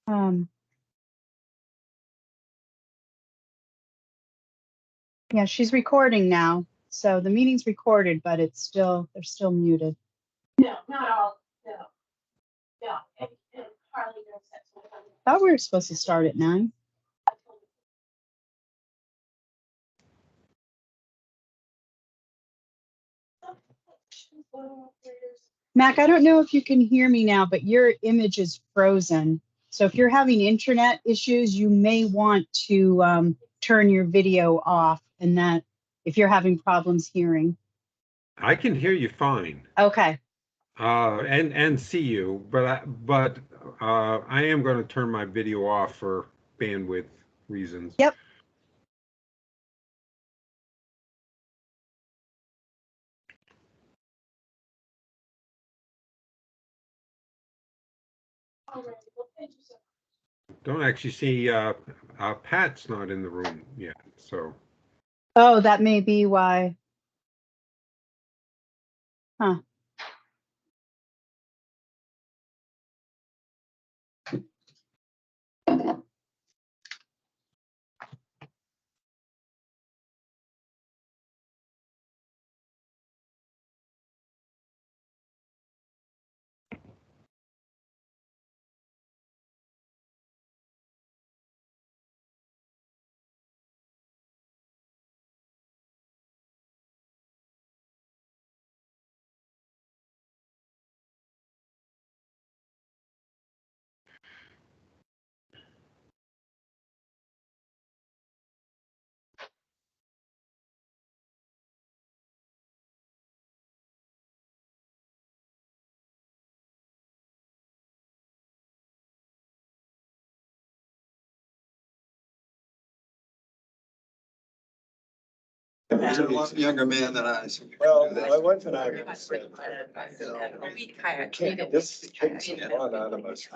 Yeah, she's recording now. So the meeting's recorded, but they're still muted. No, not all. No. And Harley knows that. Thought we were supposed to start at 9. Mac, I don't know if you can hear me now, but your image is frozen. So if you're having internet issues, you may want to turn your video off, and that if you're having problems hearing. I can hear you fine. Okay. And see you, but I am going to turn my video off for bandwidth reasons. Yep. Don't actually see Pat's not in the room yet, so. Oh, that may be why. Huh. He's a lot younger man than I. So well, my wife and I. This takes a lot out of us.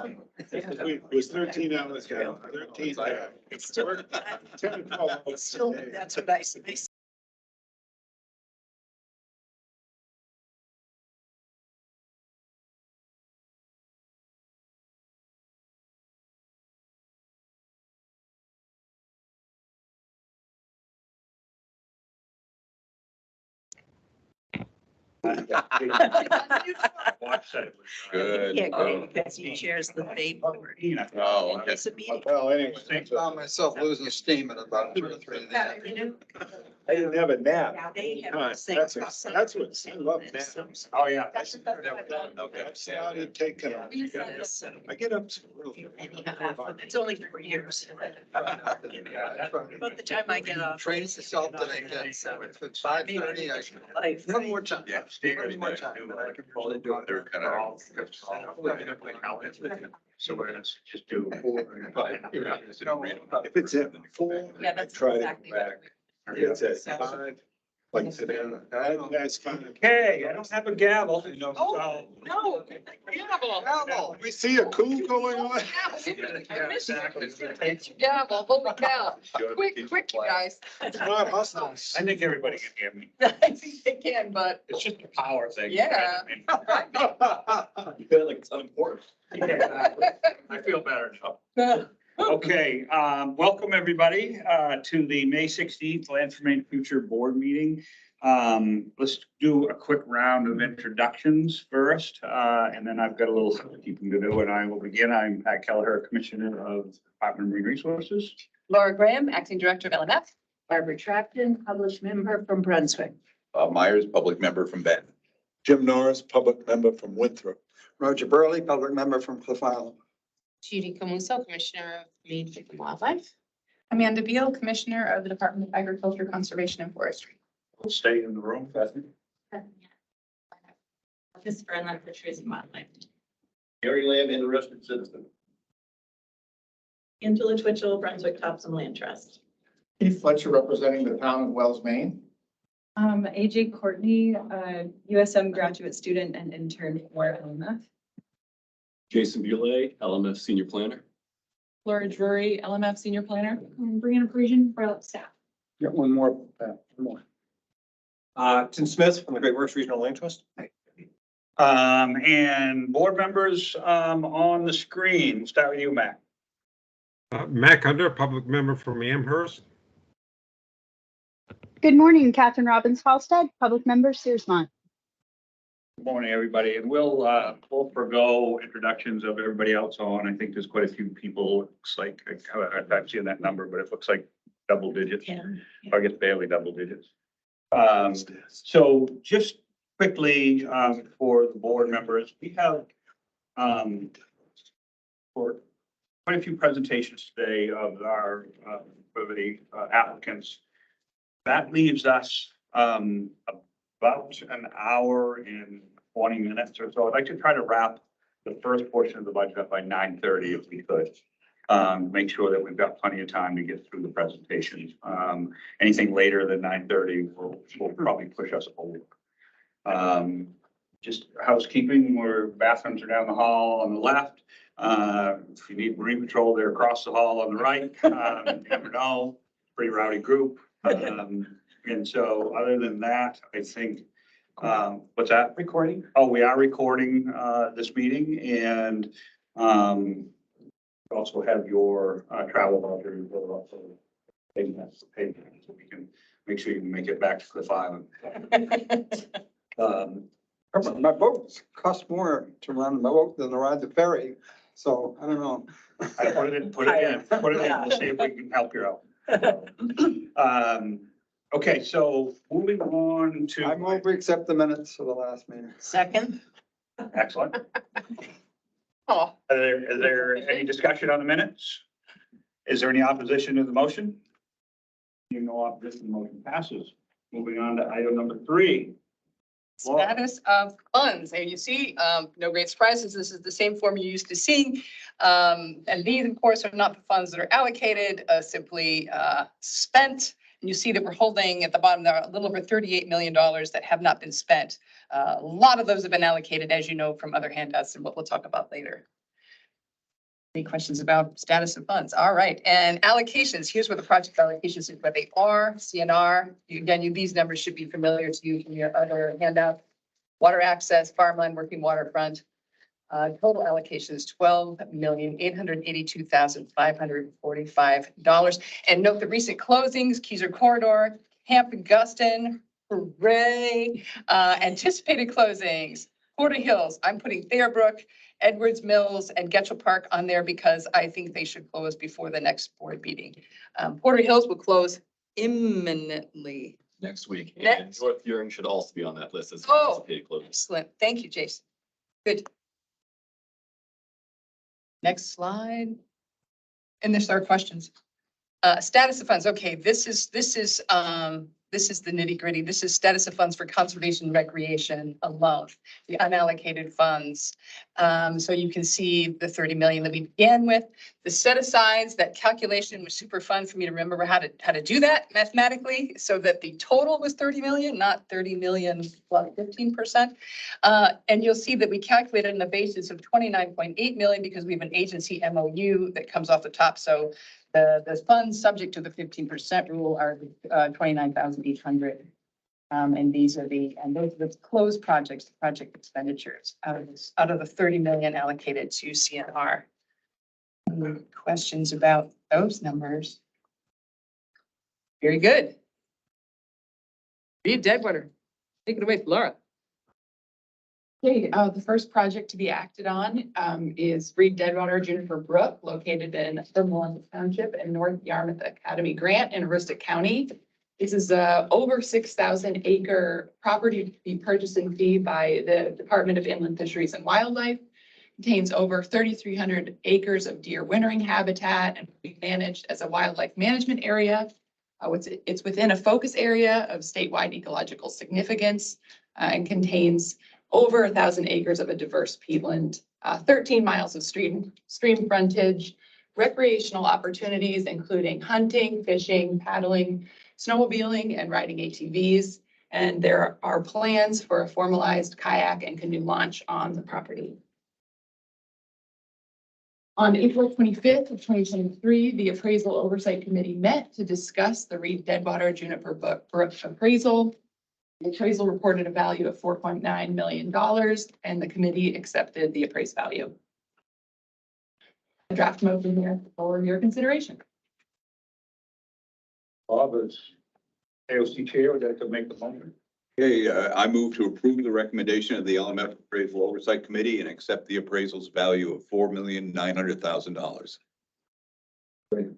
It was 13 hours ago. 13 hours. It's still, 10 to 12 hours. it's still, that's what I say. Watch that. Good. Yeah, great, because he chairs the debate board. Oh, okay. It's a meeting. Well, anyway, I found myself losing steam at about 2 or 3 in the You afternoon. know, I didn't have a nap. now they have Huh, the same That's process. what I love naps. Oh, yeah. That's Okay. That's how I take it. So, I get up so early. anyhow, it's only 4 years. About the time I get off. Trains yourself that I get. So if it's 5:30, I can. Life. One more time. Yeah. One more time. They're kind of. So we're gonna just do 4 and 5. If it's at 4, Yeah, I that's try exactly to what back. If it's at 5, like today, that's fine. Okay, I don't have a gavel. Oh, no. Gavel. We see a coup going on. Gavel, holy cow. Quick, you guys. It's not hostile. I think everybody can hear me. I think they can, but It's just a power thing. Yeah. You feel like it's unimportant. I feel better now. Okay, welcome everybody to the May 16th Land for Maine Future Board Meeting. Let's do a quick round of introductions first, and then I've got a little housekeeping to do, and I will begin. I'm Pat Kelleher, Commissioner of Department of Marine Resources. Laura Graham, Acting Director of LMF. Barbara Tracton, published member from Brunswick. Myers, public member from Benton. Jim Norris, public member from Winthrop. Roger Burley, public member from Cliff Island. Judy Camuso, Commissioner of Maine Fish and Wildlife. Amanda Beal, Commissioner of the Department of Agriculture, Conservation and Forestry. We'll stay in the room, Bethany. Office for Inland Fisheries and Wildlife. Gary Lamb, interested citizen. Angela Twitchell, Brunswick Thompson Land Trust. Keith Fletcher, representing the town of Wells, Maine. AJ Courtney, USM graduate student and intern for LMF. Jason Bueller, LMF Senior Planner. Laura Drury, LMF Senior Planner. And Brianna Parisian, for staff. Got one more. Tim Smith from the Great Works Regional Land Trust. And board members on the screen. We'll start with you, Matt. Mac Under, public member from Amherst. Good morning, Catherine Robbins Halstead, public member, Searsmont. Good morning, everybody, and we'll forego introductions of everybody else on. I think there's quite a few people. Looks like, I've not seen that number, but it looks like double digits. I guess barely double digits. So just quickly, for the board members, we have, for quite a few presentations today of our, for the applicants. That leaves us, about an hour and 20 minutes or so. I'd like to try to wrap the first portion of the budget up by 9:30 if we could. Make sure that we've got plenty of time to get through the presentations. Anything later than 9:30 will probably push us over. Just housekeeping, where bathrooms are down the hall on the left. If you need Marine Patrol, they're across the hall on the right. You never know, pretty rowdy group. And so other than that, I think, what's that? Recording. Oh, we are recording, this meeting, and, also have your, travel voucher. We'll also pay that, so we can make sure you can make it back to Cliff Island. My boat costs more to run my boat than to ride the ferry, so I don't know. I put it in, we'll see if we can help you out. Okay, so moving on to. I move we accept the minutes for the last meeting. Second. Excellent. Oh, Is there any discussion on the minutes? Is there any opposition to the motion? No opposition, the motion passes. Moving on to item number 3. Laura. Status of funds. And you see, no great surprises. This is the same form you're used to seeing. And these, of course, are not the funds that are allocated, simply spent. And you see that we're holding at the bottom there a little over $38 million that have not been spent. A lot of those have been allocated, as you know, from other handouts and what we'll talk about later. Any questions about status of funds? All right. And allocations. Here's where the project allocations is, where they are. CNR. Again, these numbers should be familiar to you from your other handout. Water access, farmland, working waterfront. Total allocation is $12,882,545. And note the recent closings: Keyser Corridor, Camp Augustine, hooray! Anticipated closings: Porter Hills. I'm putting Fairbrook, Edwards Mills, and Getchell Park on there because I think they should close before the next board meeting. Porter Hills will close imminently. Next week. And Next. North Uring should also be on that list as Oh. anticipated closing. Excellent. Thank you, Jason. Good. Next slide. And there's our questions. Status of funds. Okay, this is the nitty gritty. This is status of funds for conservation and recreation alone, the unallocated funds. So you can see the 30 million that we began with. The set asides, that calculation was super fun for me to remember how to do that mathematically, so that the total was 30 million, not 30 million plus 15%. And you'll see that we calculated on the basis of 29.8 million because we have an agency MOU that comes off the top. So the funds subject to the 15% rule are 29,800. And those are the closed projects, the project expenditures out of the 30 million allocated to CNR. Any questions about those numbers? Very good. Reed Deadwater, take it away, Laura. Okay, the first project to be acted on is Reed Deadwater Juniper Brook, located in Vermont Township and North Yarmouth Academy Grant in Aroostook County. This is a over 6,000 acre property to be purchased in fee by the Department of Inland Fisheries and Wildlife. Contains over 3,300 acres of deer wintering habitat and will be managed as a wildlife management area. It's within a focus area of statewide ecological significance and contains over 1,000 acres of a diverse peatland, 13 miles of stream frontage, recreational opportunities, including hunting, fishing, paddling, snowmobiling, and riding ATVs. And there are plans for a formalized kayak and canoe launch on the property. On April 25th of 2023, the Appraisal Oversight Committee met to discuss the Reed Deadwater Juniper Brook appraisal. The appraisal reported a value of $4.9 million, and the committee accepted the appraised value. A draft motion here for your consideration. Bob is AOC chair, would like to make the motion? Okay, I move to approve the recommendation of the LMF Appraisal Oversight Committee and accept the appraisal's value of $4,900,000.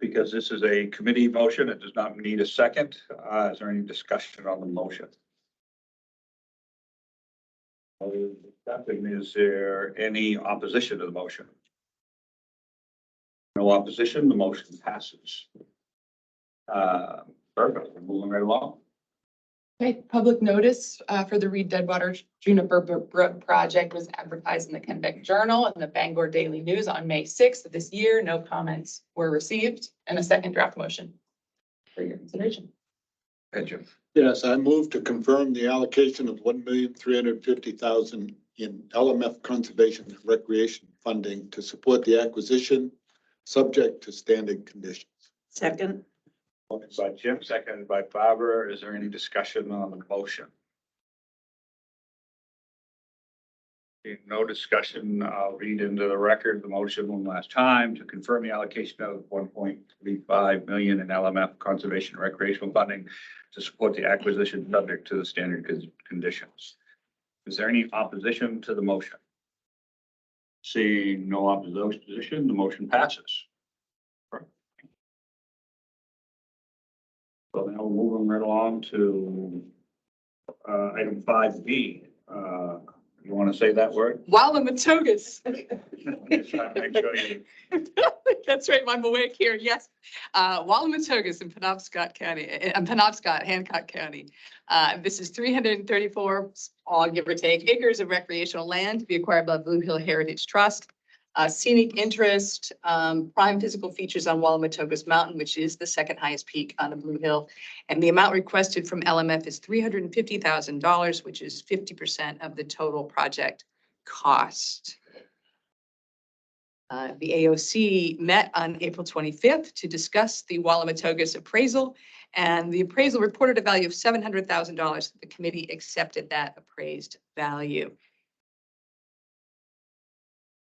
Because this is a committee motion, it does not need a second. Is there any discussion on the motion? Is there any opposition to the motion? No opposition, the motion passes. Perfect, we're moving right along. Okay, public notice for the Reed Deadwater Juniper Brook project was advertised in the Kennebec Journal and the Bangor Daily News on May 6th of this year. No comments were received, and a second draft motion for your consideration. Hey, Jim. Yes, I move to confirm the allocation of $1,350,000 in LMF Conservation and Recreation funding to support the acquisition, subject to standard conditions. Second. Motion by Jim, seconded by Barbara. Is there any discussion on the motion? Being no discussion, I'll read into the record the motion one last time to confirm the allocation of $1.35 million in LMF conservation and recreational funding to support the acquisition subject to the standard conditions. Is there any opposition to the motion? Seeing no opposition, the motion passes. So now we're moving right along to item 5B. You want to say that word? Wallamattogus. Just trying to make sure you- That's right, I'm awake here, yes. Wallamattogus in Penobscot County, Penobscot, Hancock County. This is 334, all give or take, acres of recreational land to be acquired by Blue Hill Heritage Trust. Scenic interest, prime physical features on Wallamattogus Mountain, which is the second highest peak on the Blue Hill. And the amount requested from LMF is $350,000, which is 50% of the total project cost. The AOC met on April 25th to discuss the Wallamattogus appraisal, and the appraisal reported a value of $700,000. The committee accepted that appraised value.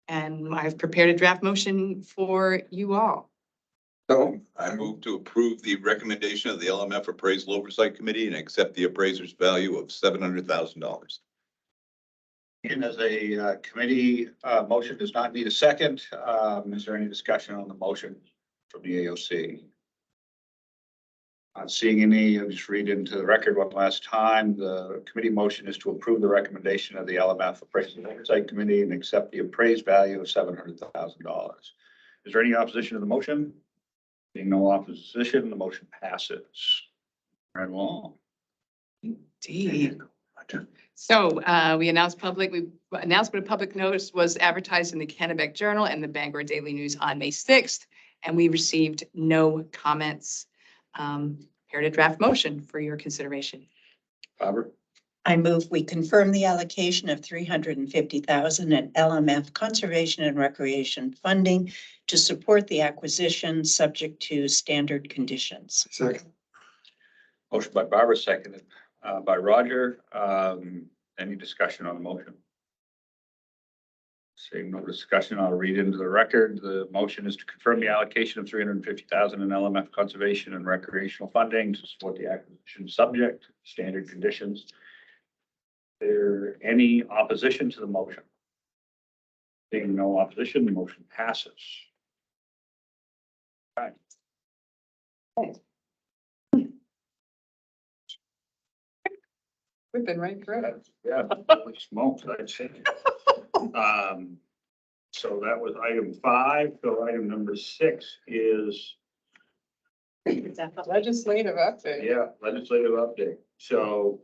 And I've prepared a draft motion for you all. So I move to approve the recommendation of the LMF Appraisal Oversight Committee and accept the appraiser's value of $700,000. And as a committee, motion does not need a second. Is there any discussion on the motion from the AOC? Not seeing any, I'll just read into the record one last time. The committee motion is to approve the recommendation of the LMF Appraisal Oversight Committee and accept the appraised value of $700,000. Is there any opposition to the motion? Being no opposition, the motion passes. Right along. Indeed. So we announced announcement of public notice was advertised in the Kennebec Journal and the Bangor Daily News on May 6th, and we received no comments. Prepared a draft motion for your consideration. Barbara? I move we confirm the allocation of $350,000 in LMF Conservation and Recreation funding to support the acquisition subject to standard conditions. Second. Motion by Barbara, seconded by Roger. Any discussion on the motion? Seeing no discussion, I'll read into the record. The motion is to confirm the allocation of $350,000 in LMF conservation and recreational funding to support the acquisition subject to standard conditions. Is there any opposition to the motion? Seeing no opposition, the motion passes. All right. We've been right through it. Yeah, holy smokes, I'd say. So that was item 5. So item number 6 is, Legislative update. yeah, legislative update. So,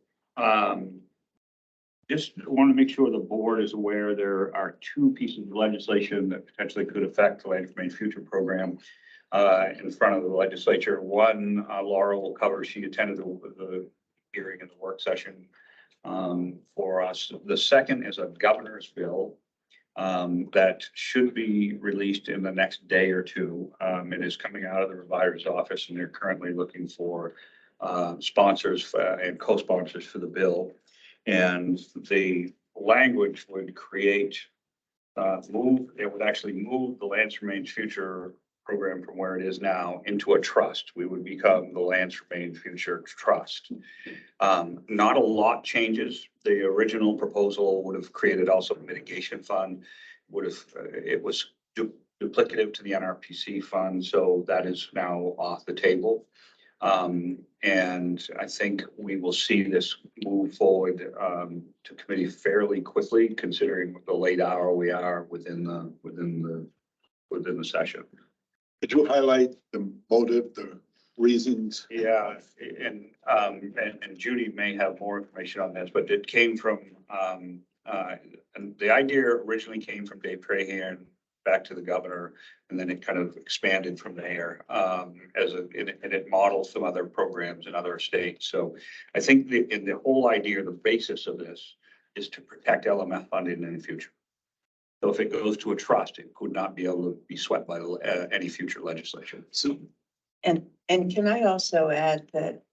just want to make sure the board is aware there are 2 pieces of legislation that potentially could affect the Land Information Future program in front of the legislature. One, Laura will cover. She attended the hearing and the work session for us. The second is a governor's bill that should be released in the next day or 2. It is coming out of the revisor's office, and they're currently looking for sponsors and co-sponsors for the bill. And the language would create it would actually move the Lands Remains Future program from where it is now into a trust. We would become the Lands Remains Future Trust. Not a lot changes. The original proposal would have created also a mitigation fund, it was duplicative to the NRPC fund, so that is now off the table. And I think we will see this move forward to committee fairly quickly, considering the late hour we are within the session. Could you highlight the motive, the reasons? Yeah, and Judy may have more information on this, but it came from, and the idea originally came from Dave Trahan back to the governor, and then it kind of expanded from there, and it models some other programs in other states. So I think the whole idea, the basis of this is to protect LMF funding in the future. So if it goes to a trust, it could not be able to be swept by any future legislation. So. And can I also add that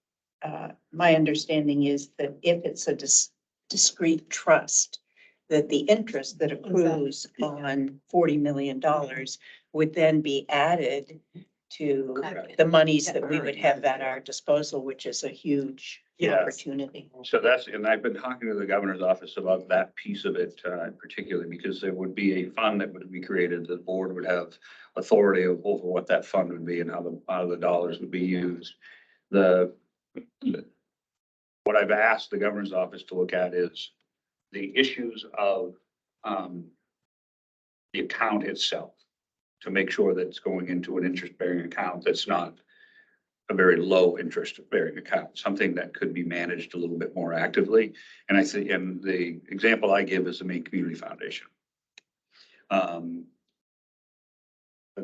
my understanding is that if it's a discrete trust, that the interest that accrues on $40 million would then be added to Correct. the monies that we would have at our disposal, which is a huge Yes. opportunity. So and I've been talking to the governor's office about that piece of it, particularly because there would be a fund that would be created. The board would have authority over what that fund would be and how the dollars would be used. What I've asked the governor's office to look at is the issues of the account itself, to make sure that it's going into an interest-bearing account that's not a very low interest-bearing account, something that could be managed a little bit more actively. And I think, and the example I give is the Maine Community Foundation. The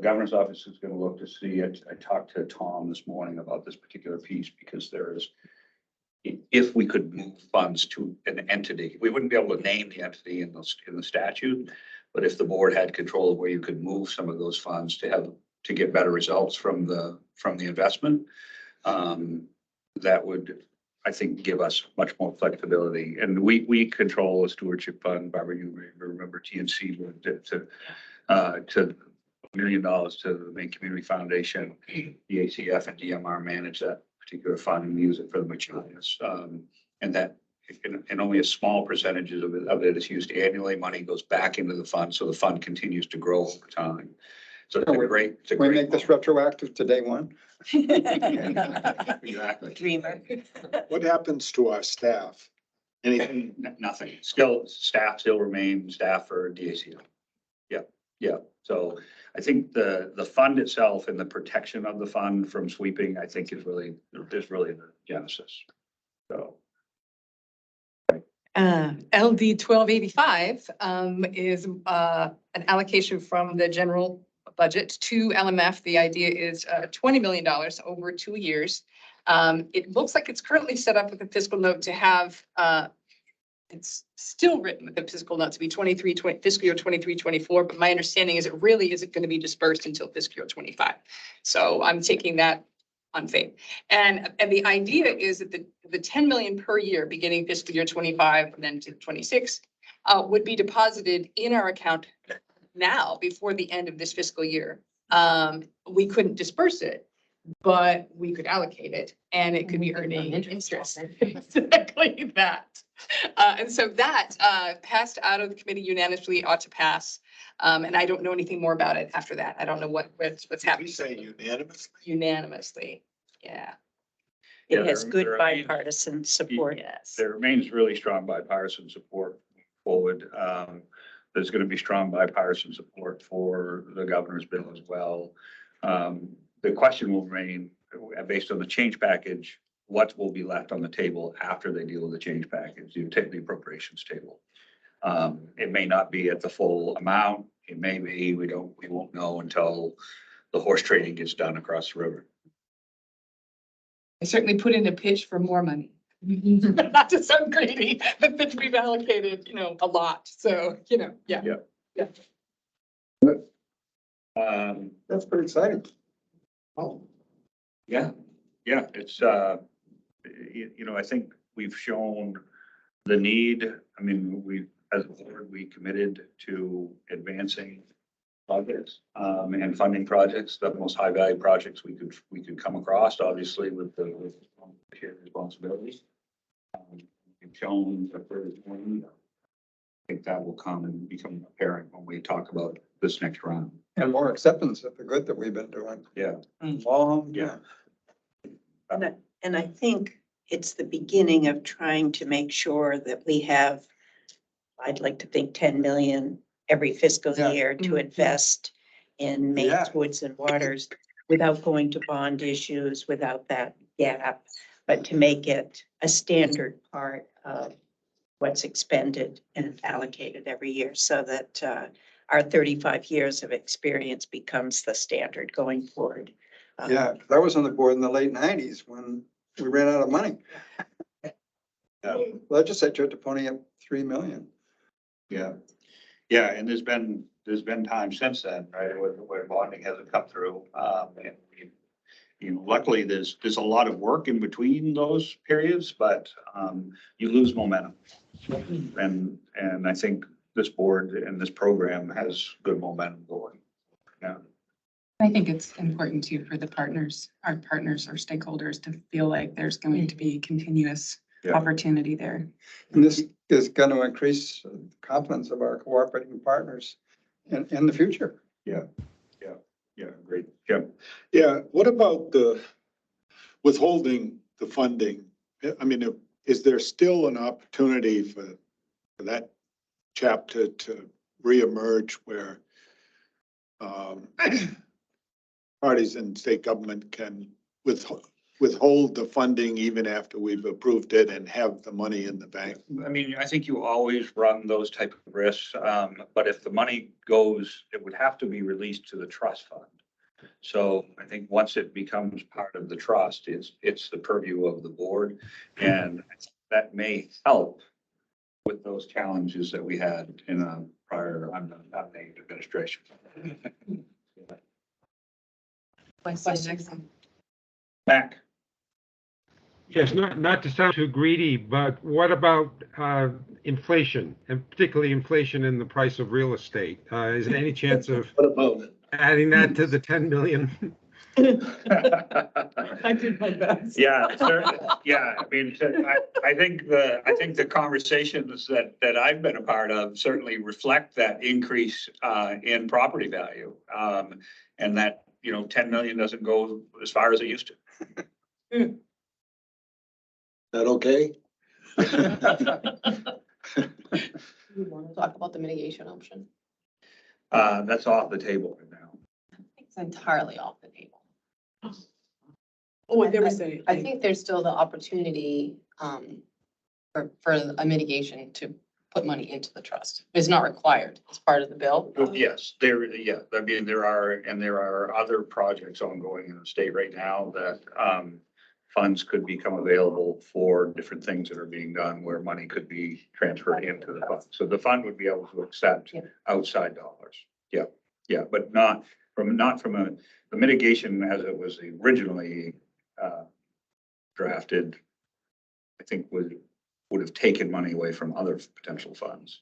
governor's office is going to look to see it. I talked to Tom this morning about this particular piece because there is, if we could move funds to an entity, we wouldn't be able to name the entity in the statute, but if the board had control of where you could move some of those funds to get better results from the investment, that would, I think, give us much more flexibility. And we control a stewardship fund. Barbara, you remember TNC to $1 million to the Maine Community Foundation. The ACF and DMR manage that particular fund and use it for the materials. And that, and only a small percentage of it is used annually. Money goes back into the fund, so the fund continues to grow over time. So it's a great. We make this retroactive to day one. Exactly. Dreamer. What happens to our staff? Anything? Nothing. Staff still remain staff for DACO. Yeah. So I think the fund itself and the protection of the fund from sweeping, I think is really the genesis. So. LD 1285 is an allocation from the general budget to LMF. The idea is $20 million over 2 years. It looks like it's currently set up with a fiscal note to have, it's still written with the fiscal note to be fiscal year 23-24, but my understanding is it really isn't going to be dispersed until fiscal year 25. So I'm taking that on faith. And the idea is that the 10 million per year, beginning fiscal year 25 and then to 26, would be deposited in our account now before the end of this fiscal year. We couldn't disperse it, but we could allocate it and it could be earning interest. Exactly that. And so that passed out of the committee unanimously, ought to pass. And I don't know anything more about it after that. I don't know what's happening. You say unanimously? Unanimously, yeah. It has good bipartisan support. Yes. There remains really strong bipartisan support forward. There's going to be strong bipartisan support for the governor's bill as well. The question will remain, based on the change package, what will be left on the table after they deal with the change package, you take the appropriations table. It may not be at the full amount. It may be, we won't know until the horse trading gets done across the river. I certainly put in a pitch for more money. Not to sound greedy, but that we've allocated, a lot. So, yeah. That's pretty exciting. Oh, Yeah, it's, I think we've shown the need. I mean, as a board, we committed to advancing projects, and funding projects, the most high value projects we could come across, obviously with the shared responsibilities. We've shown that there's more need. I think that will come and become apparent when we talk about this next round. And more acceptance of the good that we've been doing. Yeah. Long, Yeah. And I think it's the beginning of trying to make sure that we have, I'd like to think 10 million every fiscal Yeah. year to invest in Yeah. Maine's woods and waters without going to bond issues, without that gap, but to make it a standard part of what's expended and allocated every year so that our 35 years of experience becomes the standard going forward. Yeah, I was on the board in the late 90s when we ran out of money. Legislature had to pony up 3 million. Yeah. Yeah, and there's been time since then, right, where bonding hasn't come through. And luckily there's a lot of work in between those periods, but you lose momentum. And I think this board and this program has good momentum going. Yeah. I think it's important too for the partners, our stakeholders to feel like there's going to be continuous Yeah. opportunity there. And this is going to increase the confidence of our cooperating partners in the future. Yeah, great. Yeah. Yeah, what about the withholding the funding? I mean, is there still an opportunity for that chapter to reemerge where parties in state government can withhold the funding even after we've approved it and have the money in the bank? I mean, I think you always run those type of risks, but if the money goes, it would have to be released to the trust fund. So I think once it becomes part of the trust, it's the purview of the board, and that may help with those challenges that we had in a prior unnamed administration. Mac. Yes, not to sound too greedy, but what about inflation, and particularly inflation in the price of real estate? Is there any chance of What about it? adding that to the 10 million? I did my best. Yeah, certainly. Yeah, I mean, I think the conversations that I've been a part of certainly reflect that increase in property value. And that, 10 million doesn't go as far as it used to. That okay? You want to talk about the mitigation option? That's off the table right now. It's entirely off the table. Oh, there was a. I think there's still the opportunity for a mitigation to put money into the trust. It's not required as part of the bill. Yes, I mean, there are other projects ongoing in the state right now that funds could become available for different things that are being done where money could be transferred into the fund. So the fund would be able to accept outside dollars. Yeah, but not from the mitigation as it was originally drafted, I think would have taken money away from other potential funds.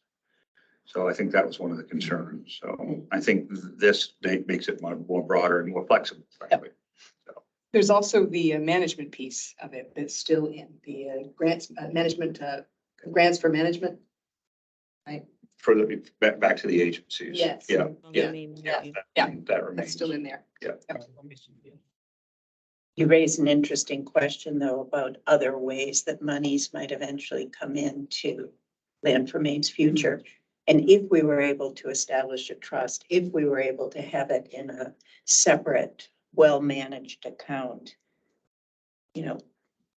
So I think that was one of the concerns. So I think this makes it more broader and more flexible, frankly. There's also the management piece of it that's still in the grants, grants for management. Right. For the, back to the agencies. Yes. Yeah. That That remains. That's still in there. Yeah. You raise an interesting question, though, about other ways that monies might eventually come into Land for Maine's future. And if we were able to establish a trust, if we were able to have it in a separate, well-managed account,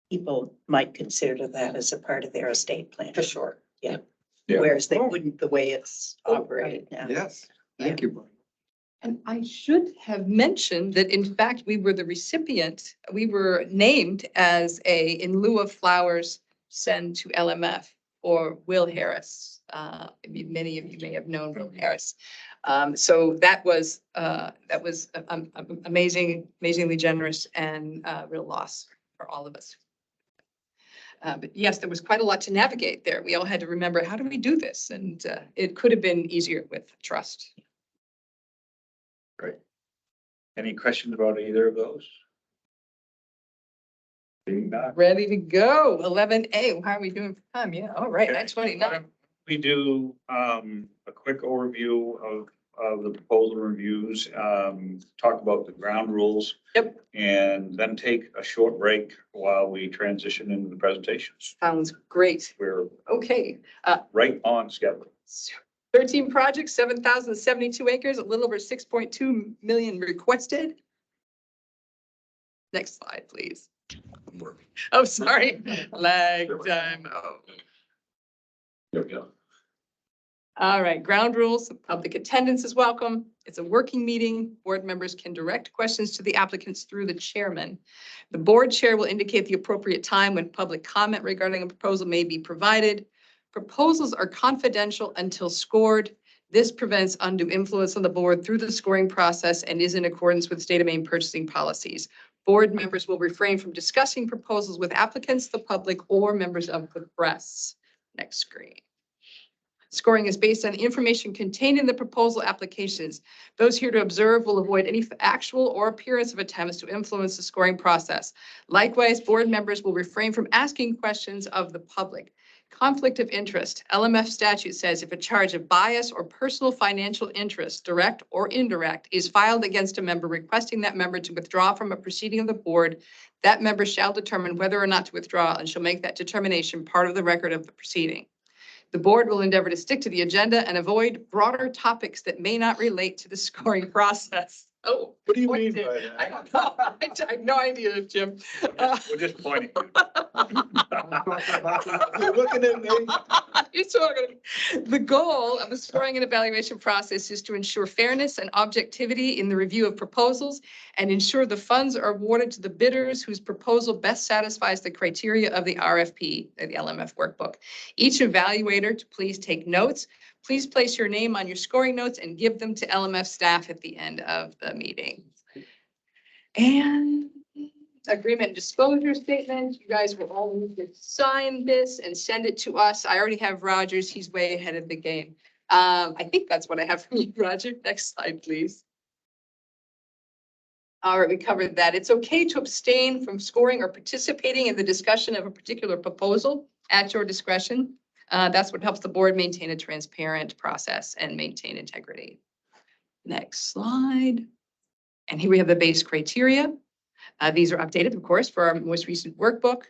people might consider that as a part of their estate plan. For sure. Yeah. Yeah. Whereas they wouldn't the way it's operated now. Yes, thank you, Brian. And I should have mentioned that in fact, we were the recipient, we were named as in lieu of flowers, send to LMF or Will Harris. Many of you may have known Will Harris. So that was amazingly generous and a real loss for all of us. But yes, there was quite a lot to navigate there. We all had to remember, how do we do this? And it could have been easier with trust. Great. Any questions about either of those? Seeing none. Ready to go. 11A, how are we doing for time? Yeah, all right, Okay. 9:29. We do a quick overview of the proposal reviews, talk about the ground rules. Yep. And then take a short break while we transition into the presentations. Sounds great. We're Okay. right on schedule. 13 projects, 7,072 acres, a little over 6.2 million requested. Next slide, please. Oh, sorry. Lag time. Oh. There we go. All right, ground rules, public attendance is welcome. It's a working meeting. Board members can direct questions to the applicants through the chairman. The board chair will indicate the appropriate time when public comment regarding a proposal may be provided. Proposals are confidential until scored. This prevents undue influence on the board through the scoring process and is in accordance with state of Maine purchasing policies. Board members will refrain from discussing proposals with applicants, the public, or members of the press. Next screen. Scoring is based on the information contained in the proposal applications. Those here to observe will avoid any actual or appearance of attempts to influence the scoring process. Likewise, board members will refrain from asking questions of the public. Conflict of interest. LMF statute says if a charge of bias or personal financial interest, direct or indirect, is filed against a member requesting that member to withdraw from a proceeding of the board, that member shall determine whether or not to withdraw and shall make that determination part of the record of the proceeding. The board will endeavor to stick to the agenda and avoid broader topics that may not relate to the scoring process. Oh. What do you point mean by there. I that? don't know. I have no idea, Jim. We're just pointing. You're looking at me. You're talking. The goal of the scoring and evaluation process is to ensure fairness and objectivity in the review of proposals and ensure the funds are awarded to the bidders whose proposal best satisfies the criteria of the RFP, the LMF workbook. Each evaluator to please take notes. Please place your name on your scoring notes and give them to LMF staff at the end of the meeting. And agreement and disclosure statement. You guys will all need to sign this and send it to us. I already have Roger's. He's way ahead of the game. I think that's what I have from you, Roger. Next slide, please. All right, we covered that. It's okay to abstain from scoring or participating in the discussion of a particular proposal at your discretion. That's what helps the board maintain a transparent process and maintain integrity. Next slide. And here we have the base criteria. These are updated, of course, for our most recent workbook.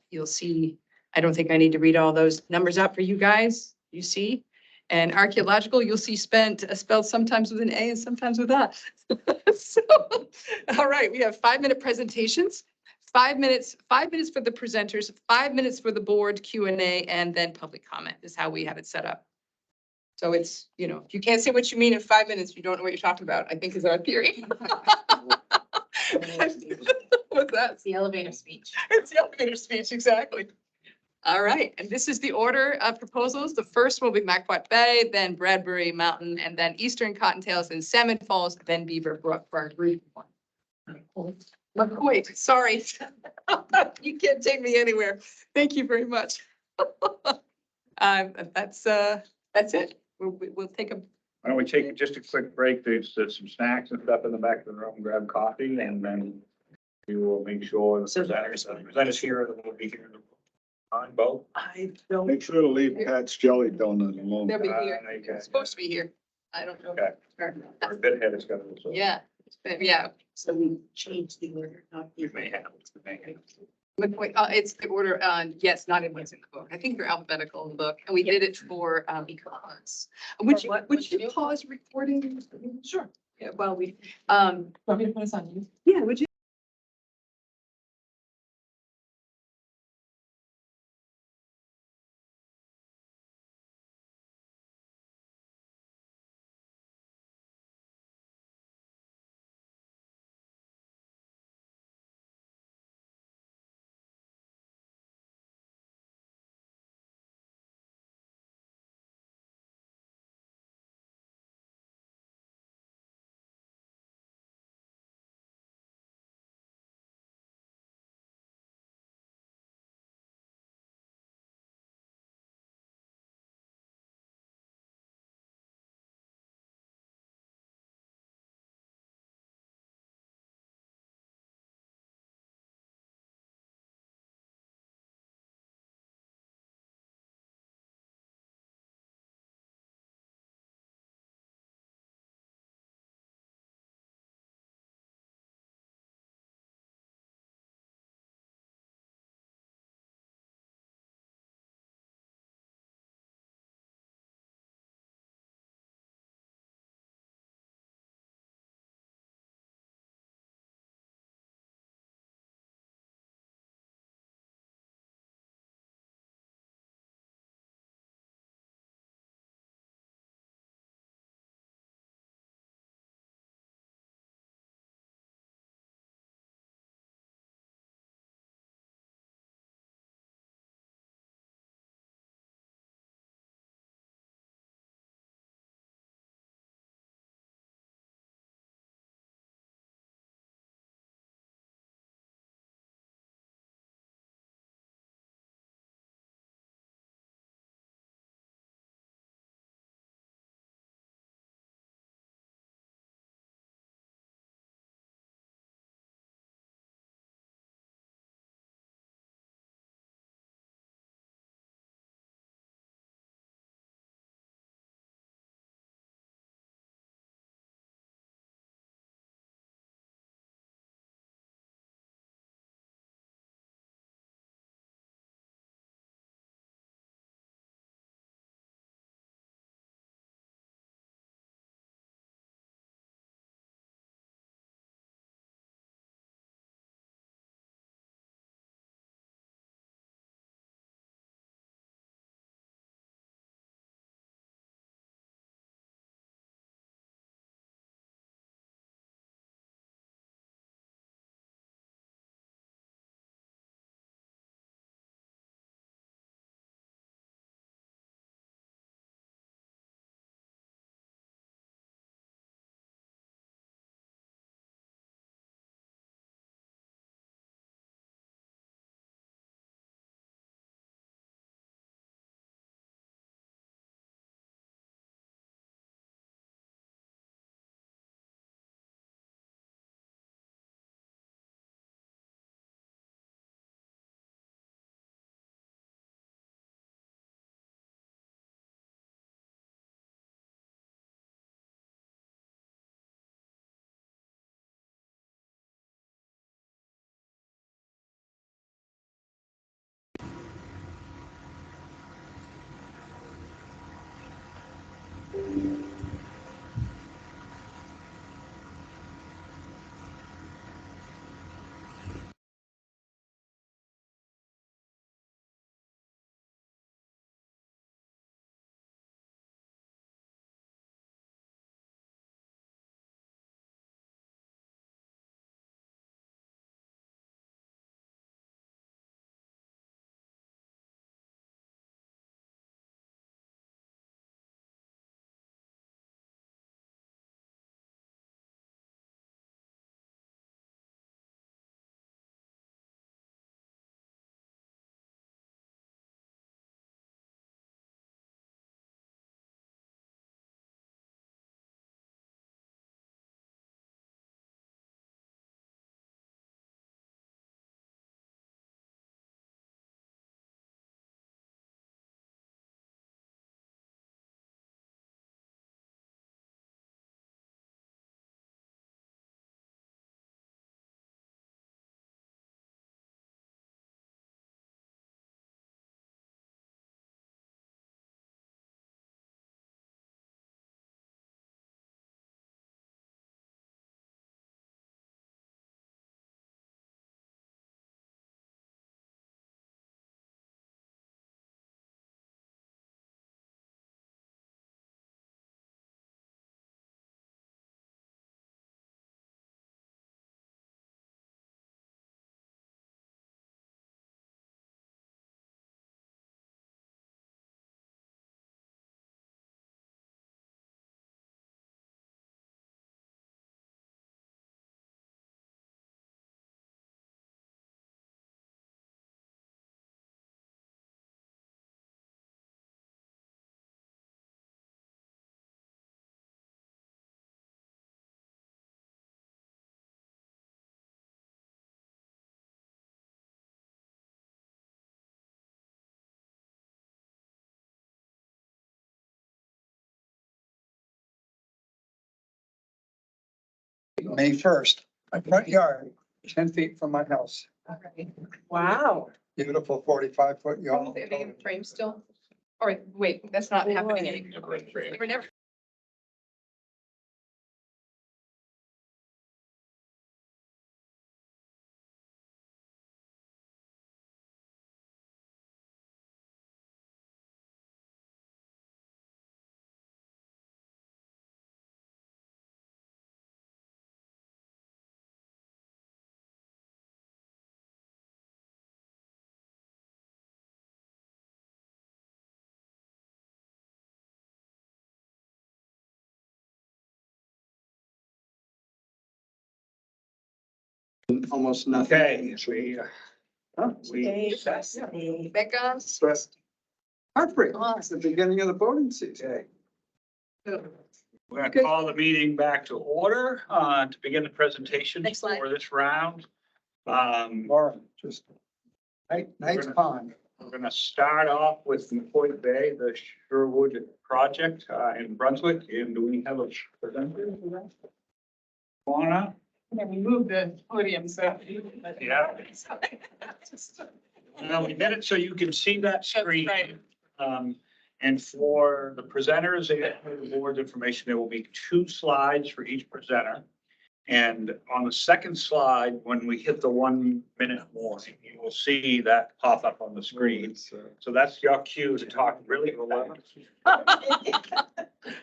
You'll see, I don't think I need to read all those numbers out for you guys. You see. And archaeological, you'll see spelled sometimes with an A and sometimes with a. So, all right, we have 5-minute presentations. 5 minutes for the presenters, 5 minutes for the board Q&A, and then public comment is how we have it set up. So it's, you know, if you can't say what you mean in 5 minutes, you don't know what you're talking about, I think is our theory. What's that? It's the elevator speech. It's the elevator speech, exactly. All right, and this is the order of proposals. The first will be Macquat Bay, then Bradbury Mountain, and then Eastern Cottontails, and Salmon Falls, then Beaver Brook for our group one. McCoy, sorry. You can't take me anywhere. Thank you very much. That's it. We'll take a. Why don't we take just a quick break? There's some snacks and stuff in the back of the room, grab coffee, and then we will make sure the presenters here will be here on both. I don't. Make sure to leave Pat's Jelly Donut alone. They'll be here. Okay. It's supposed to be here. I don't know. Okay. Our bid head is gonna. Yeah, yeah. So we changed the order, not You may have. McCoy, it's the order, yes, not in what's in the book. I think they're alphabetical in the book, and we did it for, because. Would you pause recording? Sure. Yeah, well, Want me to put us on you? yeah, would you? May 1st, my front yard, 10 feet from my house. Wow. Beautiful 45-foot yacht. Are they in frame still? Or wait, that's not happening anymore. They were never. Almost nothing. Okay, we, Becca? Stressed. Heartbreak. It's the beginning of the voting season. we're going to call the meeting back to order, to begin the presentation Next slide. for this round. Lauren, just, nice pond. We're going to start off with McCoy Bay, the Sherwood project, in Brunswick. And do we have a presenter? Come on up. Yeah, we moved the podium, so. Yeah. Now, we did it so you can see that screen. Right. And for the presenters and for the board's information, there will be 2 slides for each presenter. And on the second slide, when we hit the 1 minute warning, you will see that pop up on the screen. So that's your cue to talk really fast.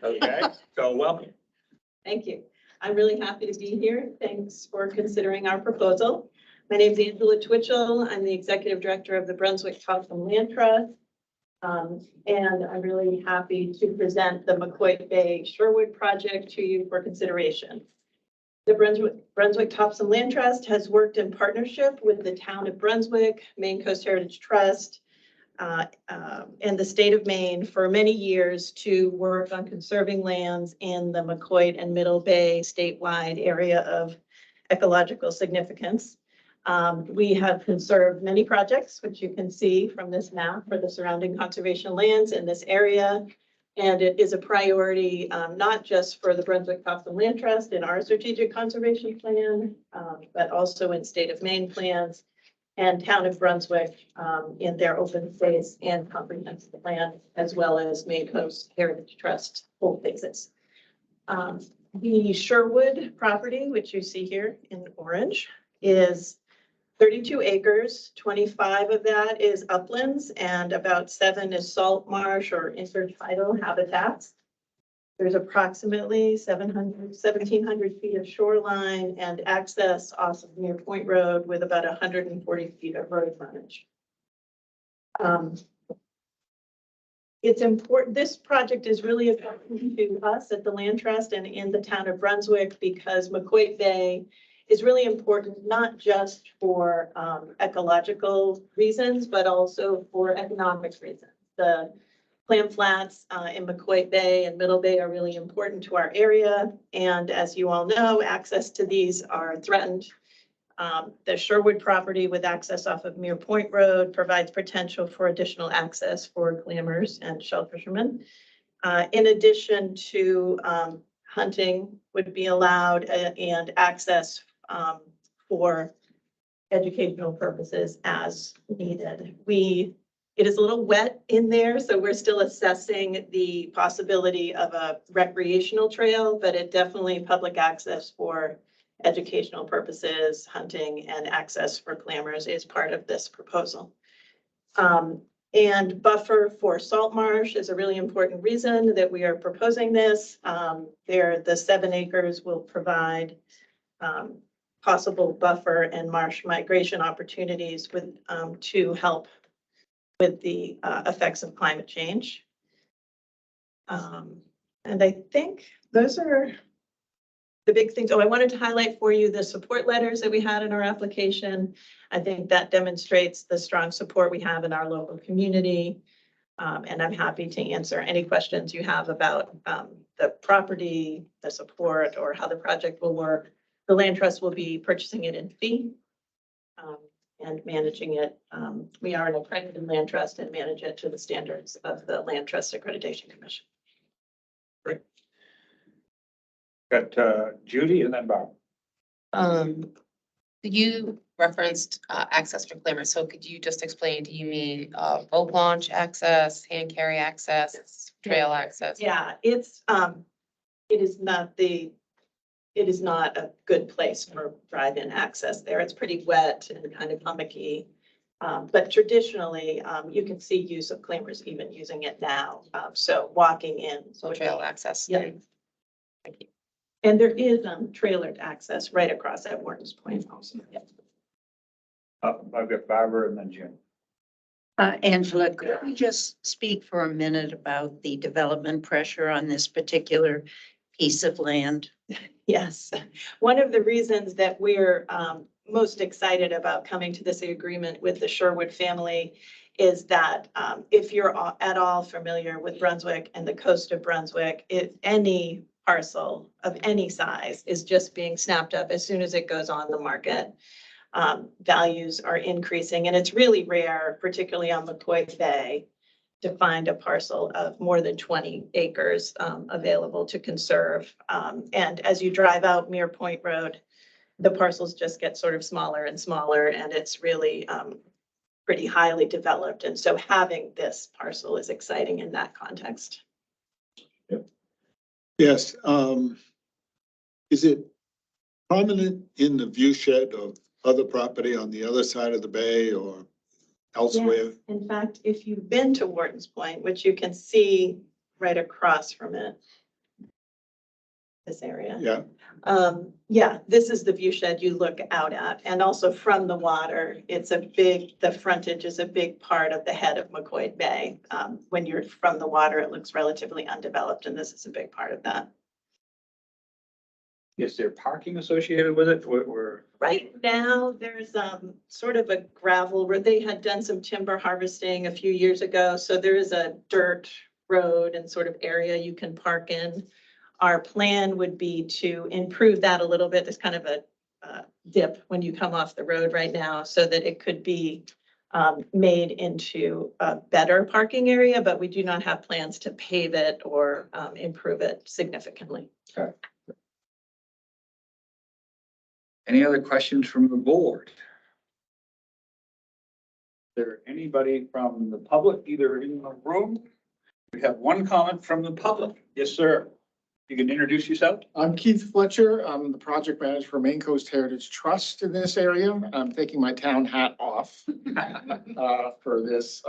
Okay, so welcome. Thank you. I'm really happy to be here. Thanks for considering our proposal. My name is Angela Twitchell. I'm the Executive Director of the Brunswick Thompson Land Trust. And I'm really happy to present the McCoy Bay Sherwood project to you for consideration. The Brunswick Thompson Land Trust has worked in partnership with the town of Brunswick, Maine Coast Heritage Trust, and the state of Maine for many years to work on conserving lands in the McCoy and Middle Bay statewide area of ecological significance. We have conserved many projects, which you can see from this map for the surrounding conservation lands in this area. And it is a priority, not just for the Brunswick Thompson Land Trust in our strategic conservation plan, but also in state of Maine plans and town of Brunswick in their open space and comprehensive plan, as well as Maine Coast Heritage Trust whole phases. The Sherwood property, which you see here in orange, is 32 acres. 25 of that is uplands and about 7 is salt marsh or intertidal habitats. There's approximately 1,700 feet of shoreline and access off of Muir Point Road with about 140 feet of road frontage. It's important, this project is really important to us at the Land Trust and in the town of Brunswick because McCoy Bay is really important, not just for ecological reasons, but also for economic reasons. The clam flats in McCoy Bay and Middle Bay are really important to our area. And as you all know, access to these are threatened. The Sherwood property with access off of Muir Point Road provides potential for additional access for clammers and shell fishermen. In addition to hunting would be allowed and access for educational purposes as needed. It is a little wet in there, so we're still assessing the possibility of a recreational trail, but it definitely public access for educational purposes, hunting and access for clammers is part of this proposal. And buffer for salt marsh is a really important reason that we are proposing this. The 7 acres will provide possible buffer and marsh migration opportunities with to help with the effects of climate change. And I think those are the big things. Oh, I wanted to highlight for you the support letters that we had in our application. I think that demonstrates the strong support we have in our local community. And I'm happy to answer any questions you have about the property, the support, or how the project will work. The Land Trust will be purchasing it in fee and managing it. We are an accredited land trust and manage it to the standards of the Land Trust Accreditation Commission. Great. Got Judy and then Bob. You referenced access for claimers, so could you just explain, do you mean boat launch access, hand carry access, trail access? Yeah, it is not a good place for drive-in access there. It's pretty wet and kind of hummocky. But traditionally, you can see use of claimers even using it now. So walking in. So trail access. Yeah. Thank you. And there is trailered access right across at Wharton's Point also. Yeah. I've got Barbara and then Jim. Angela, could we just speak for a minute about the development pressure on this particular piece of land? Yes, one of the reasons that we're most excited about coming to this agreement with the Sherwood family is that if you're at all familiar with Brunswick and the coast of Brunswick, if any parcel of any size is just being snapped up as soon as it goes on the market. Values are increasing, and it's really rare, particularly on McCoy Bay, to find a parcel of more than 20 acres available to conserve. And as you drive out Mere Point Road, the parcels just get sort of smaller and smaller, and it's really pretty highly developed. And so having this parcel is exciting in that context. Yes, is it prominent in the view shed of other property on the other side of the bay or elsewhere? Yes. In fact, if you've been to Wharton's Point, which you can see right across from it, this area. Yeah, Yeah, this is the view shed you look out at. And also from the water, the frontage is a big part of the head of McCoy Bay. When you're from the water, it looks relatively undeveloped, and this is a big part of that. Is there parking associated with it? Right now, there's sort of a gravel where they had done some timber harvesting a few years ago. So there is a dirt road and sort of area you can park in. Our plan would be to improve that a little bit. There's kind of a dip when you come off the road right now so that it could be made into a better parking area, but we do not have plans to pave it or improve it significantly. Okay. Any other questions from the board? Is there anybody from the public, either in the room? We have one comment from the public. Yes, sir. You can introduce yourself. I'm Keith Fletcher. I'm the project manager for Maine Coast Heritage Trust in this area. I'm taking my town hat off for this.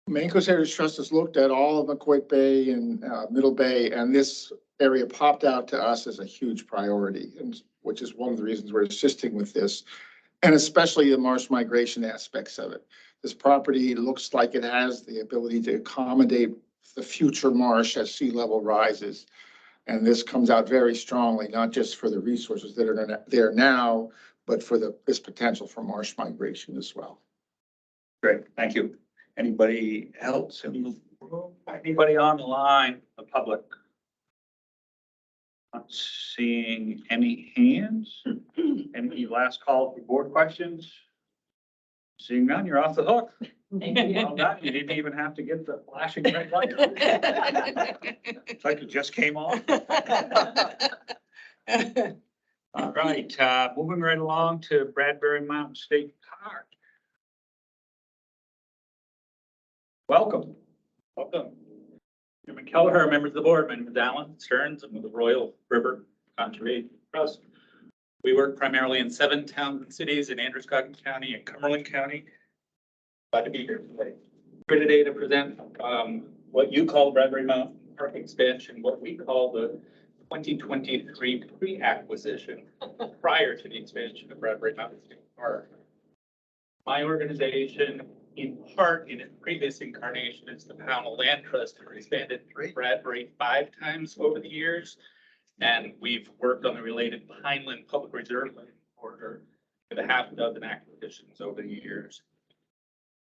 Maine Coast Heritage Trust has looked at all of McCoy Bay and Middle Bay, and this area popped out to us as a huge priority, and which is one of the reasons we're assisting with this, and especially the marsh migration aspects of it. This property looks like it has the ability to accommodate the future marsh as sea level rises. And this comes out very strongly, not just for the resources that are there now, but for this potential for marsh migration as well. Great, thank you. Anybody else in the room? Anybody on the line, the public? Not seeing any hands. Any last call for board questions? Seeing none, you're off the hook. Well done. You didn't even have to get the flashing red light. It's like it just came on. All right, moving right along to Bradbury Mountain State Park. Welcome. Welcome. Chairman Kelleher, members of the board, my name is Alan Stearns. I'm with the Royal River Conservation Trust. We work primarily in 7 towns and cities in Androscoggin County and Cumberland County. Glad to be here today. Here today to present what you call Bradbury Mountain Park expansion, what we call the 2023 pre-acquisition prior to the expansion of Bradbury Mountain State Park. My organization, in part in its previous incarnation, is the Pownell Land Trust, has expanded Bradbury 5 times over the years. And we've worked on the related Pineland Public Reserve Land Corridor with a half dozen acquisitions over the years.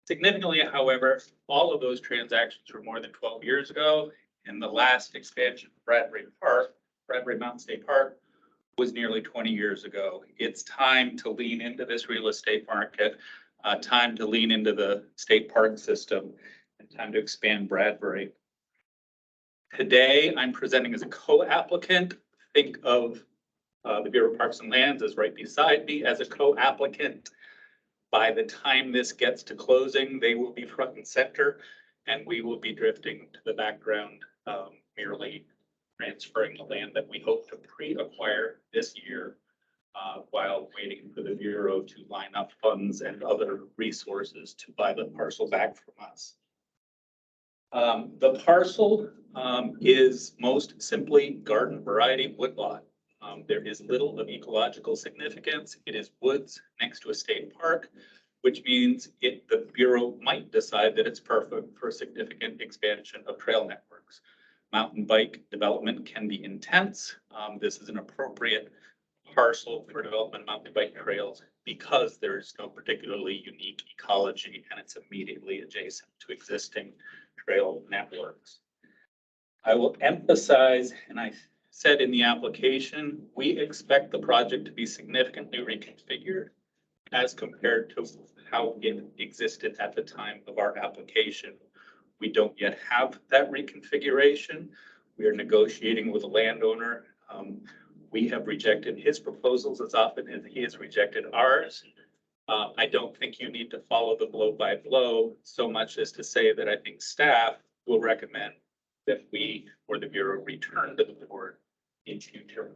Significantly, however, all of those transactions were more than 12 years ago, and the last expansion of Bradbury Mountain State Park, was nearly 20 years ago. It's time to lean into this real estate market, time to lean into the state park system, and time to expand Bradbury. Today, I'm presenting as a co-applicant. Think of The Bureau of Parks and Lands is right beside me as a co-applicant. By the time this gets to closing, they will be front and center, and we will be drifting to the background, merely transferring the land that we hope to pre-acquire this year, while waiting for the Bureau to line up funds and other resources to buy the parcel back from us. The parcel is most simply garden variety woodlot. There is little of ecological significance. It is woods next to a state park, which means the Bureau might decide that it's perfect for significant expansion of trail networks. Mountain bike development can be intense. This is an appropriate parcel for development of mountain bike trails because there is no particularly unique ecology and it's immediately adjacent to existing trail networks. I will emphasize, and I said in the application, we expect the project to be significantly reconfigured as compared to how it existed at the time of our application. We don't yet have that reconfiguration. We are negotiating with a landowner. We have rejected his proposals as often as he has rejected ours. I don't think you need to follow the blow by blow so much as to say that I think staff will recommend that we or the Bureau return to the board in future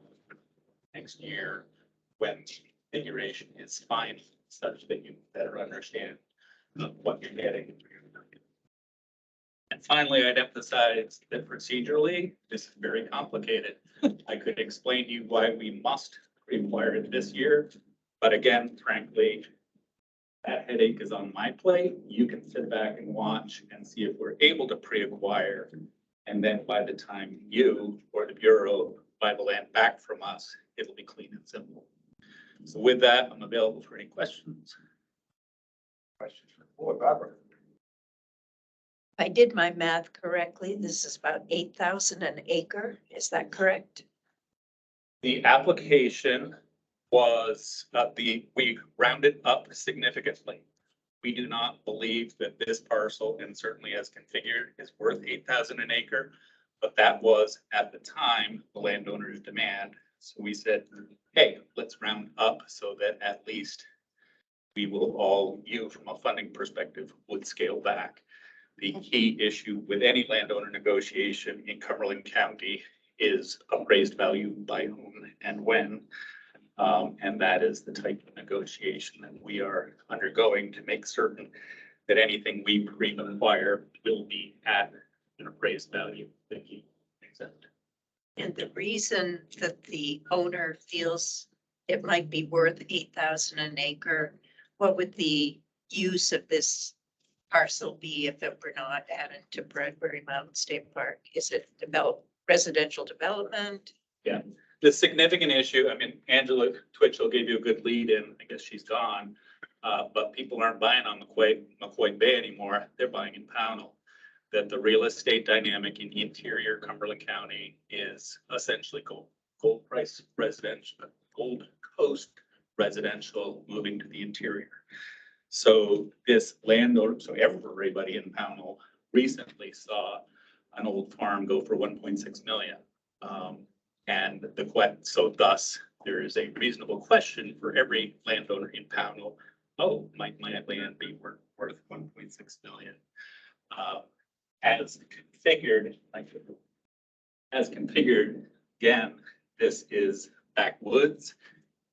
next year when the configuration is fine, such that you better understand what you're getting. And finally, I'd emphasize that procedurally, this is very complicated. I could explain to you why we must require it this year, but again, frankly, that headache is on my plate. You can sit back and watch and see if we're able to pre-acquire. And then by the time you or the Bureau buy the land back from us, it'll be clean and simple. So with that, I'm available for any questions. Questions for the board, Barbara? If I did my math correctly, this is about 8,000 an acre. Is that correct? The application was, we rounded up significantly. We do not believe that this parcel, and certainly as configured, is worth 8,000 an acre. But that was at the time the landowner's demand. So we said, hey, let's round up so that at least we will all, you from a funding perspective, would scale back. The key issue with any landowner negotiation in Cumberland County is appraised value by whom and when. And that is the type of negotiation that we are undergoing to make certain that anything we pre-acquire will be at an appraised value that you accept. And the reason that the owner feels it might be worth 8,000 an acre, what would the use of this parcel be if it were not added to Bradbury Mountain State Park? Is it residential development? Yeah, the significant issue, I mean, Angela Twitchell gave you a good lead in, I guess she's gone, but people aren't buying on McCoy Bay anymore. They're buying in Pownell. That the real estate dynamic in interior Cumberland County is essentially Gold Coast residential moving to the interior. So this landowner, so everybody in Pownell recently saw an old farm go for 1.6 million. And so thus there is a reasonable question for every landowner in Pownell. Oh, might my land be worth 1.6 million? As configured, again, this is backwoods.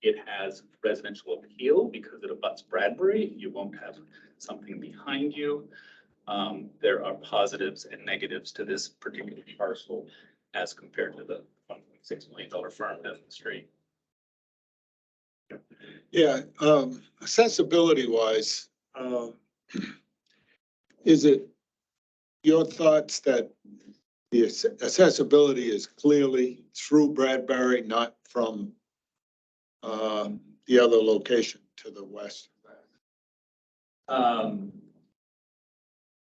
It has residential appeal because it abuts Bradbury. You won't have something behind you. There are positives and negatives to this particular parcel as compared to the $1.6 million farm down the street. Yeah, accessibility wise, is it your thoughts that the accessibility is clearly through Bradbury, not from the other location to the west?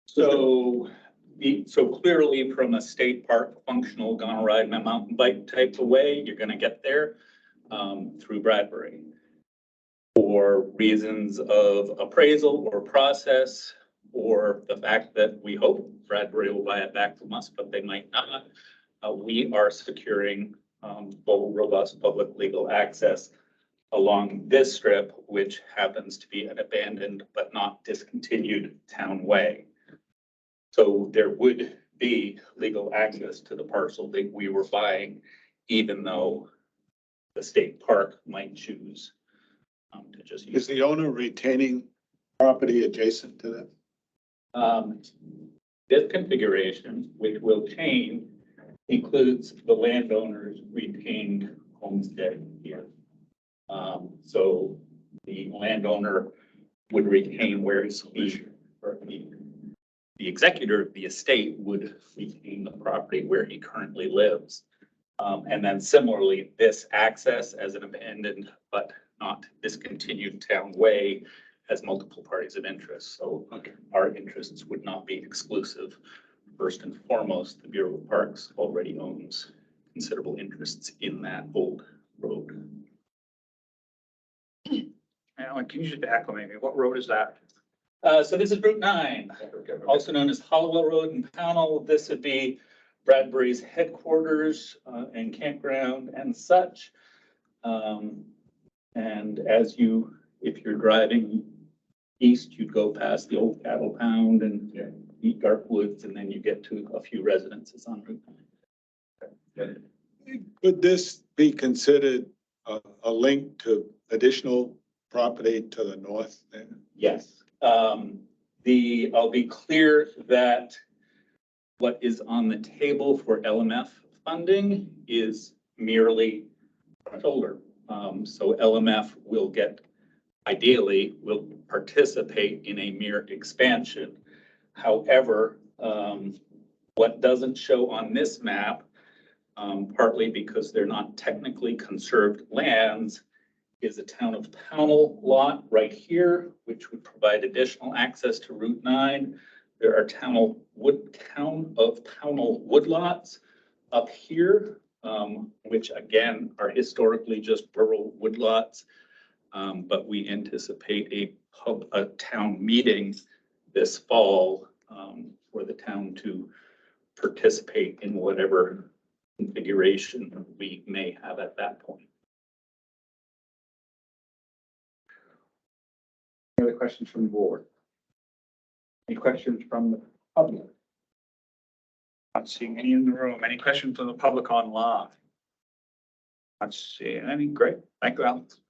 So clearly from a state park functional, gonna ride my mountain bike type of way, you're gonna get there through Bradbury. For reasons of appraisal or process, or the fact that we hope Bradbury will buy it back from us, but they might not. We are securing full, robust public legal access along this strip, which happens to be an abandoned but not discontinued town way. So there would be legal access to the parcel that we were buying, even though the state park might choose to just use. Is the owner retaining property adjacent to that? This configuration, which will change, includes the landowner's retained homestead here. So the landowner would retain where he's, or the executor of the estate would retain the property where he currently lives. And then similarly, this access as an abandoned but not discontinued town way has multiple parties of interest. So our interests would not be exclusive. First and foremost, the Bureau of Parks already owns considerable interests in that old road. Alan, can you just acclimate me? What road is that? So this is Route 9, also known as Hollowell Road in Pownell. This would be Bradbury's headquarters and campground and such. And as you, if you're driving east, you'd go past the old cattle pound and eat dark woods, and then you get to a few residences on Route 9. Could this be considered a link to additional property to the north there? Yes. I'll be clear that what is on the table for LMF funding is merely shoulder. So LMF will get, ideally, will participate in a mere expansion. However, what doesn't show on this map, partly because they're not technically conserved lands, is a town of Pownell lot right here, which would provide additional access to Route 9. There are town of Pownell woodlots up here, which again are historically just rural woodlots. But we anticipate a town meeting this fall for the town to participate in whatever configuration we may have at that point. Any other questions from the board? Any questions from the public? Not seeing any in the room. Any questions from the public online? Not seeing any. Great. Thank you, Alex.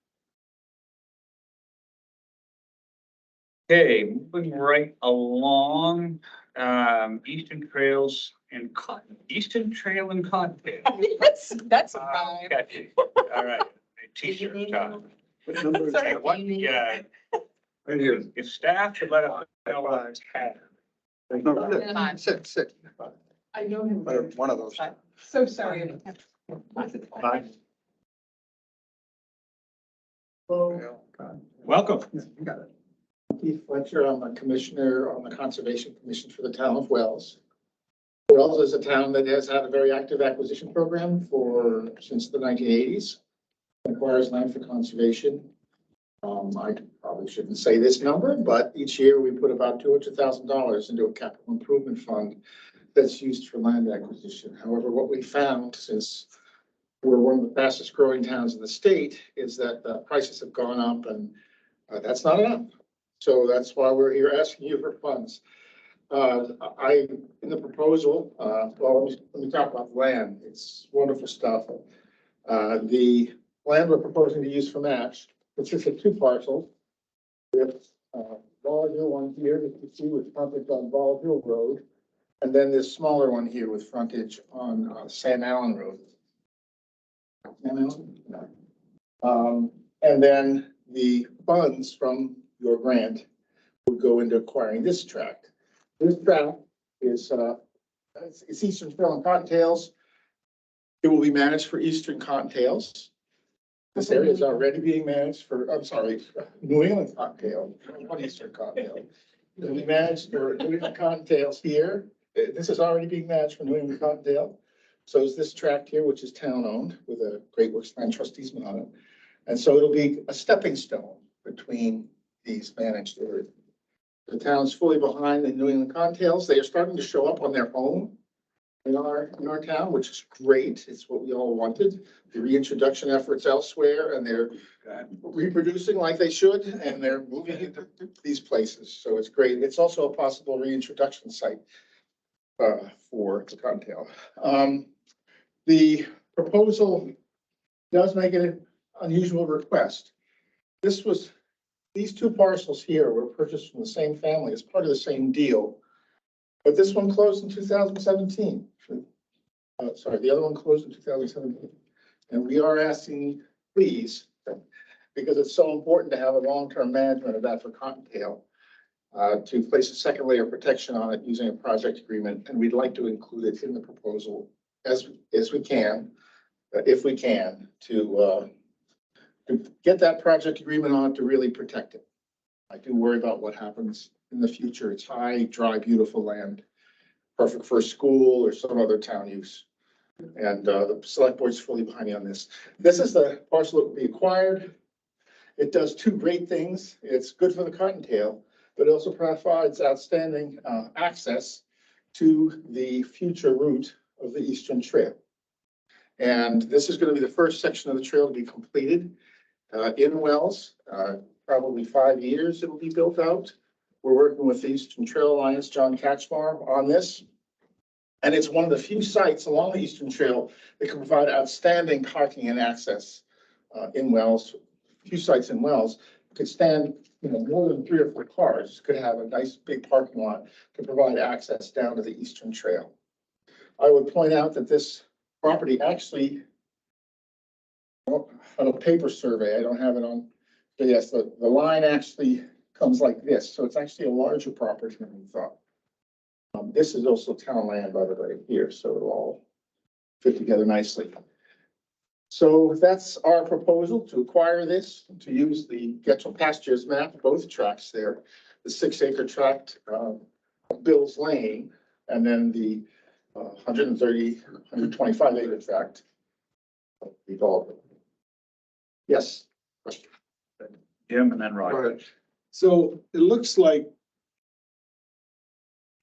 Okay, moving right along, Eastern Trails and Eastern Trail and Cottontail. That's a vibe. Okay. All right. T-shirt time. What number is that? What, yeah. Right here. If staff could let us know what it's had. No, six. I know him. One of those. So sorry. Bye. Welcome. You got it. Keith Fletcher, I'm a commissioner on the Conservation Commission for the town of Wells. Wells is a town that has had a very active acquisition program since the 1980s. Acquires land for conservation. I probably shouldn't say this number, but each year we put about $200,000 into a capital improvement fund that's used for land acquisition. However, what we found, since we're one of the fastest growing towns in the state, is that the prices have gone up, and that's not enough. So that's why we're here asking you for funds. In the proposal, well, let me talk about land. It's wonderful stuff. The land we're proposing to use for match consists of two parcels. With Ball Hill one here that you see with frontage on Ball Hill Road, and then this smaller one here with frontage on Sam Allen Road. Sam Allen? No. And then the funds from your grant would go into acquiring this tract. This tract is it's Eastern Trail and Cottontails. It will be managed for Eastern Cottontails. This area is already being managed for, I'm sorry, New England Cottontail, not Eastern Cottontail. It will be managed for New England Cottontails here. This is already being managed for New England Cottontail. So is this tract here, which is town owned with a Great Works Land Trust easement on it. And so it'll be a stepping stone between these managed areas. The town's fully behind the New England Cottontails. They are starting to show up on their own. in our town, which is great. It's what we all wanted. The reintroduction efforts elsewhere, and they're reproducing like they should, and they're moving into these places. So it's great. It's also a possible reintroduction site for the Cottontail. The proposal does make an unusual request. These two parcels here were purchased from the same family as part of the same deal. But this one closed in 2017. Sorry, the other one closed in 2017. And we are asking, please, because it's so important to have a long-term management of that for Cottontail, to place a second layer of protection on it using a project agreement. And we'd like to include it in the proposal as we can, if we can, to get that project agreement on it to really protect it. I do worry about what happens in the future. It's high, dry, beautiful land, perfect for a school or some other town use. And the select board's fully behind me on this. This is the parcel that will be acquired. It does two great things. It's good for the Cottontail, but it also provides outstanding access to the future route of the Eastern Trail. And this is going to be the first section of the trail to be completed in Wells. Probably 5 years it will be built out. We're working with the Eastern Trail Alliance, John Katchmar, on this. And it's one of the few sites along the Eastern Trail that can provide outstanding parking and access in Wells. Few sites in Wells could stand, more than 3 or 4 cars, could have a nice big parking lot to provide access down to the Eastern Trail. I would point out that this property actually, on a paper survey, I don't have it on, but yes, the line actually comes like this. So it's actually a larger property than we thought. This is also town land, by the way, here, so it'll all fit together nicely. So that's our proposal, to acquire this, to use the Getchell Pastures map, both tracts there, the 6-acre tract, Bill's Lane, and then the 125 acre tract. Yes. Question. Jim and then Roger. Right. So it looks like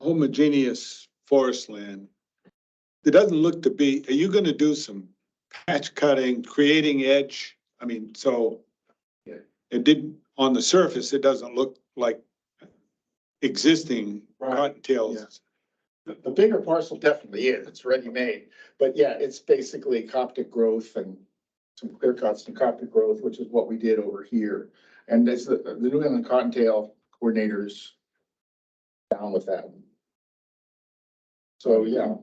homogeneous forest land. It doesn't look to be, are you gonna do some patch cutting, creating edge? I mean, so it didn't, on the surface, it doesn't look like existing cottontails. The bigger parcel definitely is, it's ready made, but yeah, it's basically Coptic growth and some clear cuts and Coptic growth, which is what we did over here. And it's the New England Cottontail coordinators down with that. So, yeah,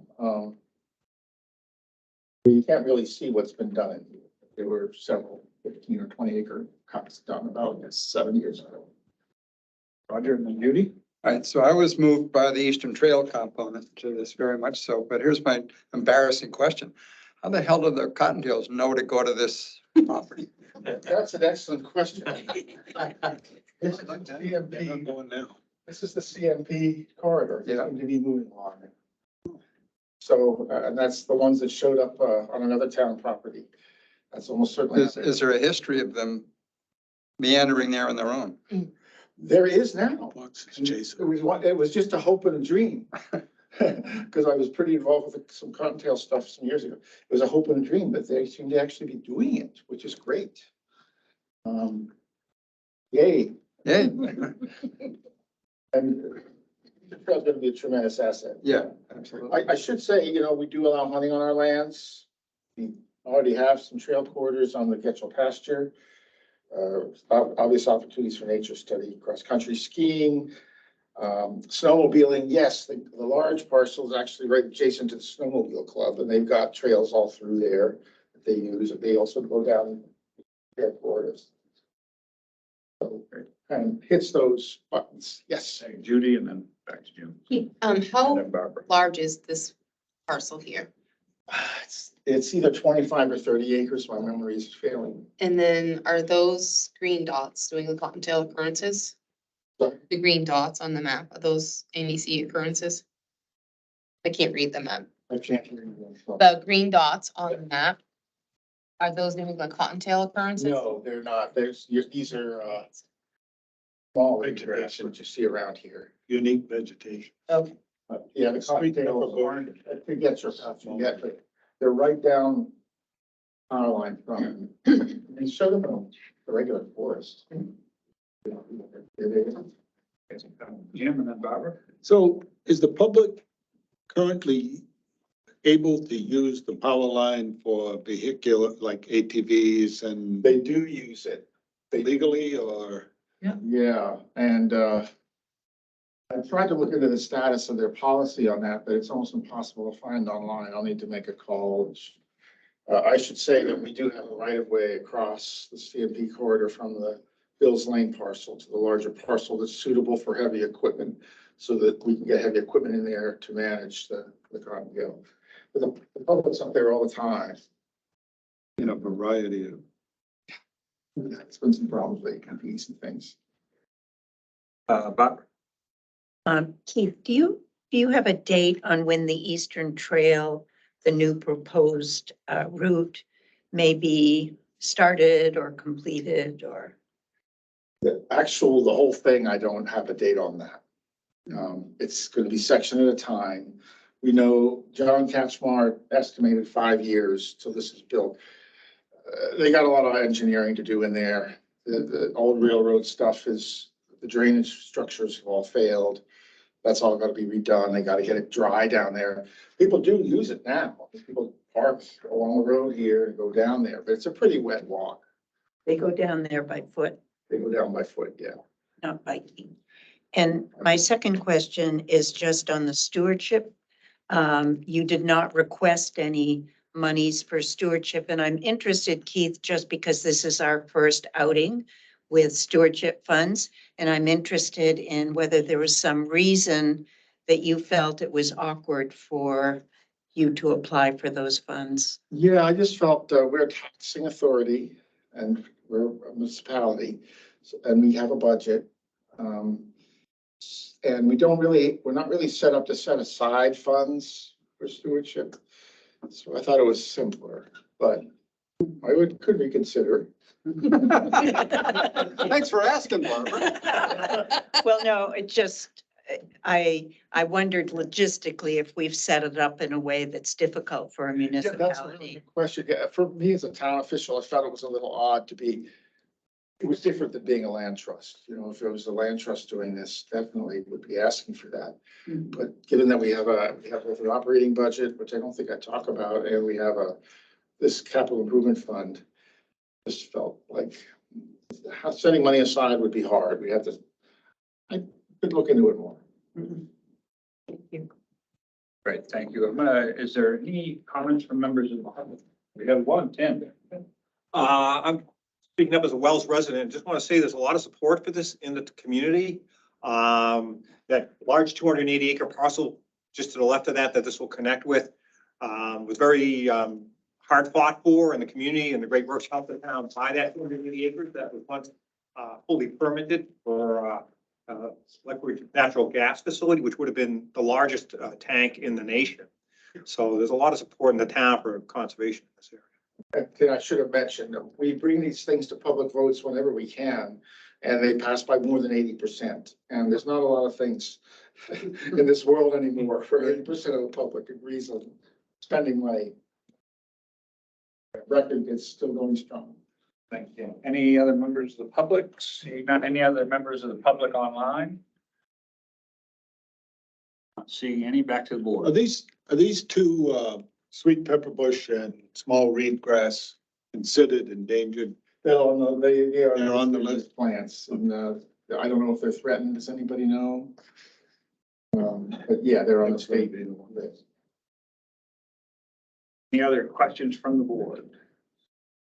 you can't really see what's been done in here. There were several 15 or 20 acre cuts done about 7 years ago. Roger and then Judy. All right, so I was moved by the Eastern Trail component to this very much so, but here's my embarrassing question. How the hell do the Cottontails know to go to this property? That's an excellent question. This is the I'm going now. This is the CMP corridor. They Yeah. seem to be moving along. So, and that's the ones that showed up on another town property. That's almost certainly. Is there a history of them meandering there on their own? There is now. Jason. It was just a hope and a dream. Because I was pretty involved with some Cottontail stuff some years ago. It was a hope and a dream, but they seem to actually be doing it, which is great. Yay. Yeah. And it's going to be a tremendous asset. Yeah, absolutely. I should say, we do allow hunting on our lands. We already have some trail corridors on the Getchell pasture. Obvious opportunities for nature study, cross-country skiing, snowmobiling. Yes, the large parcel is actually right adjacent to the snowmobile club, and they've got trails all through there that they use. And they also go down their corridors. So kind of hits those buttons. Yes. Judy and then back to Jim. How And then Barbara. large is this parcel here? It's either 25 or 30 acres. My memory is failing. And then are those green dots doing the Cottontail occurrences? Sorry? The green dots on the map, are those NEC occurrences? I can't read the map. I can't hear you. The green dots on the map, are those New England Cottontail occurrences? No, they're not. These are small grass, which you see around here. Unique vegetation. Okay. Yeah, the Street cocktails level. aren't, to get your stuff, you get, but they're right down our line from, and show them the regular forest. Jim and then Barbara. So is the public currently able to use the power line for vehicular, like ATVs and They do use it. legally or? Yeah, and I tried to look into the status of their policy on that, but it's almost impossible to find online. I'll need to make a call. I should say that we do have a right of way across the CMP corridor from the Bill's Lane parcel to the larger parcel that's suitable for heavy equipment, so that we can get heavy equipment in there to manage the Cottontail. But the public's up there all the time. In a variety of. It's been some problems lately, confusing some things. Barbara. Keith, do you have a date on when the Eastern Trail, the new proposed route, may be started or completed or? The whole thing, I don't have a date on that. It's gonna be section at a time. We know John Catchmart estimated 5 years till this is built. They got a lot of engineering to do in there. The old railroad stuff is, the drainage structures have all failed. That's all gotta be redone. They gotta get it dry down there. People do use it now. People park along the road here and go down there, but it's a pretty wet walk. They go down there by foot, They go down by foot, yeah. not biking. And my second question is just on the stewardship. You did not request any monies for stewardship, and I'm interested, Keith, just because this is our first outing with stewardship funds, and I'm interested in whether there was some reason that you felt it was awkward for you to apply for those funds. Yeah, I just felt we're a taxing authority and we're a municipality, and we have a budget. And we're not really set up to set aside funds for stewardship. So I thought it was simpler, but could reconsider. Thanks for asking, Barbara. Well, no, it just, I wondered logistically if we've set it up in a way that's difficult for a Yeah, that's a really municipality. good question. Yeah, for me as a town official, I felt it was a little odd to be, it was different than being a land trust. You know, if it was a land trust doing this, definitely would be asking for that. But given that we have an operating budget, which I don't think I talk about, and we have this capital improvement fund, just felt like setting money aside would be hard. I could look into it more. Thank you. Great, thank you. Is there any comments from members of the public? We have one, Tim. I'm speaking up as a Wells resident. Just want to say there's a lot of support for this in the community. That large 280 acre parcel just to the left of that this will connect with, was very hard fought for in the community, and the great works helped the town buy that 280 acres that was once fully permitted for liquid natural gas facility, which would have been the largest tank in the nation. So there's a lot of support in the town for conservation in this area. And I should have mentioned, we bring these things to public votes whenever we can, and they pass by more than 80%. And there's not a lot of things in this world anymore for 80% of the public agrees on spending money. Record is still going strong. Thank you. Any other members of the public? Seeing not any other members of the public online? Not seeing any. Back to the board. Are these two sweet pepper bush and small reed grass considered endangered? They are on the list. Plants, and I don't know if they're threatened. Does anybody know? But yeah, they're on the state list. Any other questions from the board?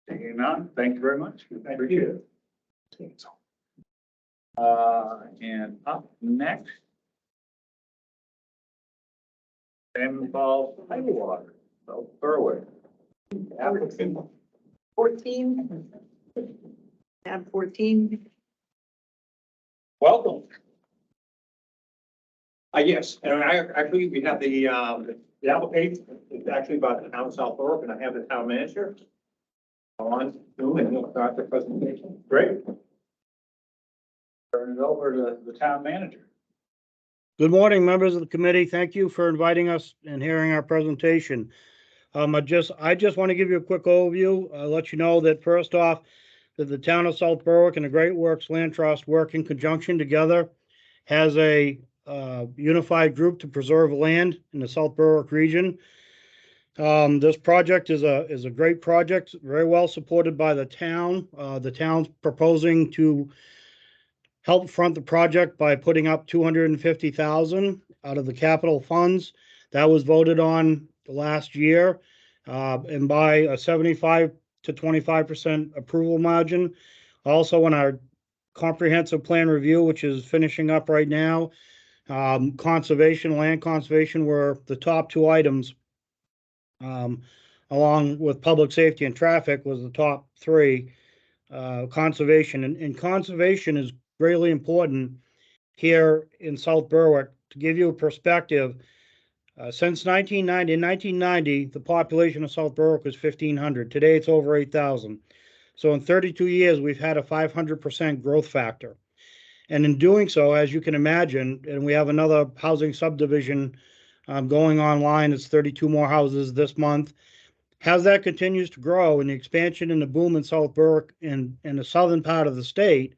Seeing none, thank you very much. Thank you. And up next. Involved Tidewater, so Berwick. Applicant 14. Tab 14. Welcome. Yes, and we have the application, it's actually about the town of South Berwick, and I have the town manager on Zoom, and he'll start the presentation. Great. Turn it over to the town manager. Good morning, members of the committee. Thank you for inviting us and hearing our presentation. I just want to give you a quick overview. Let you know that first off, that the town of South Berwick and the Great Works Land Trust work in conjunction together, has a unified group to preserve land in the South Berwick region. This project is a great project, very well supported by the town. The town's proposing to help front the project by putting up $250,000 out of the capital funds. That was voted on last year, and by a 75 to 25% approval margin. Also, in our comprehensive plan review, which is finishing up right now, conservation, land conservation were the top two items, along with public safety and traffic was the top three. Conservation and conservation is really important here in South Berwick. To give you a perspective, since 1990, the population of South Berwick was 1,500. Today, it's over 8,000. So in 32 years, we've had a 500% growth factor. And in doing so, as you can imagine, and we have another housing subdivision going online, it's 32 more houses this month. As that continues to grow and the expansion and the boom in South Berwick in the southern part of the state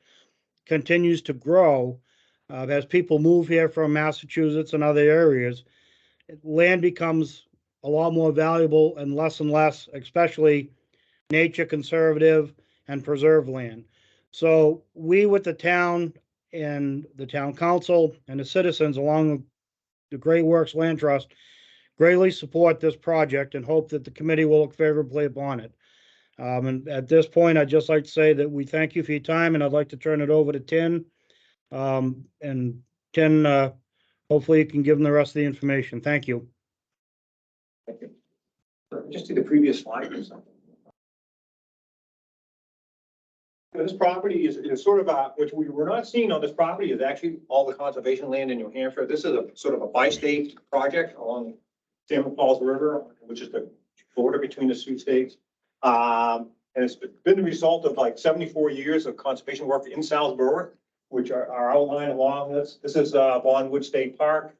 continues to grow, as people move here from Massachusetts and other areas, land becomes a lot more valuable and less, especially nature conservative and preserved land. So we with the town and the town council and the citizens along with the Great Works Land Trust greatly support this project and hope that the committee will look favorably upon it. And at this point, I'd just like to say that we thank you for your time, and I'd like to turn it over to Tin. And Tin, hopefully you can give them the rest of the information. Thank you. Thank you. Just do the previous slide or something. This property is sort of which we were not seeing on this property is actually all the conservation land in New Hampshire. This is a sort of a bi-state project along Salmon Falls River, which is the border between the two states. And it's been the result of like 74 years of conservation work in South Berwick, which are outlined along this. This is Bondwood State Park.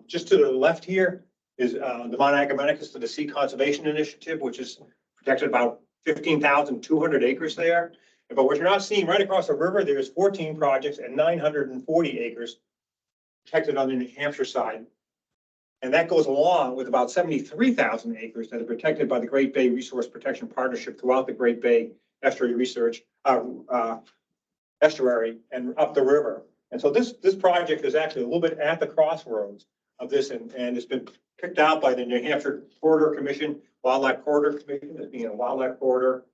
Just to the left here is the Mount Agamenicus to the Sea Conservation Initiative, which is protected about 15,200 acres there. But what you're not seeing right across the river, there's 14 projects and 940 acres protected on the New Hampshire side. And that goes along with about 73,000 acres that are protected by the Great Bay Resource Protection Partnership throughout the Great Bay Estuary estuary and up the river. And so this project is actually a little bit at the crossroads of this, and it's been picked out by the New Hampshire Corridor Commission, Wildlife Corridor Commission, as being a wildlife corridor.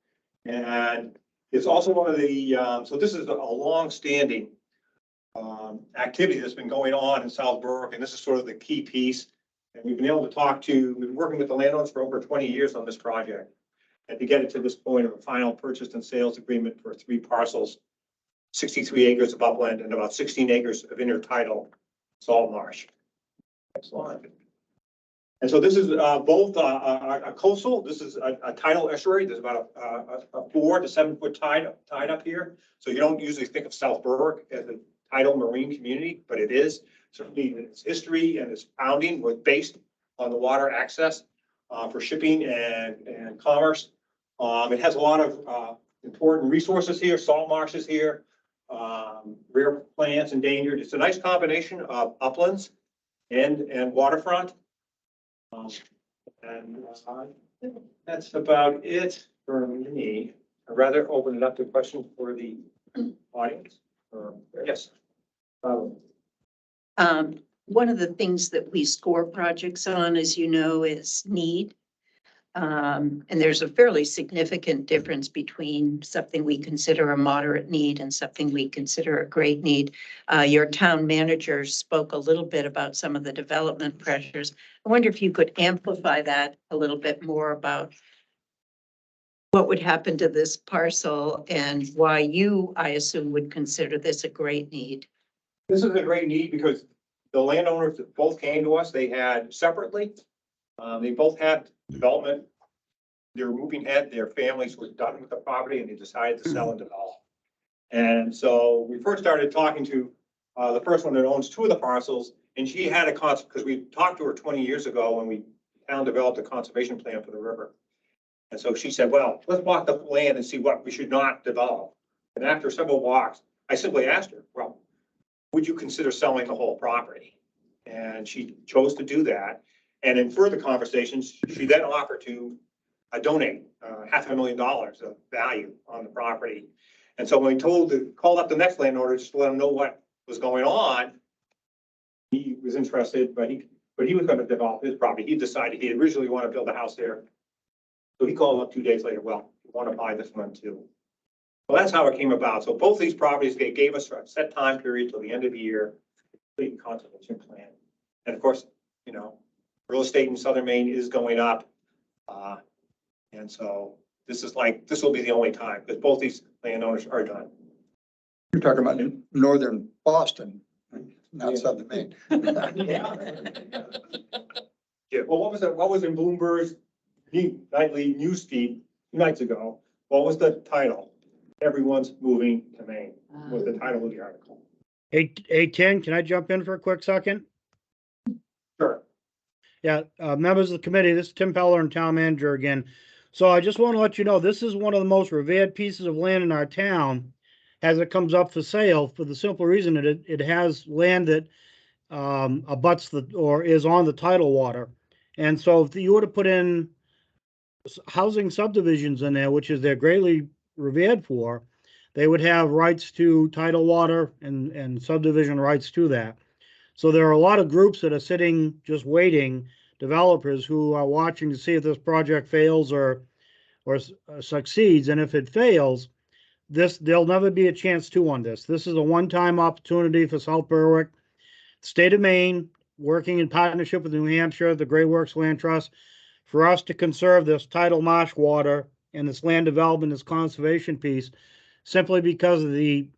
And it's also one of the, so this is a long-standing activity that's been going on in South Berwick, and this is sort of the key piece. And we've been able to we've been working with the landowners for over 20 years on this project. And to get it to this point of a final purchase and sales agreement for 3 parcels, 63 acres of upland and about 16 acres of intertidal salt marsh. Next slide. And so this is both a coastal, this is a tidal estuary. There's about a 4 to 7 foot tide up here. So you don't usually think of South Berwick as a tidal marine community, but it is. Certainly its history and its founding was based on the water access for shipping and commerce. It has a lot of important resources here, salt marshes here, rare plants endangered. It's a nice combination of uplands and waterfront. And that's about it for me. I'd rather open it up to questions for the audience. Yes. One of the things that we score projects on, as you know, is need. And there's a fairly significant difference between something we consider a moderate need and something we consider a great need. Your town manager spoke a little bit about some of the development pressures. I wonder if you could amplify that a little bit more about what would happen to this parcel and why you, I assume, would consider this a great need. This is a great need because the landowners that both came to us, they had separately, they both had development. They were moving ahead, their families were done with the property and they decided to sell and develop. And so we first started talking to the first one that owns two of the parcels, and she had because we talked to her 20 years ago when town developed a conservation plan for the river. And so she said, well, let's walk the land and see what we should not develop. And after several walks, I simply asked her, well, would you consider selling the whole property? And she chose to do that. And in further conversations, she then offered to donate $500,000 of value on the property. And so when we called up the next landowner just to let him know what was going on, he was interested, but he was going to develop his property. He decided he originally wanted to build a house there. So he called up 2 days later, well, we want to buy this one too. Well, that's how it came about. So both these properties, they gave us a set time period till the end of the year, complete conservation plan. And of course, you know, real estate in Southern Maine is going up. And so this will be the only time because both these landowners are done. You're talking about northern Boston, not Southern Maine. Yeah, well, what was in Bloomberg's nightly news feed 2 nights ago? What was the title? Everyone's moving to Maine was the title of the article. Hey, Ken, can I jump in for a quick second? Sure. Yeah, members of the committee, this is Tim Peller and Town Manager again. So I just want to let you know, this is one of the most revered pieces of land in our town as it comes up for sale for the simple reason that it has land that abuts or is on the tidal water. And so if you were to put in housing subdivisions in there, which is they're greatly revered for, they would have rights to tidal water and subdivision rights to that. So there are a lot of groups that are sitting just waiting, developers who are watching to see if this project fails or succeeds. And if it fails, there'll never be a chance two on this. This is a one-time opportunity for South Berwick, state of Maine, working in partnership with New Hampshire, the Great Works Land Trust, for us to conserve this tidal marsh water and this land development, this conservation piece, simply because of the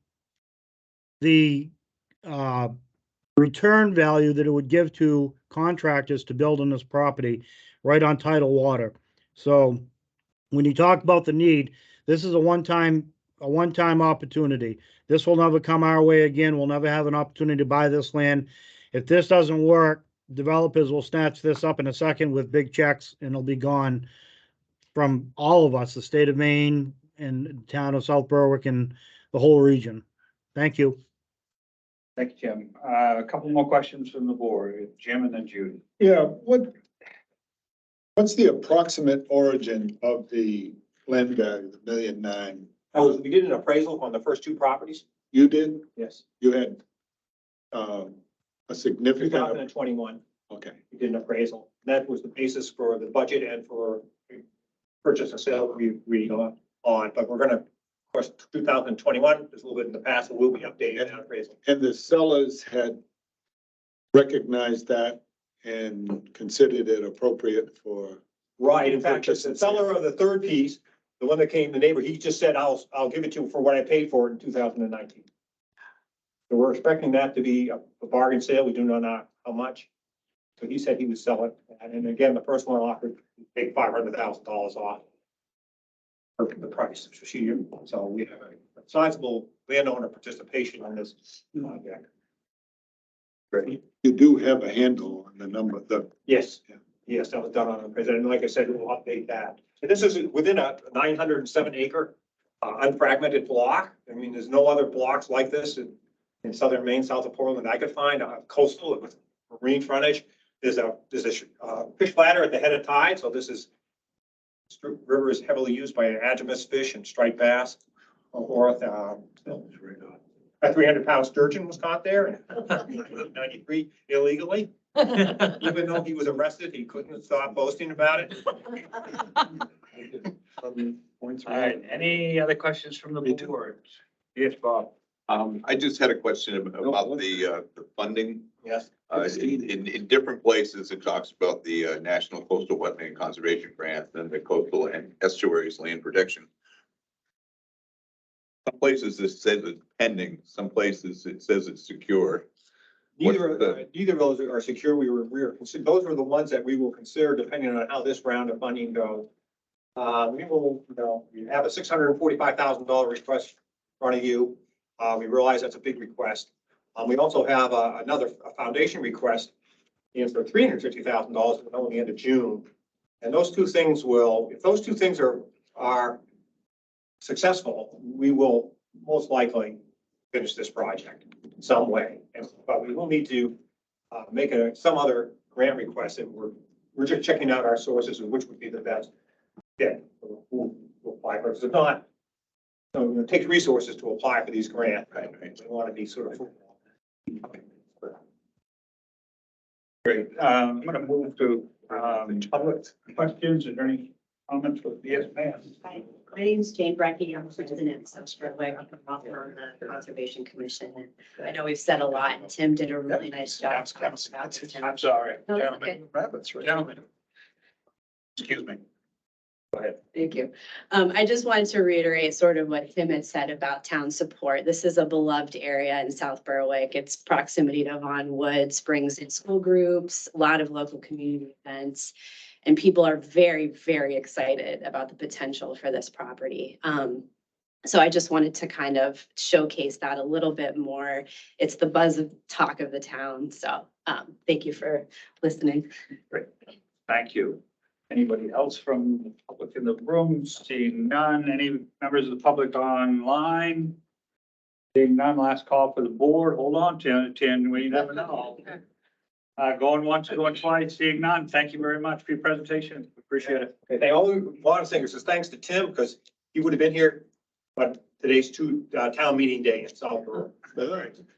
return value that it would give to contractors to build on this property right on tidal water. So when you talk about the need, this is a one-time opportunity. This will never come our way again. We'll never have an opportunity to buy this land. If this doesn't work, developers will snatch this up in a second with big checks and it'll be gone from all of us, the state of Maine and the town of South Berwick and the whole region. Thank you. Thank you, Jim. A couple more questions from the board, Jim and then Judy. Yeah, what's the approximate origin of the land value, the $1.9 million? We did an appraisal on the first two properties. You did? Yes. You had a significant. 2021. Okay. We did an appraisal. That was the basis for the budget and for purchase and sale we on. But we're gonna, of course, 2021 is a little bit in the past, so we'll be updating that appraisal. And the sellers had recognized that and considered it appropriate for. Right. In fact, the seller of the third piece, the one that came, the neighbor, he just said, I'll give it to you for what I paid for it in 2019. So we're expecting that to be a bargain sale. We do not know how much. So he said he would sell it. And again, the first one offered to take $500,000 off the price. So we have a sizable landowner participation on this project. Great. You do have a handle on the number, Yes. Yeah. Yes, that was done on the president. And like I said, we'll update that. And this is within a 907 acre unfragmented block. I mean, there's no other blocks like this in Southern Maine, south of Portland I could find, coastal with marine frontage. There's a fish ladder at the head of tide. So this river is heavily used by anadromous fish and striped bass. Or a 300-pound sturgeon was caught there in 1993 illegally. Even though he was arrested, he couldn't stop boasting about it. All right, any other questions from the board? Yes, Bob. I just had a question about the funding. Yes. In different places, it talks about the National Coastal Wetland Conservation Grant and the Coastal and Estuaries Land Protection. Some places it says it's pending, some places it says it's secure. Neither of those are secure. Those are the ones that we will consider depending on how this round of funding goes. We will, we have a $645,000 request in front of you. We realize that's a big request. We also have another foundation request for $350,000 until the end of June. And those two things will, if those two things are successful, we will most likely finish this project in some way. But we will need to make some other grant request, and we're just checking out our sources and which would be the best fit for who will apply for it. 'Cause if not, it takes resources to apply for these grants, right? We want to be sort of. Great. I'm going to move to public questions. Is there any comments? Yes, ma'am. Hi, my name is Jane Brecky. I'm president of South Spurway. I'm on the Conservation Commission. And I know we've said a lot, and Tim did a really nice job. I'm sorry, No, it's gentlemen. okay. Rabbits, right? Gentlemen. Excuse me. Go ahead. Thank you. I just wanted to reiterate sort of what Tim had said about town support. This is a beloved area in South Berwick. It's proximity to Vaughan Woods, brings in school groups, a lot of local community events. And people are very, very excited about the potential for this property. So I just wanted to kind of showcase that a little bit more. It's the buzz of talk of the town. So thank you for listening. Great. Thank you. Anybody else from the public in the room? Seeing none. Any members of the public online? Seeing none. Last call for the board. Hold on, Tim. We never know. Going once, going twice, seeing none. Thank you very much for your presentation. Appreciate it. Okay, all we want to say is thanks to Tim, because he would have been here, but today's town meeting day in South Berwick.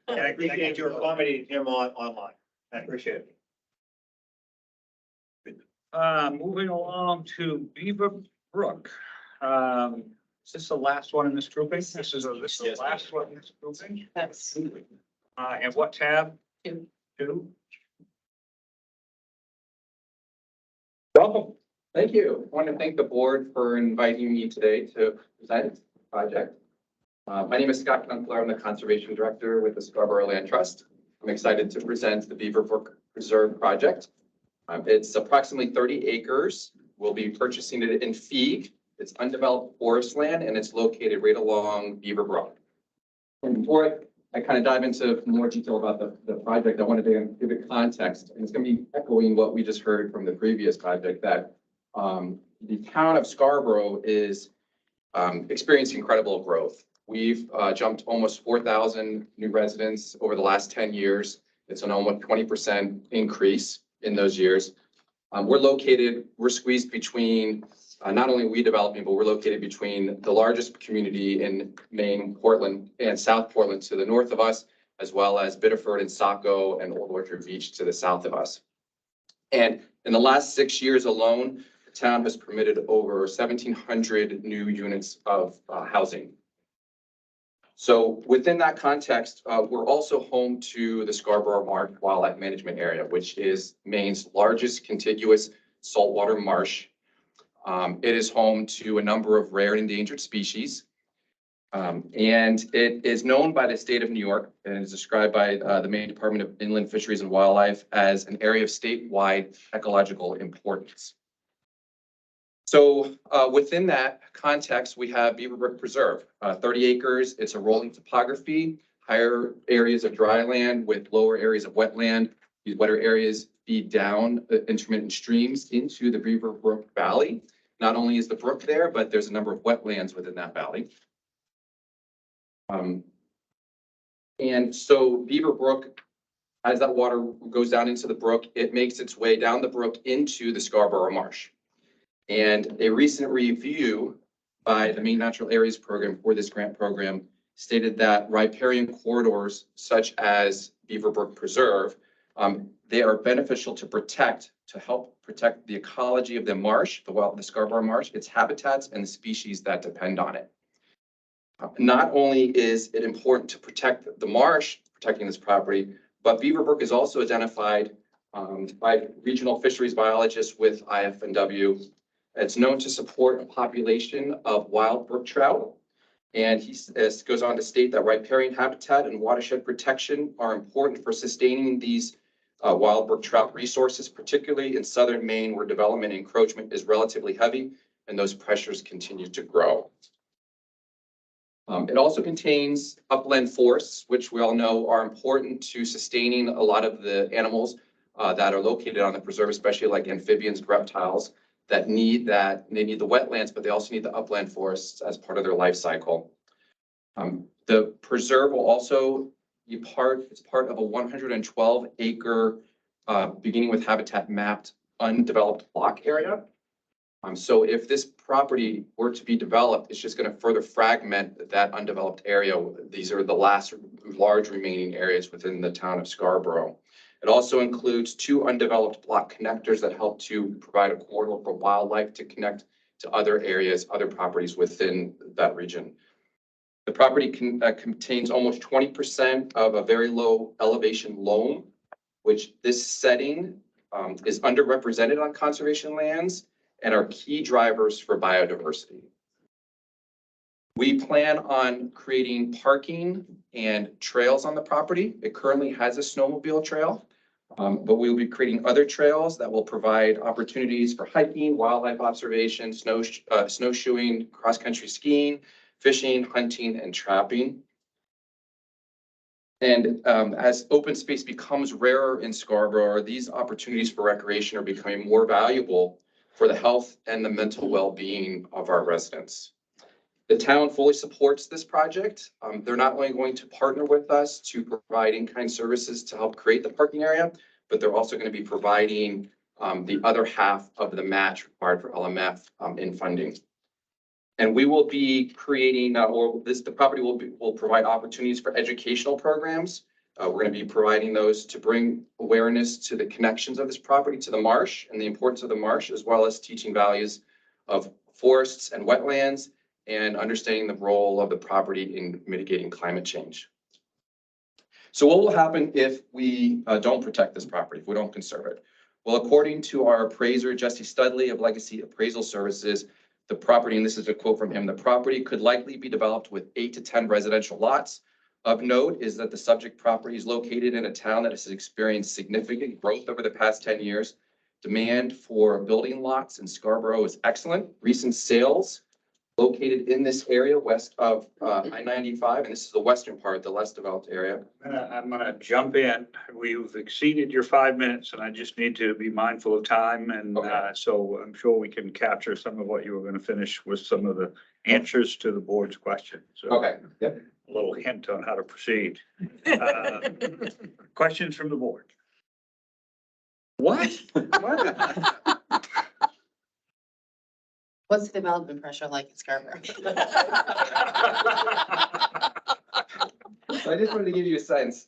And I appreciate your accommodating him online. I appreciate it. Moving along to Beaver Brook. Is this the last one in this grouping? This is the last one in this grouping? That's. And what tab? Two. Welcome. Thank you. I want to thank the board for inviting me today to present the project. My name is Scott Kunkler. I'm the Conservation Director with the Scarborough Land Trust. I'm excited to present the Beaver Brook Preserve project. It's approximately 30 acres. We'll be purchasing it in fee. It's undeveloped forest land, and it's located right along Beaver Brook. And before I kind of dive into more detail about the project, I wanted to give it context, and it's going to be echoing what we just heard from the previous project, that the town of Scarborough is experiencing incredible growth. We've jumped almost 4,000 new residents over the last 10 years. It's an almost 20% increase in those years. We're squeezed between, not only are we developing, but we're located between the largest community in Maine, Portland, and South Portland to the north of us, as well as Biddeford and Saco and Old Orchard Beach to the south of us. And in the last 6 years alone, the town has permitted over 1,700 new units of housing. So within that context, we're also home to the Scarborough Marsh Wildlife Management Area, which is Maine's largest contiguous saltwater marsh. It is home to a number of rare and endangered species. And it is known by the state of New York and is described by the Maine Department of Inland Fisheries and Wildlife as an area of statewide ecological importance. So within that context, we have Beaver Brook Preserve, 30 acres. It's a rolling topography, higher areas of dry land with lower areas of wetland. These wetter areas feed down intermittent streams into the Beaver Brook Valley. Not only is the brook there, but there's a number of wetlands within that valley. And so Beaver Brook, as that water goes down into the brook, it makes its way down the brook into the Scarborough Marsh. And a recent review by the Maine Natural Areas Program for this grant program stated that riparian corridors such as Beaver Brook Preserve, they are beneficial to help protect the ecology of the marsh, the Scarborough Marsh, its habitats and the species that depend on it. Not only is it important to protect the marsh, protecting this property, but Beaver Brook is also identified by regional fisheries biologists with IFNW. It's known to support a population of wild brook trout. And he goes on to state that riparian habitat and watershed protection are important for sustaining these wild brook trout resources, particularly in southern Maine, where development and encroachment is relatively heavy and those pressures continue to grow. It also contains upland forests, which we all know are important to sustaining a lot of the animals that are located on the preserve, especially like amphibians, reptiles that need they need the wetlands, but they also need the upland forests as part of their life cycle. The preserve will also be it's part of a 112 acre, beginning with habitat mapped, undeveloped block area. So if this property were to be developed, it's just going to further fragment that undeveloped area. These are the last large remaining areas within the town of Scarborough. It also includes 2 undeveloped block connectors that help to provide a corridor for wildlife to connect to other areas, other properties within that region. The property contains almost 20% of a very low elevation loam, which this setting is underrepresented on conservation lands and are key drivers for biodiversity. We plan on creating parking and trails on the property. It currently has a snowmobile trail, but we will be creating other trails that will provide opportunities for hiking, wildlife observation, snowshoeing, cross-country skiing, fishing, hunting, and trapping. And as open space becomes rarer in Scarborough, these opportunities for recreation are becoming more valuable for the health and the mental well-being of our residents. The town fully supports this project. They're not only going to partner with us to provide in-kind services to help create the parking area, but they're also going to be providing the other half of the match required for LMF in funding. And we will be creating, the property will provide opportunities for educational programs. We're going to be providing those to bring awareness to the connections of this property to the marsh and the importance of the marsh, as well as teaching values of forests and wetlands and understanding the role of the property in mitigating climate change. So what will happen if we don't protect this property, if we don't conserve it? Well, according to our appraiser, Jesse Studley of Legacy Appraisal Services, the property, and this is a quote from him, the property could likely be developed with 8 to 10 residential lots. Of note is that the subject property is located in a town that has experienced significant growth over the past 10 years. Demand for building lots in Scarborough is excellent. Recent sales located in this area west of I-95, and this is the western part, the less developed area. I'm gonna jump in. We've exceeded your 5 minutes and I just need to be mindful of time. And so I'm sure we can capture some of what you were gonna finish with some of the answers to the board's questions. So Okay, yep. A little hint on how to proceed. Questions from the board? What? What's the development pressure like in Scarborough? So I just wanted to give you a sense.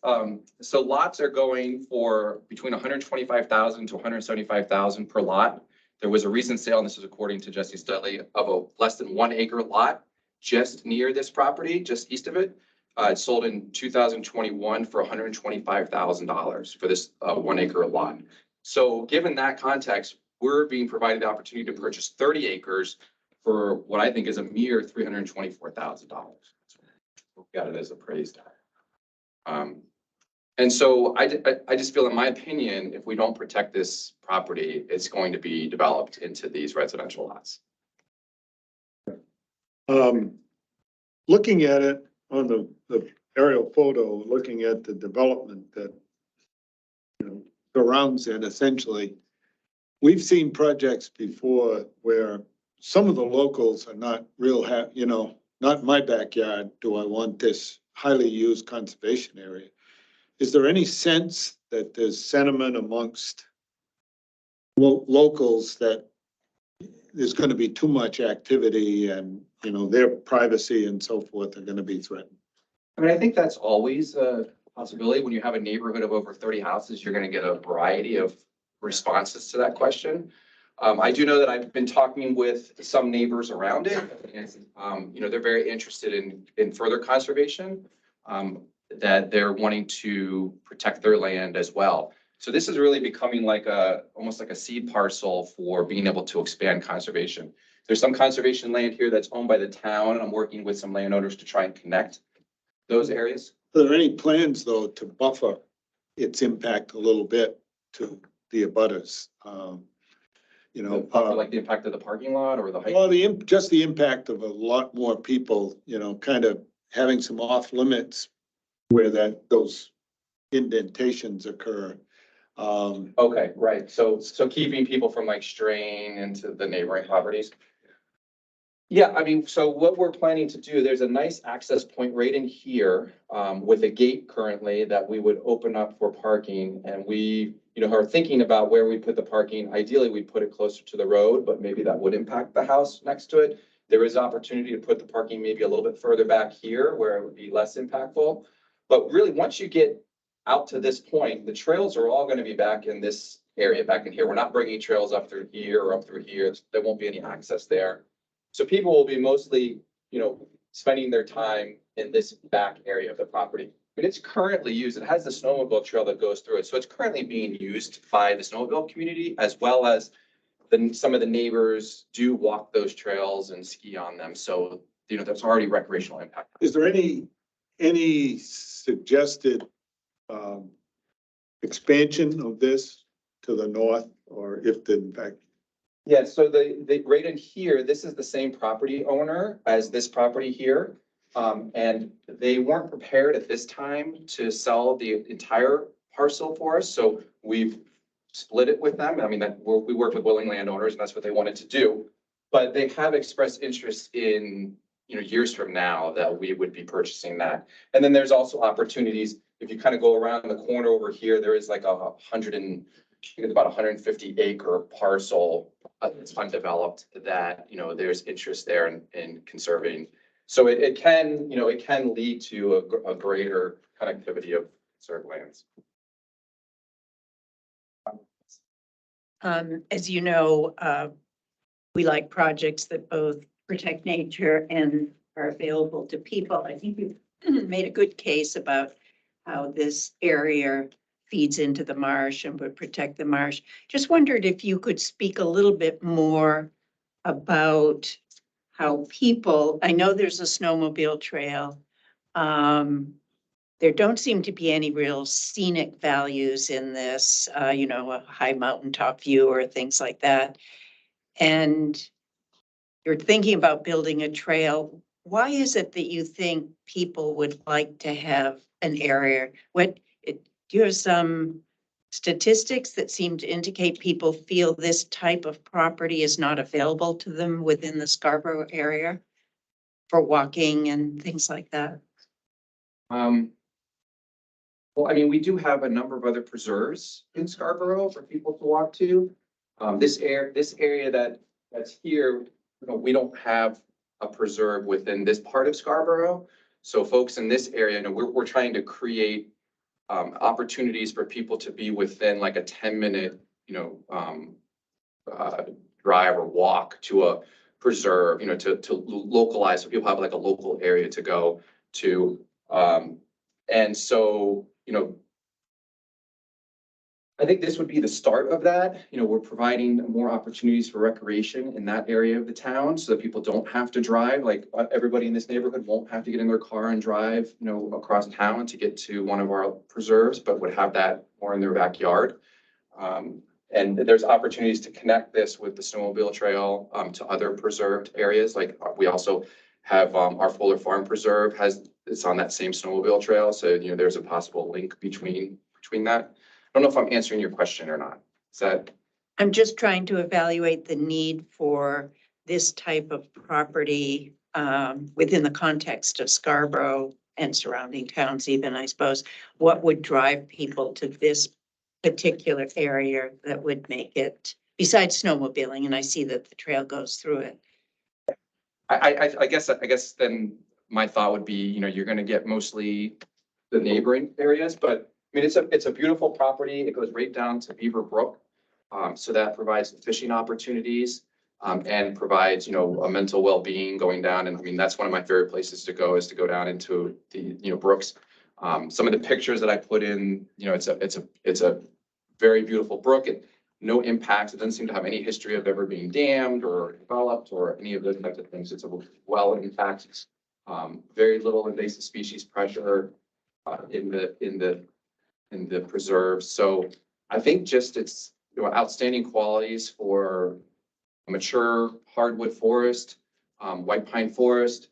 So lots are going for between 125,000 to 175,000 per lot. There was a recent sale, and this is according to Jesse Studley, of a less than 1 acre lot just near this property, just east of it. It sold in 2021 for $125,000 for this 1 acre lot. So given that context, we're being provided the opportunity to purchase 30 acres for what I think is a mere $324,000. We've got it as appraised. And so I just feel, in my opinion, if we don't protect this property, it's going to be developed into these residential lots. Looking at it on the aerial photo, looking at the development that, you know, surrounds it, essentially, we've seen projects before where some of the locals are not real you know, not in my backyard do I want this highly used conservation area. Is there any sense that there's sentiment amongst locals that there's going to be too much activity and, you know, their privacy and so forth are going to be threatened? I mean, I think that's always a possibility. When you have a neighborhood of over 30 houses, you're going to get a variety of responses to that question. I do know that I've been talking with some neighbors around it, and you know, they're very interested in further conservation, that they're wanting to protect their land as well. So this is really becoming like almost like a seed parcel for being able to expand conservation. There's some conservation land here that's owned by the town, and I'm working with some landowners to try and connect those areas. Are there any plans, though, to buffer its impact a little bit to the abutters? You know, like the impact of the parking lot or the height? Well, just the impact of a lot more people, you know, kind of having some off limits where those indentations occur. Okay, right. So keeping people from like straying into the neighboring properties. Yeah, I mean, so what we're planning to do, there's a nice access point right in here, with a gate currently that we would open up for parking. And we, are thinking about where we put the parking. Ideally, we'd put it closer to the road, but maybe that would impact the house next to it. There is opportunity to put the parking maybe a little bit further back here where it would be less impactful. But really, once you get out to this point, the trails are all going to be back in this area, back in here. We're not bringing trails up through here or up through here. There won't be any access there. So people will be mostly, spending their time in this back area of the property. But it's currently used, it has the snowmobile trail that goes through it. So it's currently being used by the snowmobile community, as well as some of the neighbors do walk those trails and ski on them. So, that's already recreational impact. Is there any suggested expansion of this to the north, or if in fact? Yeah, so the right in here, this is the same property owner as this property here. And they weren't prepared at this time to sell the entire parcel for us. So we've split it with them. I mean, we work with willing landowners and that's what they wanted to do. But they have expressed interest in, years from now that we would be purchasing that. And then there's also opportunities. If you kind of go around the corner over here, there is like I think it's about 150 acre parcel that's undeveloped that, there's interest there in conserving. So it can lead to a greater connectivity of certain lands. As you know, we like projects that both protect nature and are available to people. I think you've made a good case about how this area feeds into the marsh and would protect the marsh. Just wondered if you could speak a little bit more about how people, I know there's a snowmobile trail. There don't seem to be any real scenic values in this, a high mountaintop view or things like that. And you're thinking about building a trail. Why is it that you think people would like to have an area? Do you have some statistics that seem to indicate people feel this type of property is not available to them within the Scarborough area for walking and things like that? Well, I mean, we do have a number of other preserves in Scarborough for people to walk to. This area that's here, we don't have a preserve within this part of Scarborough. So folks in this area, we're trying to create opportunities for people to be within like a 10-minute, drive or walk to a preserve, to localize, so people have like a local area to go to. And so, I think this would be the start of that. We're providing more opportunities for recreation in that area of the town so that people don't have to drive. Like everybody in this neighborhood won't have to get in their car and drive, across town to get to one of our preserves, but would have that more in their backyard. And there's opportunities to connect this with the snowmobile trail to other preserved areas. Like we also have our Fuller Farm Preserve it's on that same snowmobile trail. So, there's a possible link between that. I don't know if I'm answering your question or not. I'm just trying to evaluate the need for this type of property within the context of Scarborough and surrounding towns even, I suppose. What would drive people to this particular area that would make it, besides snowmobiling, and I see that the trail goes through it? I guess then my thought would be, you're going to get mostly the neighboring areas, but I mean, it's a beautiful property. It goes right down to Beaver Brook. So that provides fishing opportunities and provides, a mental well-being going down. And I mean, that's one of my favorite places to go, is to go down into the, brooks. Some of the pictures that I put in, it's a very beautiful brook. No impacts. It doesn't seem to have any history of ever being dammed or developed or any of those types of things. It's a well intact, very little invasive species pressure in the preserve. So I think just it's outstanding qualities for a mature hardwood forest, white pine forest.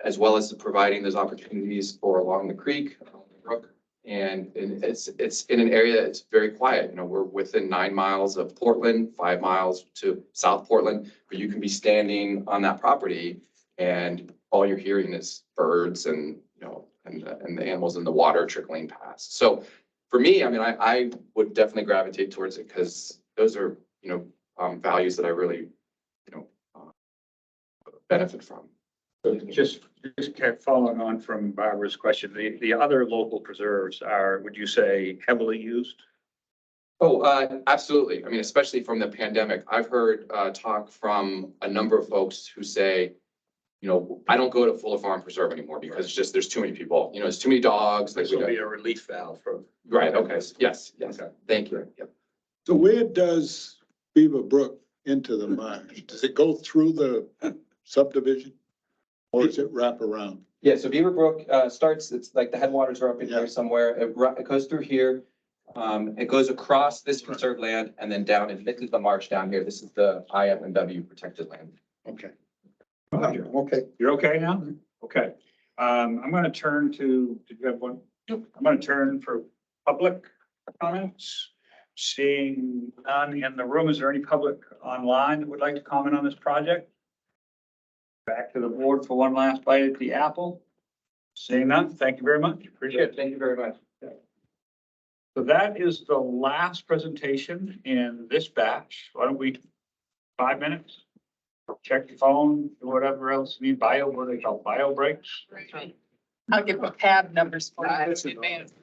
as well as providing those opportunities for along the creek, along the brook. And it's in an area that's very quiet. You know, we're within 9 miles of Portland, 5 miles to South Portland, where you can be standing on that property and all you're hearing is birds and, you know, and the animals in the water trickling past. So for me, I mean, I would definitely gravitate towards it because those are, you know, values that I really, you know, benefit from. So just kept following on from Barbara's question, the other local preserves are, would you say, heavily used? Oh, absolutely. I mean, especially from the pandemic, I've heard talk from a number of folks who say, you know, I don't go to Fuller Farm Preserve anymore because it's just, there's too many people, you know, there's too many dogs. This will be a relief valve for. Right, okay, yes, Okay. thank you. Yep. So where does Beaver Brook into the marsh? Does it go through the subdivision? Or does it wrap around? Yeah, so Beaver Brook starts, it's like the headwaters are up in here somewhere. It goes through here. It goes across this conserved land and then down, and this is the marsh down here. This is the IFMW protected land. Okay. Okay. You're okay now? Okay. I'm going to turn to, did you have one? I'm going to turn for public comments. Seeing none in the room, is there any public online that would like to comment on this project? Back to the board for one last bite at the apple. Seeing none, thank you very much. Appreciate it. Thank you very much. So that is the last presentation in this batch. Why don't we, 5 minutes? Check your phone, do whatever else you need, what do they call bio breaks? Right. I'll give the tab numbers for you in advance.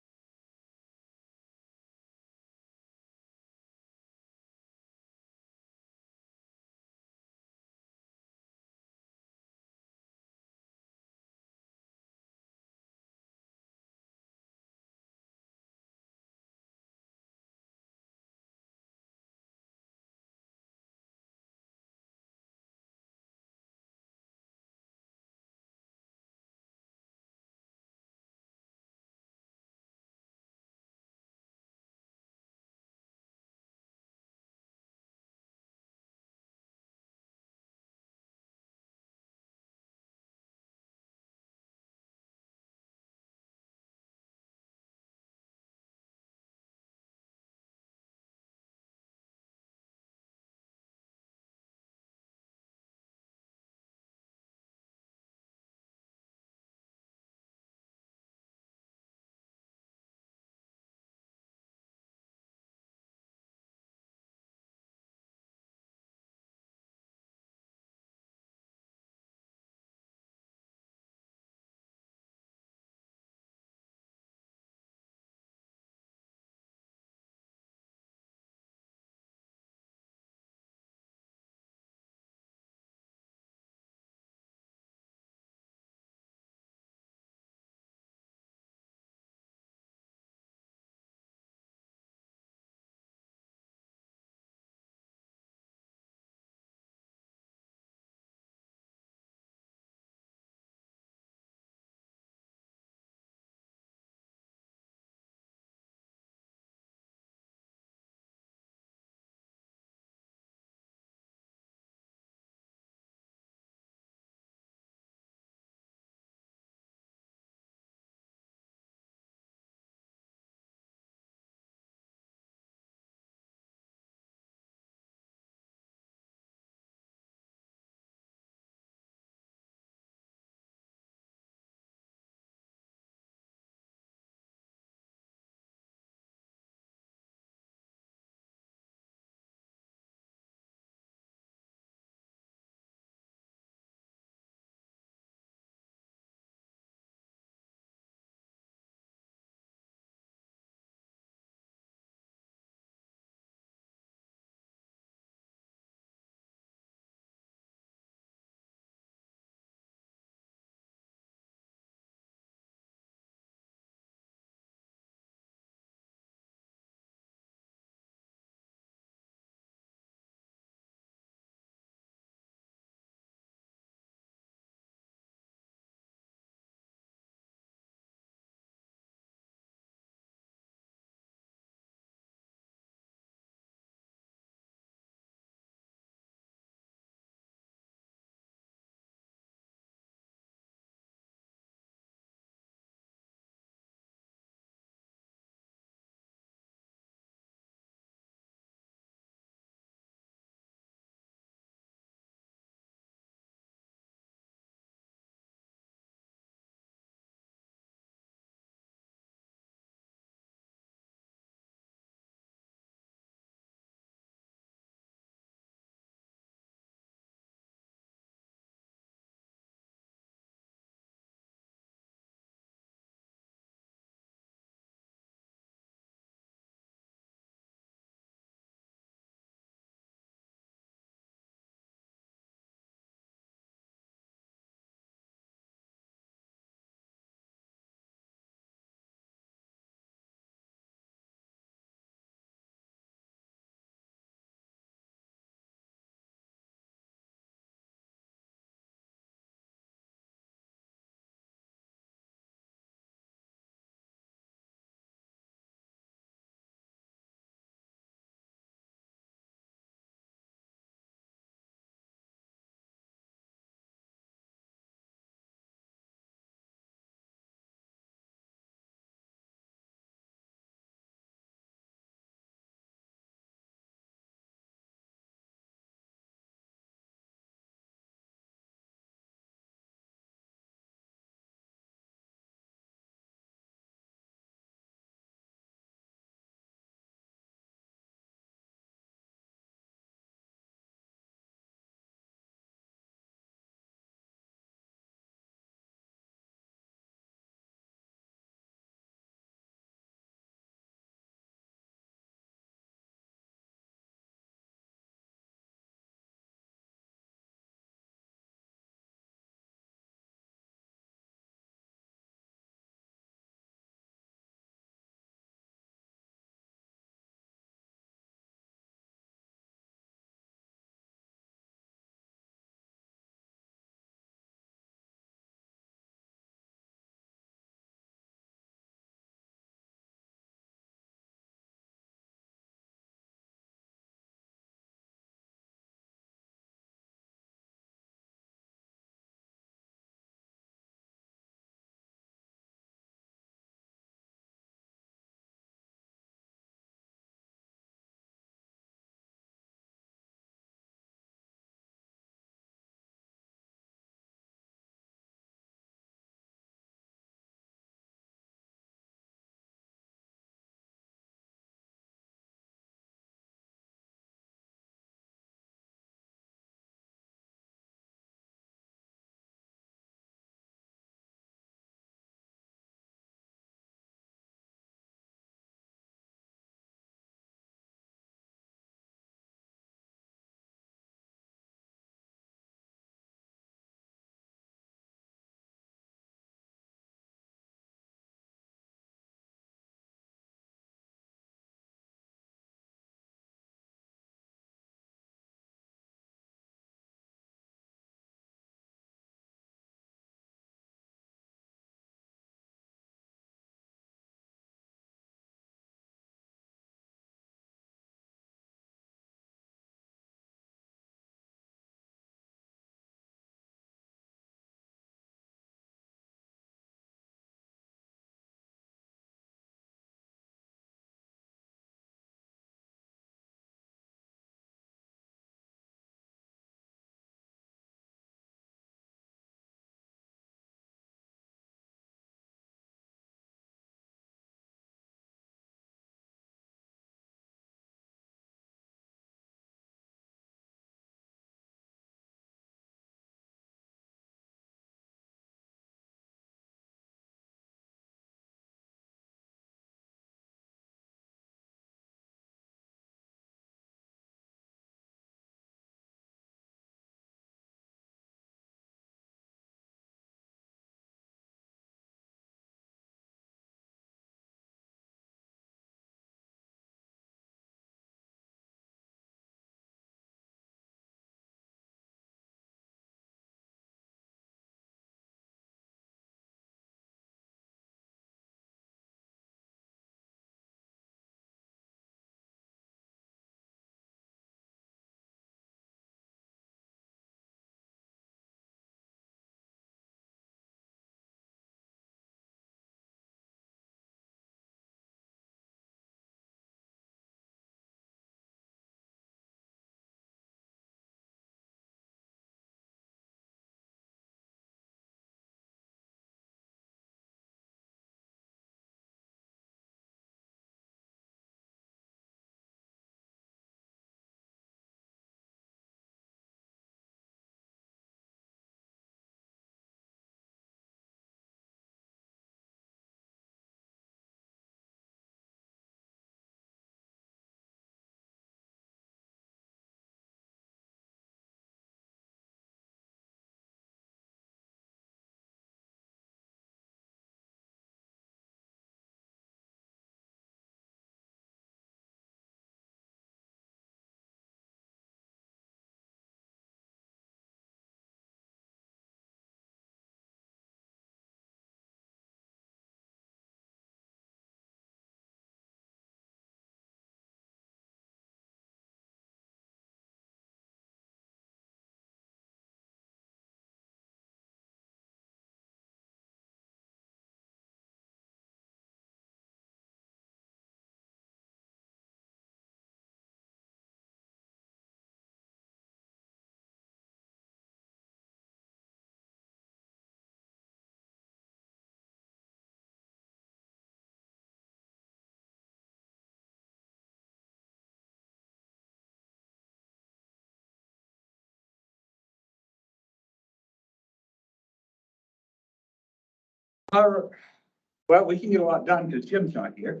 Well, we can get a lot done because Jim's not here.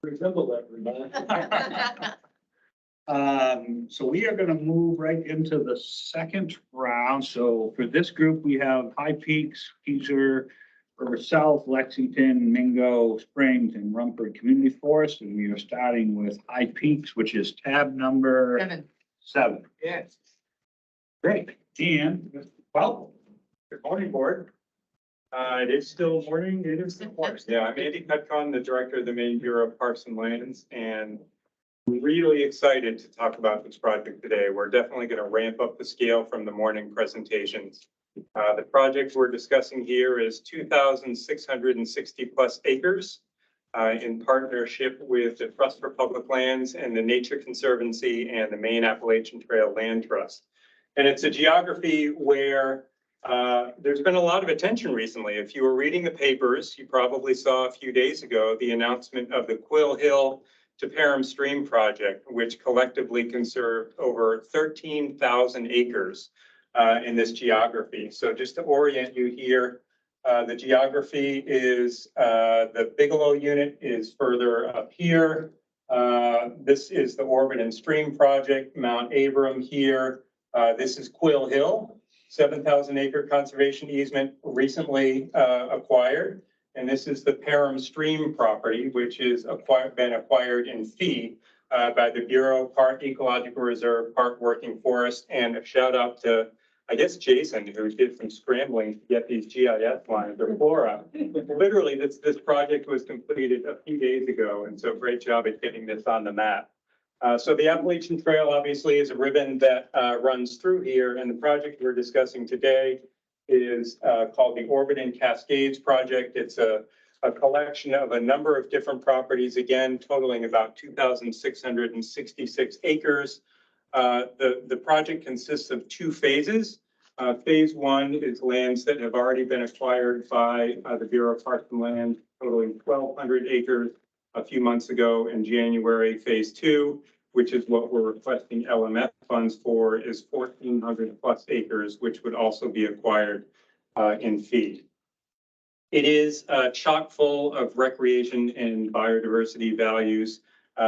Resemble everybody. So we are gonna move right into the second round. So for this group, we have High Peaks, Keezer, River South, Lexington, Mingo Springs, and Rumford Community Forest. And we are starting with High Peaks, which is tab number 7. Yes. Great. And, well, good morning, board. It is still morning. It is still morning. Yeah, I'm Andy Petcon, the Director of the Maine Bureau of Parks and Lands, and I'm really excited to talk about this project today. We're definitely going to ramp up the scale from the morning presentations. The project we're discussing here is 2,660 plus acres in partnership with the Trust for Public Lands and the Nature Conservancy and the Maine Appalachian Trail Land Trust. And it's a geography where there's been a lot of attention recently. If you were reading the papers, you probably saw a few days ago the announcement of the Quill Hill to Parham Stream project, which collectively conserved over 13,000 acres in this geography. So just to orient you here, the geography is the Bigelow unit is further up here. This is the Orbit and Stream project, Mount Abram here. This is Quill Hill. 7,000 acre conservation easement recently acquired. And this is the Parham Stream property, which is been acquired in fee by the Bureau of Park Ecological Reserve, Park Working Forest. And a shout out to, I guess, Jason, who did some scrambling to get these GIS lines or Flora. Literally, this project was completed a few days ago. And so great job at getting this on the map. So the Appalachian Trail obviously is a ribbon that runs through here, and the project we're discussing today is called the Orbit and Cascades Project. It's a collection of a number of different properties, again, totaling about 2,666 acres. The project consists of 2 phases. Phase 1 is lands that have already been acquired by the Bureau of Parks and Land, totaling 1,200 acres. A few months ago in January. Phase 2, which is what we're requesting LMF funds for, is 1,400 plus acres, which would also be acquired in fee. It is chock full of recreation and biodiversity values.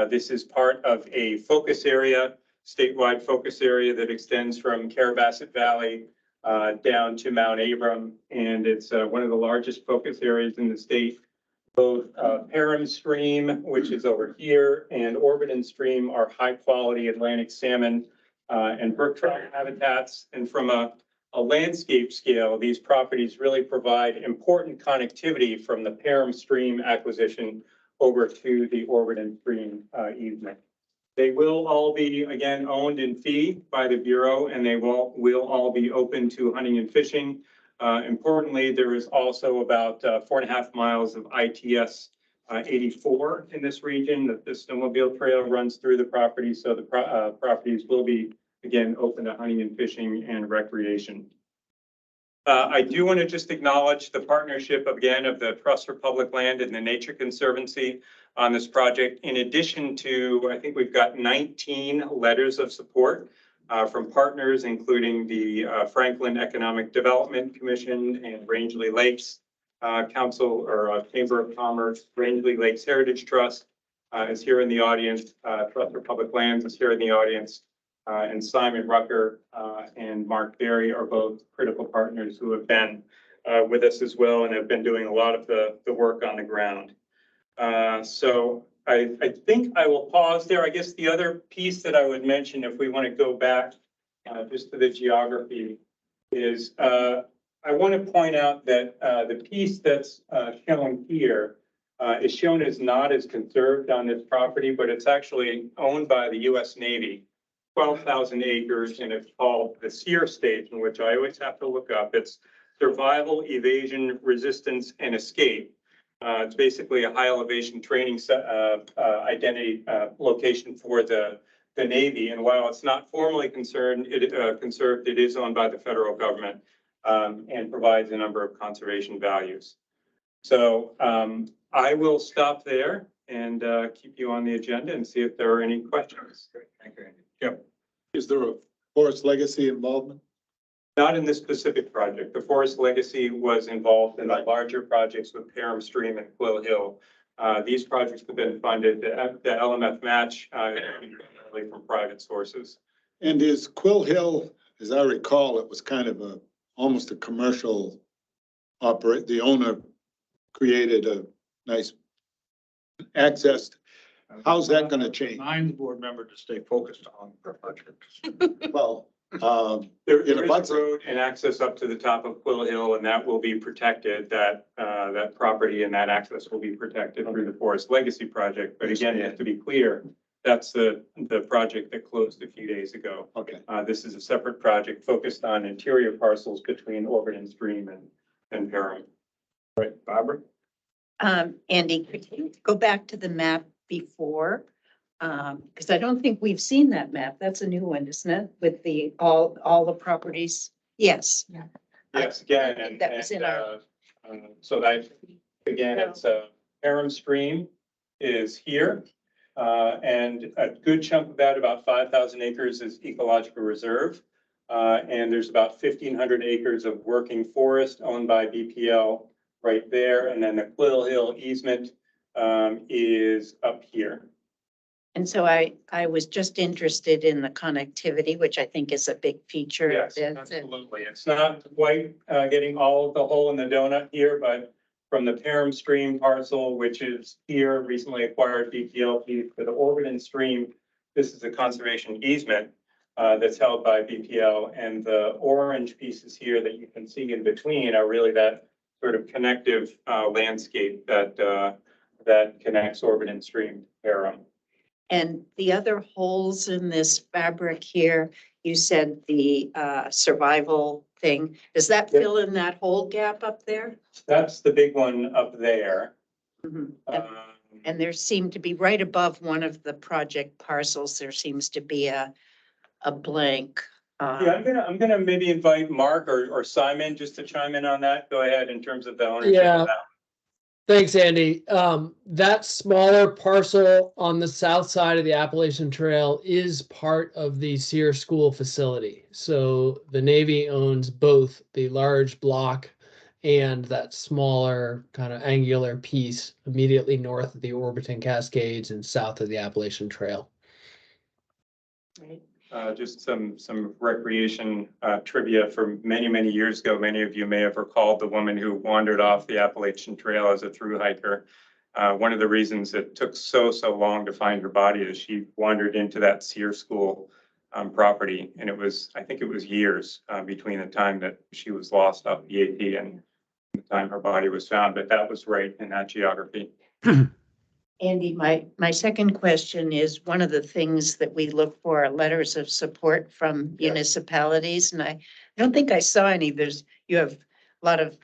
This is part of a focus area, statewide focus area that extends from Carabasset Valley down to Mount Abram, and it's one of the largest focus areas in the state. Both Parham Stream, which is over here, and Orbit and Stream are high-quality Atlantic salmon and brook trout habitats. And from a landscape scale, these properties really provide important connectivity from the Parham Stream acquisition over to the Orbit and Stream easement. They will all be, again, owned in fee by the Bureau, and they will all be open to hunting and fishing. Importantly, there is also about 4.5 miles of ITS 84 in this region that the snowmobile trail runs through the property. So the properties will be, again, open to hunting and fishing and recreation. I do want to just acknowledge the partnership, again, of the Trust for Public Land and the Nature Conservancy on this project. In addition to, I think we've got 19 letters of support from partners, including the Franklin Economic Development Commission and Rangeley Lakes Council or Chamber of Commerce. Rangeley Lakes Heritage Trust is here in the audience. Trust for Public Lands is here in the audience. And Simon Rucker and Mark Berry are both critical partners who have been with us as well and have been doing a lot of the work on the ground. So I think I will pause there. I guess the other piece that I would mention, if we want to go back just to the geography, is I want to point out that the piece that's shown here is shown as not as conserved on this property, but it's actually owned by the U.S. Navy, 12,000 acres, and it's called the SEER station, which I always have to look up. It's Survival, Evasion, Resistance, and Escape. It's basically a high elevation training identity location for the Navy. And while it's not formally conserved, it is owned by the federal government and provides a number of conservation values. So I will stop there and keep you on the agenda and see if there are any questions. Yep. Is there a forest legacy involvement? Not in this specific project. The Forest Legacy was involved in the larger projects with Parham Stream and Quill Hill. These projects have been funded, the LMF match, primarily from private sources. And is Quill Hill, as I recall, it was kind of almost a commercial operate, the owner created a nice access. How's that gonna change? Remind the board member to stay focused on the project. Well, There in a is bunch a of, road and access up to the top of Quill Hill, and that will be protected. That property and that access will be protected through the Forest Legacy project. But again, just to be clear, that's the project that closed a few days ago. okay. This is a separate project focused on interior parcels between Orbit and Stream and Parham. Right, Barbara? Andy, could you go back to the map before? Because I don't think we've seen that map. That's a new one, isn't it? With the, all the properties? Yes. Yes, again, and, That was in our- so that, again, it's, Parham Stream is here. And a good chunk of that, about 5,000 acres is ecological reserve. And there's about 1,500 acres of working forest owned by BPL right there. And then the Quill Hill easement, is up here. And so I was just interested in the connectivity, which I think is a big feature of Yes, this. absolutely. It's not quite getting all of the hole in the donut here, but from the Parham Stream parcel, which is here, recently acquired BPL for the Orbiton Stream, this is a conservation easement that's held by BPL, and the orange pieces here that you can see in between are really that sort of connective landscape that connects Orbiton Stream to Parham. And the other holes in this fabric here, you said the survival thing, does that Yep. fill in that whole gap up there? That's the big one up there. Mhm. And there seemed to be right above one of the project parcels, there seems to be a blank. Yeah, I'm gonna maybe invite Mark or Simon just to chime in on that. Go ahead in terms of the ownership Yeah. of that. Thanks, Andy. That smaller parcel on the south side of the Appalachian Trail is part of the Sears School facility. So the Navy owns both the large block and that smaller kind of angular piece immediately north of the Orbiton Cascades and south of the Appalachian Trail. Right. Just some recreation trivia from many years ago. Many of you may have recalled the woman who wandered off the Appalachian Trail as a thru hiker. One of the reasons it took so long to find her body is she wandered into that Sears School property, and I think it was years between the time that she was lost off the AT and the time her body was found. But that was right in that geography. Andy, my second question is, one of the things that we look for are letters of support from municipalities, and I don't think I saw any. You have a lot of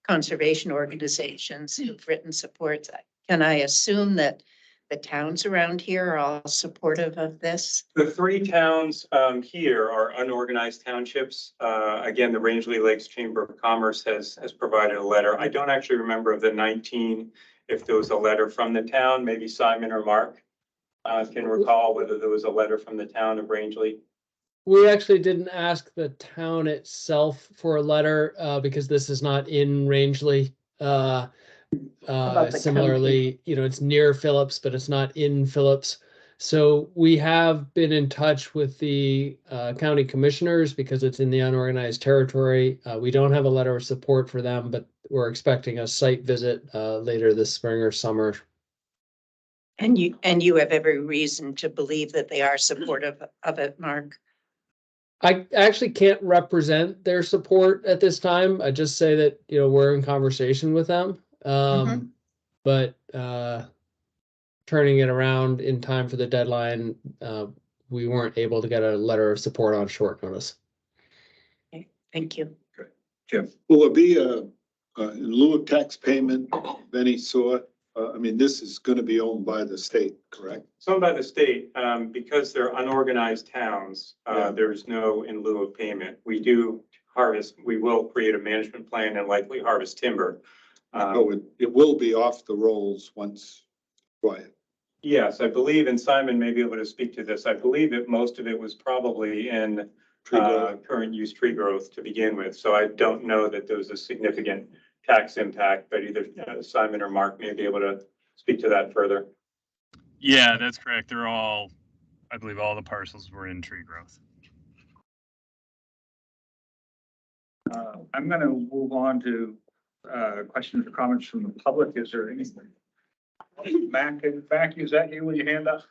conservation organizations who've written supports. Can I assume that the towns around here are all supportive of this? The three towns here are unorganized townships. Again, the Rangeley Lakes Chamber of Commerce has provided a letter. I don't actually remember of the 19, if there was a letter from the town. Maybe Simon or Mark can recall whether there was a letter from the town of Rangeley. We actually didn't ask the town itself for a letter because this is not in Rangeley. Similarly, it's near Phillips, but it's not in Phillips. So we have been in touch with the county commissioners because it's in the unorganized territory. We don't have a letter of support for them, but we're expecting a site visit later this spring or summer. And you have every reason to believe that they are supportive of it, Mark. I actually can't represent their support at this time. I just say that, we're in conversation with them. But turning it around in time for the deadline, we weren't able to get a letter of support on short notice. Okay, thank you. Jim, will it be in lieu of tax payment of any sort? This is going to be owned by the state, correct? It's owned by the state because they're unorganized towns. There's no in lieu of payment. We do harvest. We will create a management plan and likely harvest timber. It will be off the rolls once quiet. Yes, I believe, and Simon may be able to speak to this. I believe that most of it was probably in current use tree growth to begin with. So I don't know that there was a significant tax impact, but either Simon or Mark may be able to speak to that further. Yeah, that's correct. They're all, I believe all the parcels were in tree growth. I'm going to move on to questions or comments from the public. Is there anything? Mac, is that you with your hand up?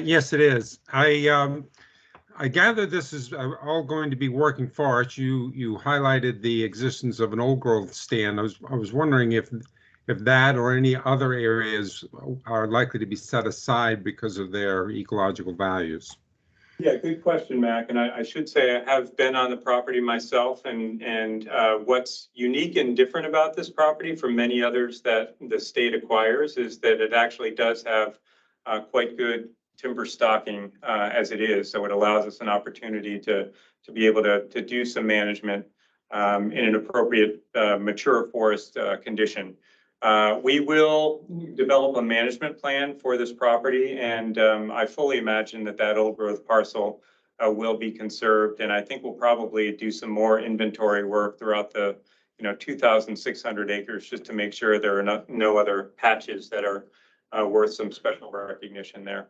Yes, it is. I gather this is all going to be working for us. You highlighted the existence of an old growth stand. I was wondering if that or any other areas are likely to be set aside because of their ecological values. Yeah, good question, Mac. And I should say I have been on the property myself, and what's unique and different about this property from many others that the state acquires is that it actually does have quite good timber stocking as it is. So it allows us an opportunity to be able to do some management in an appropriate mature forest condition. We will develop a management plan for this property, and I fully imagine that old growth parcel will be conserved. And I think we'll probably do some more inventory work throughout the 2,600 acres just to make sure there are no other patches that are worth some special recognition there.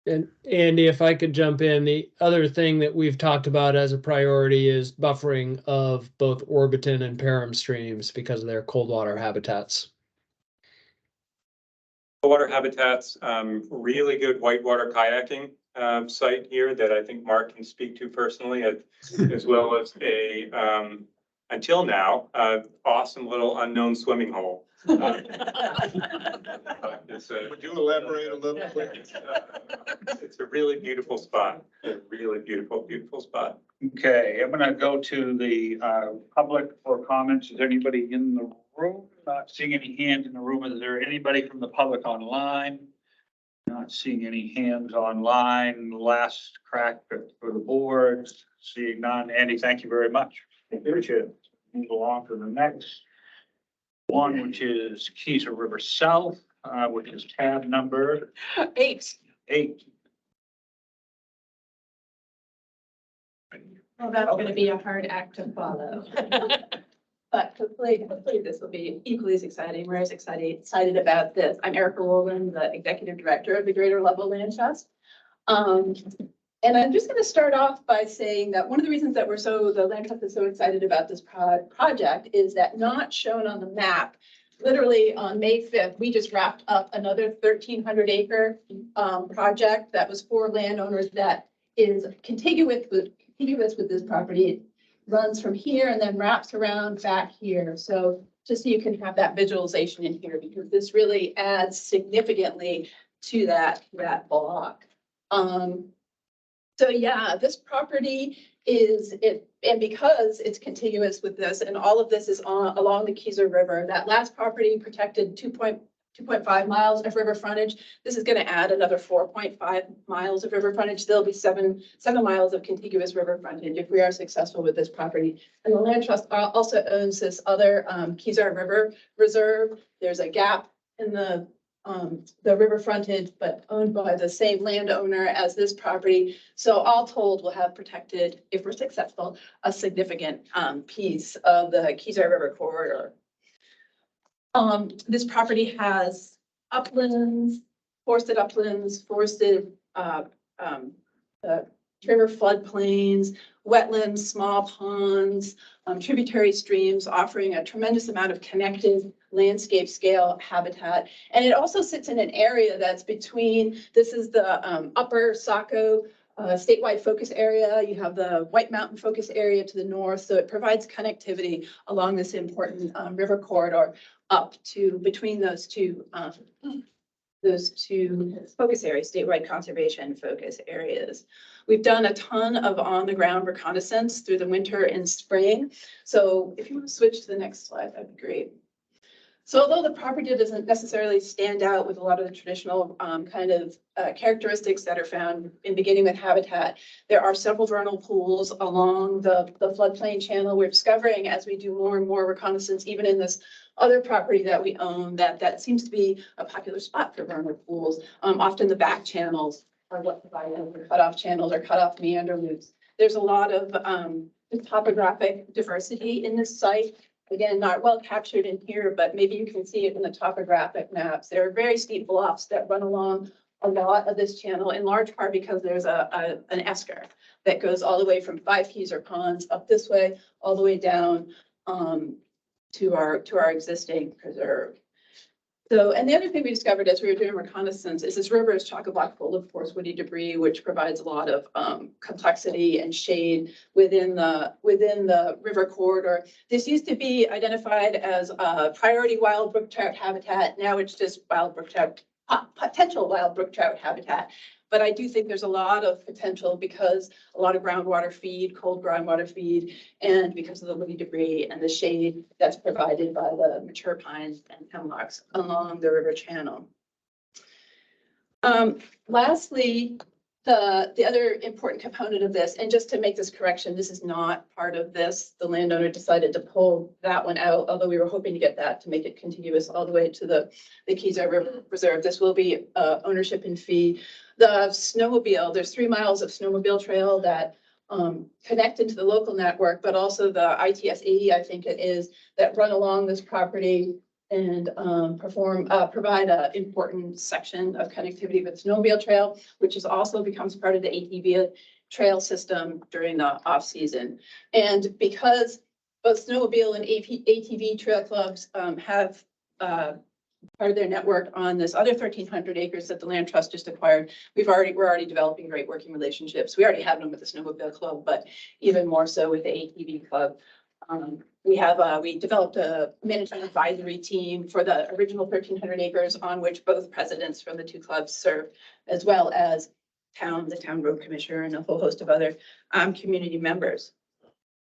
And Andy, if I could jump in, the other thing that we've talked about as a priority is buffering of both Orbiton and Param streams because of their cold water habitats. Water habitats, really good whitewater kayaking site here that I think Mark can speak to personally, as well as a, until now, awesome little unknown swimming hole. Would you elaborate a little bit? It's a really beautiful spot, a really beautiful spot. Okay, I'm going to go to the public for comments. Is there anybody in the room? Not seeing any hands in the room. Is there anybody from the public online? Not seeing any hands online. Last crack for the boards. Seeing none. Andy, thank you very much. Appreciate it. Move along to the next one, which is Keys River South, which is tab number 8. Well, that's going to be a hard act to follow. But hopefully this will be equally as exciting. We're as excited about this. I'm Erica Rowland, the Executive Director of the Greater Level Land Trust. And I'm just going to start off by saying that one of the reasons that the Land Trust is so excited about this project is that not shown on the map, literally on May 5th, we just wrapped up another 1,300 acre project that was for landowners that is contiguous with this property. It runs from here and then wraps around back here. So just so you can have that visualization in here, because this really adds significantly to that block. So yeah, this property and because it's contiguous with this, and all of this is along the Keezer River, that last property protected 2.5 miles of river frontage. This is going to add another 4.5 miles of river frontage. There'll be 7 miles of contiguous river frontage if we are successful with this property. And the Land Trust also owns this other Keezer River Reserve. There's a gap in the river frontage, but owned by the same landowner as this property. So all told, we'll have protected, if we're successful, a significant piece of the Keezer River corridor. This property has uplands, forested river floodplains, wetlands, small ponds, tributary streams, offering a tremendous amount of connected landscape scale habitat. And it also sits in an area that's between, this is the upper Saco statewide focus area. You have the White Mountain focus area to the north. So it provides connectivity along this important river corridor up to between those two focus areas, statewide conservation focus areas. We've done a ton of on-the-ground reconnaissance through the winter and spring. So if you want to switch to the next slide, that'd be great. So although the property doesn't necessarily stand out with a lot of the traditional characteristics that are found in beginning with habitat, there are several vernal pools along the floodplain channel. We're discovering as we do more and more reconnaissance, even in this other property that we own, that seems to be a popular spot for vernal pools. Often the back channels are what provide them for cutoff channels or cutoff meander loops. There's a lot of topographic diversity in this site. Again, not well captured in here, but maybe you can see it in the topographic maps. There are very steep bluffs that run along a lot of this channel, in large part because there's an esker that goes all the way from 5 Keys or ponds up this way, all the way down to our existing preserve. So, and the other thing we discovered as we were doing reconnaissance is this river is chock-a-block full of porous woody debris, which provides a lot of complexity and shade within the river corridor. This used to be identified as a priority wild brook trout habitat. Now it's just wild brook trout, potential wild brook trout habitat. But I do think there's a lot of potential because a lot of groundwater feed, cold groundwater feed, and because of the woody debris and the shade that's provided by the mature pines and hemlocks along the river channel. Lastly, the other important component of this, and just to make this correction, this is not part of this. The landowner decided to pull that one out, although we were hoping to get that to make it contiguous all the way to the Keys River Reserve. This will be ownership and fee. The snowmobile, there's 3 miles of snowmobile trail that connect into the local network, but also the ITS 80, I think it is, that run along this property and provide an important section of connectivity with snowmobile trail, which is also becomes part of the ATV trail system during the off season. And because both snowmobile and ATV trail clubs have part of their network on this other 1,300 acres that the Land Trust just acquired, we're already developing great working relationships. We already have them with the snowmobile club, but even more so with the ATV club. We developed a management advisory team for the original 1,300 acres on which both presidents from the 2 clubs serve, as well as the town road commissioner and a whole host of other community members.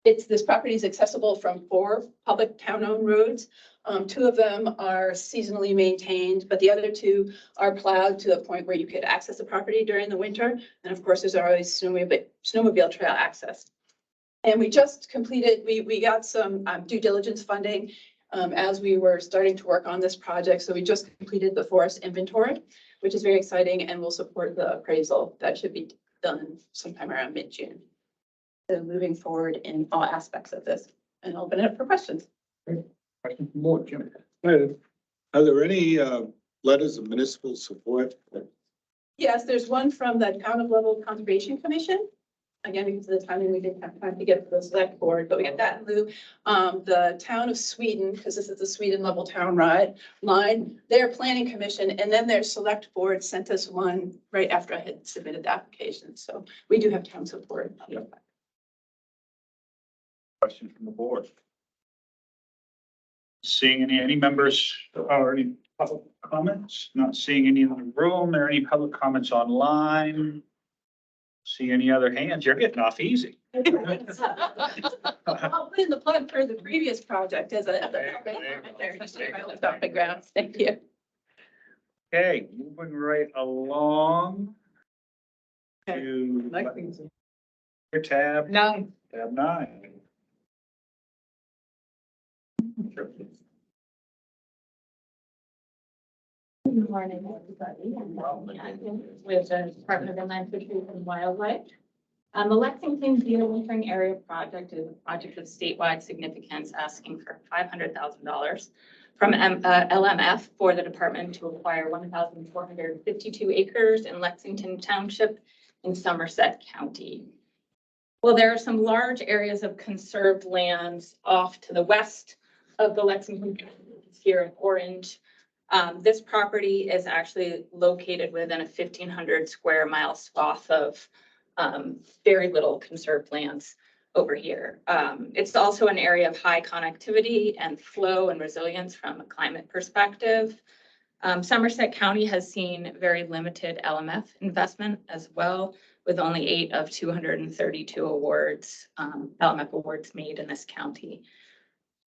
This property is accessible from 4 public town-owned roads. 2 of them are seasonally maintained, but the other 2 are plowed to the point where you could access the property during the winter. And of course, there's always snowmobile trail access. And we just completed, we got some due diligence funding as we were starting to work on this project. So we just completed the forest inventory, which is very exciting and will support the appraisal that should be done sometime around mid-June. So moving forward in all aspects of this, and I'll open it up for questions. Question from board, Jim. Are there any letters of municipal support? Yes, there's one from the Town of Level Conservation Commission. Again, because of the timing, we didn't have time to get to the select board, but we got that in lieu. The town of Sweden, because this is the Sweden level town line, their planning commission, and then their select board sent us one right after I had submitted the application. So we do have town support. Yep. Question from the board. Seeing any members or any public comments? Not seeing any in the room. Are any public comments online? See any other hands? You're getting off easy. I'll put in the plug for the previous project as a off the ground. Thank you. Okay, moving right along to tab 9. Tab 9. Good morning, everybody. I'm with the Department of Inland Fisheries and Wildlife. The Lexington Deer Wintering Area Project is a project of statewide significance asking for $500,000 from LMF for the department to acquire 1,452 acres in Lexington Township in Somerset County. Well, there are some large areas of conserved lands off to the west of the Lexington here in orange. This property is actually located within a 1,500 square mile swath of very little conserved lands over here. It's also an area of high connectivity and flow and resilience from a climate perspective. Somerset County has seen very limited LMF investment as well, with only 8 of 232 awards, LMF awards made in this county.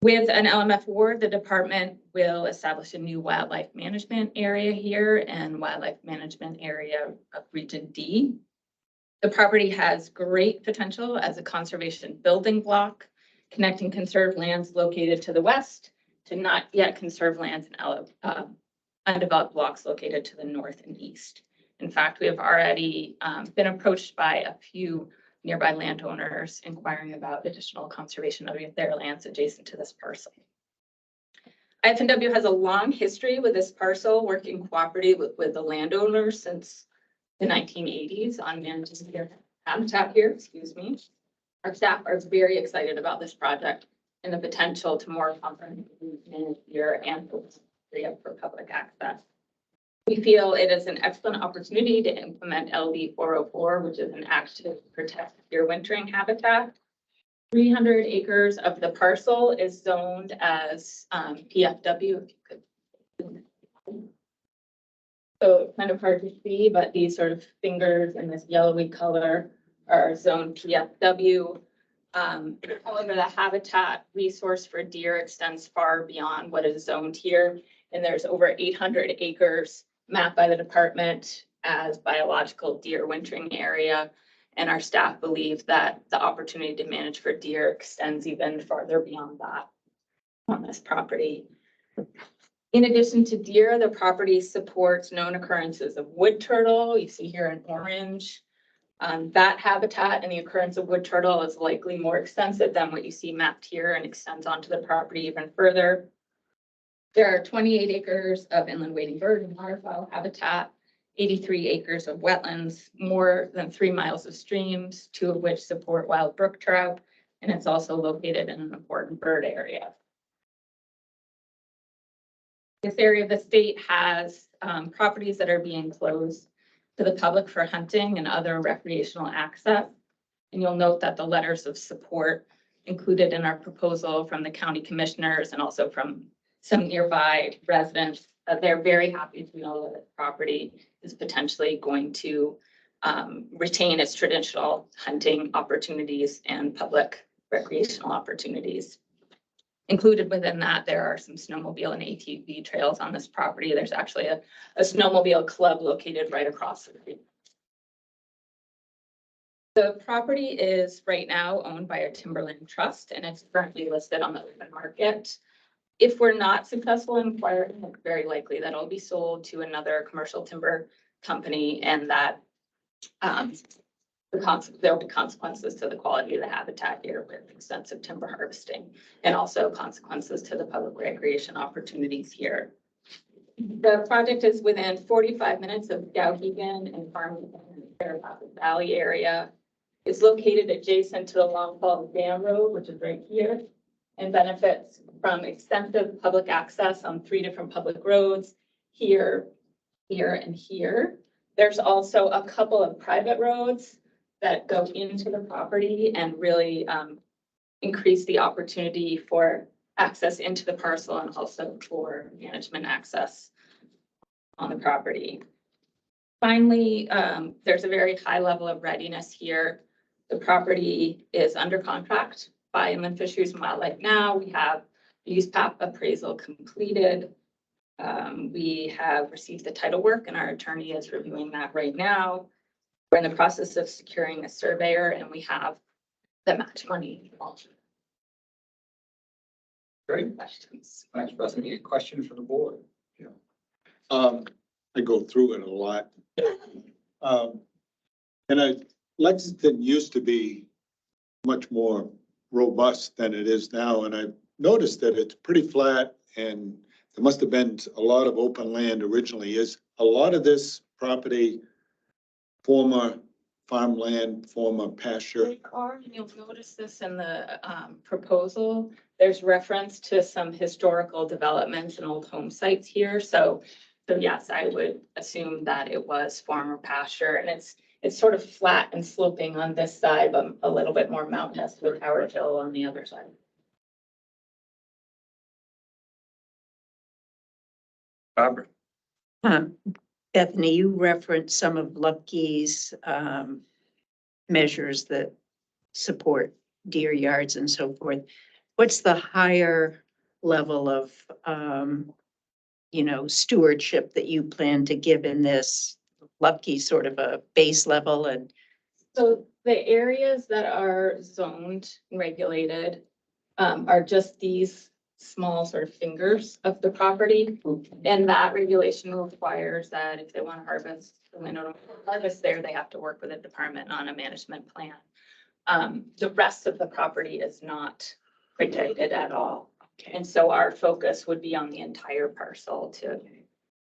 With an LMF award, the department will establish a new wildlife management area here and wildlife management area of Region D. The property has great potential as a conservation building block, connecting conserved lands located to the west to not yet conserved lands and undeveloped blocks located to the north and east. In fact, we have already been approached by a few nearby landowners inquiring about additional conservation of their lands adjacent to this parcel. IFNW has a long history with this parcel, working cooperatively with the landowners since the 1980s on managing their habitat here, excuse me. Our staff are very excited about this project and the potential to more comprehensively manage deer and area for public access. We feel it is an excellent opportunity to implement LD 404, which is an act to protect deer wintering habitat. 300 acres of the parcel is zoned as PFW. If you could. So it's kind of hard to see, but these sort of fingers in this yellowy color are zoned PFW. However, the habitat resource for deer extends far beyond what is zoned here. And there's over 800 acres mapped by the department as biological deer wintering area. And our staff believe that the opportunity to manage for deer extends even farther beyond that on this property. In addition to deer, the property supports known occurrences of wood turtle. You see here in orange. That habitat and the occurrence of wood turtle is likely more extensive than what you see mapped here and extends onto the property even further. There are 28 acres of inland wading bird and waterfowl habitat, 83 acres of wetlands, more than 3 miles of streams, 2 of which support wild brook trout, and it's also located in an important bird area. This area of the state has properties that are being closed to the public for hunting and other recreational access. And you'll note that the letters of support included in our proposal from the county commissioners and also from some nearby residents, they're very happy to know that the property is potentially going to retain its traditional hunting opportunities and public recreational opportunities. Included within that, there are some snowmobile and ATV trails on this property. There's actually a snowmobile club located right across the street. The property is right now owned by a timberland trust, and it's currently listed on the open market. If we're not successful in acquiring, it's very likely that it'll be sold to another commercial timber company, and that there'll be consequences to the quality of the habitat here with extensive timber harvesting, and also consequences to the public recreation opportunities here. The project is within 45 minutes of Skowhegan and Farmington and Fairfax Valley area. It's located adjacent to the Long Falls Dam Road, which is right here, and benefits from extensive public access on 3 different public roads, here, here, and here. There's also a couple of private roads that go into the property and really increase the opportunity for access into the parcel and also for management access on the property. Finally, there's a very high level of readiness here. The property is under contract by Inland Fisheries and Wildlife now. We have the use map appraisal completed. We have received the title work and our attorney is reviewing that right now. We're in the process of securing a surveyor and we have the match money. Great. Questions? Thanks, Beth. Any questions from the board? I go through it a lot. And Lexington used to be much more robust than it is now. And I've noticed that it's pretty flat and there must have been a lot of open land originally. Is a lot of this property former farmland, former pasture? They are, and you'll notice this in the proposal. There's reference to some historical developments and old home sites here. So yes, I would assume that it was former pasture, and it's sort of flat and sloping on this side, but a little bit more mountainous with Howard Hill on the other side. Barbara. Bethany, you referenced some of Lupke's measures that support deer yards and so forth. What's the higher level of, stewardship that you plan to give in this? Lupke's sort of a base level, and so the areas that are zoned and regulated are just these small sort of fingers of the property. And that regulation requires that if they want to harvest, when they don't harvest there, they have to work with a department on a management plan. The rest of the property is not protected at all. And so our focus would be on the entire parcel to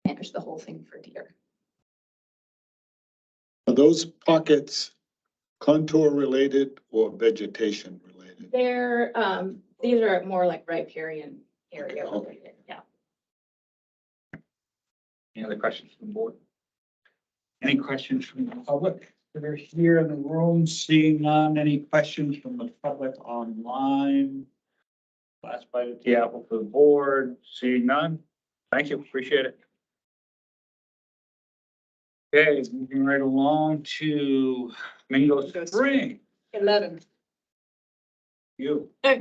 manage the whole thing for deer. Are those pockets contour related or vegetation related? They're, these are more like riparian area related, yeah. Any other questions from the board? Any questions from the public that are here in the room? Seeing none, any questions from the public online? Last bite at the apple for the board, seeing none. Thank you, appreciate it. Okay, moving right along to Mingo Spring. 11. You. Hi,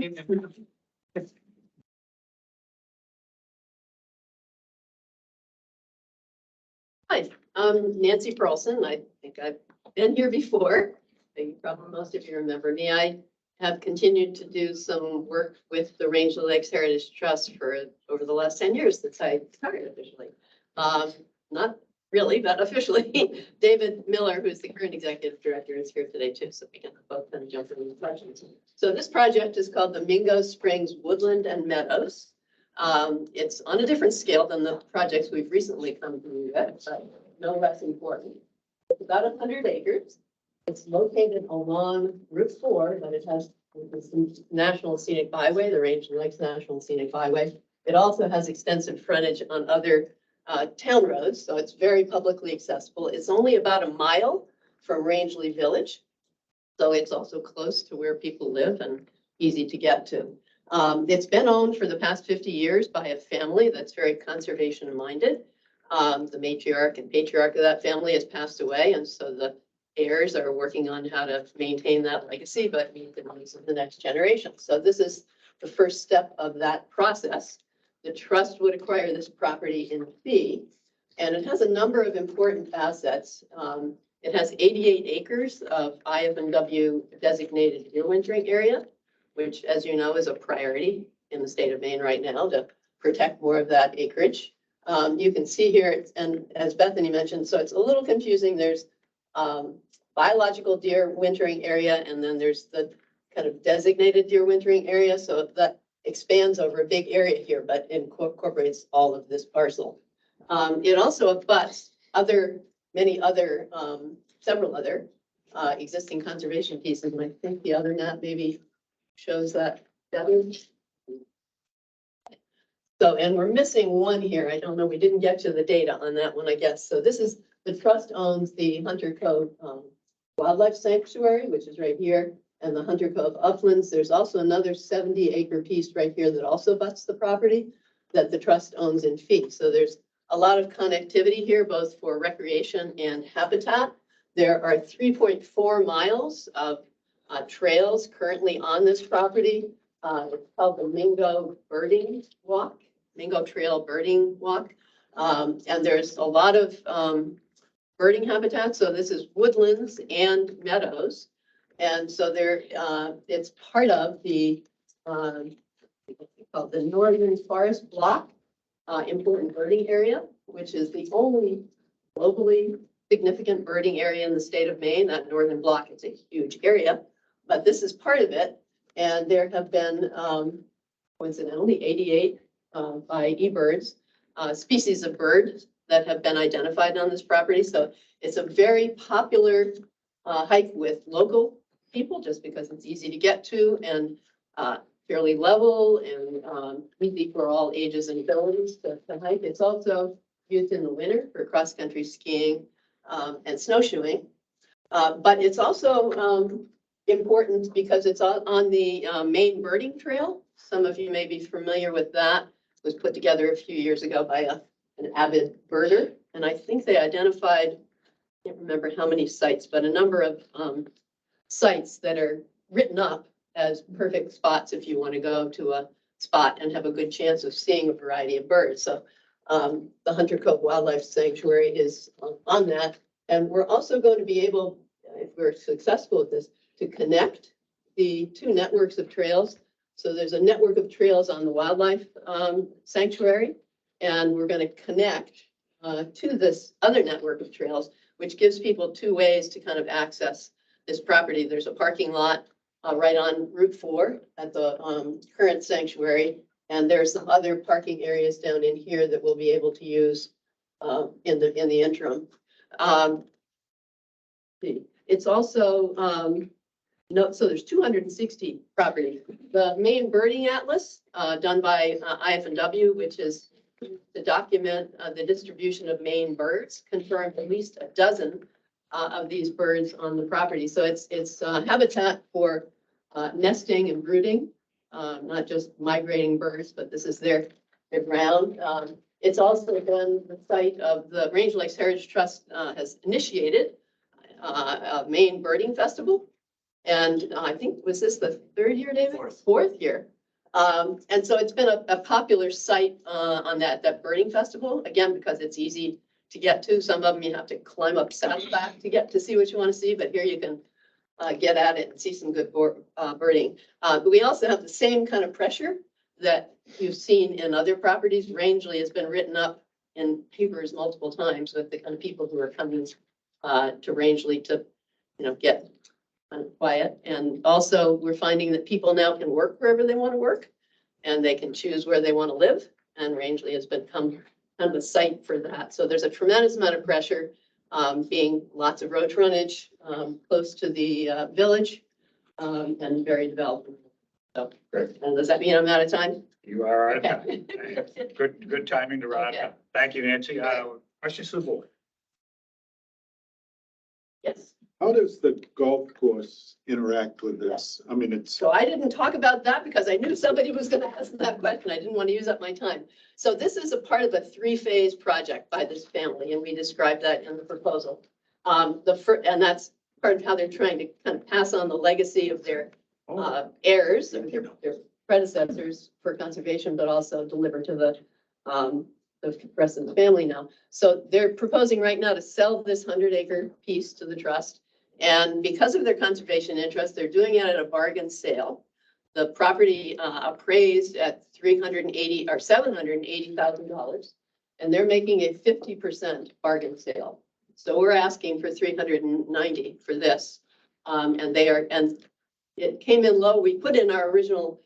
I'm Nancy Perlson. I think I've been here before. I think probably most of you remember me. I have continued to do some work with the Rangeley Lakes Heritage Trust for over the last 10 years since I started officially. Not really, but officially. David Miller, who's the current executive director, is here today too, so we can both kind of jump into the questions. So this project is called the Mingo Springs Woodland and Meadows. It's on a different scale than the projects we've recently come to, but no less important. It's about 100 acres. It's located along Route 4, but it has the National Scenic Byway, the Rangeley Lakes National Scenic Byway. It also has extensive frontage on other town roads, so it's very publicly accessible. It's only about a mile from Rangeley Village, so it's also close to where people live and easy to get to. It's been owned for the past 50 years by a family that's very conservation minded. The matriarch and patriarch of that family has passed away, and so the heirs are working on how to maintain that legacy, but meet the needs of the next generation. So this is the first step of that process. The trust would acquire this property in fee, and it has a number of important assets. It has 88 acres of IF&W designated deer wintering area, which, as you know, is a priority in the state of Maine right now to protect more of that acreage. You can see here, and as Bethany mentioned, so it's a little confusing. There's biological deer wintering area, and then there's the kind of designated deer wintering area. So that expands over a big area here, but incorporates all of this parcel. It also abuts several other existing conservation pieces, and I think the other map maybe shows that better. So, and we're missing one here. I don't know, we didn't get to the data on that one, I guess. So this is, the trust owns the Hunter Cove Wildlife Sanctuary, which is right here, and the Hunter Cove Uplands. There's also another 70-acre piece right here that also butts the property that the trust owns in fee. So there's a lot of connectivity here, both for recreation and habitat. There are 3.4 miles of trails currently on this property. It's called the Mingo Birding Walk, Mingo Trail Birding Walk. And there's a lot of birding habitat. So this is woodlands and meadows. And so there, it's part of the called the Northern Forest Block, important birding area, which is the only globally significant birding area in the state of Maine. That northern block is a huge area, but this is part of it. And there have been, coincidentally, 88 by eBirds species of birds that have been identified on this property. So it's a very popular hike with local people, just because it's easy to get to and fairly level and easy for all ages and abilities to hike. It's also used in the winter for cross-country skiing and snowshoeing. But it's also important because it's on the Maine Birding Trail. Some of you may be familiar with that. It was put together a few years ago by an avid birder. And I think they identified, I can't remember how many sites, but a number of sites that are written up as perfect spots if you want to go to a spot and have a good chance of seeing a variety of birds. So the Hunter Cove Wildlife Sanctuary is on that. And we're also going to be able, if we're successful with this, to connect the two networks of trails. So there's a network of trails on the wildlife sanctuary, and we're going to connect to this other network of trails, which gives people two ways to kind of access this property. There's a parking lot right on Route 4 at the current sanctuary. And there's some other parking areas down in here that we'll be able to use in the interim. It's also no, so there's 260 properties. The main birding atlas done by IF&W, which is to document the distribution of Maine birds, confirmed at least a dozen of these birds on the property. So it's habitat for nesting and brooding, not just migrating birds, but this is their ground. It's also been the site of the Ranger Lakes Heritage Trust has initiated a Maine birding festival. And I think, was this the third year, David? Fourth year. And so it's been a popular site on that birding festival, again, because it's easy to get to. Some of them you have to climb up Saddleback to get to see what you want to see, but here you can get at it and see some good birding. But we also have the same kind of pressure that you've seen in other properties. Rangeley has been written up in papers multiple times with the kind of people who are coming to Rangeley to, get quiet. And also we're finding that people now can work wherever they want to work and they can choose where they want to live. And Rangeley has become kind of a site for that. So there's a tremendous amount of pressure, being lots of road frontage, close to the village, and very developed. So, and does that mean I'm out of time? You are out of time. Good timing to run out. Thank you, Nancy. Questions to the board? Yes. How does the golf course interact with this? I mean, it's. So I didn't talk about that because I knew somebody was going to ask that question. I didn't want to use up my time. So this is a part of a 3-phase project by this family, and we described that in the proposal. And that's part of how they're trying to kind of pass on the legacy of their heirs, or their predecessors for conservation, but also deliver to the rest of the family now. So they're proposing right now to sell this 100-acre piece to the trust. And because of their conservation interest, they're doing it at a bargain sale. The property appraised at $380,000 or $780,000, and they're making a 50% bargain sale. So we're asking for $390,000 for this, and it came in low. We put in our original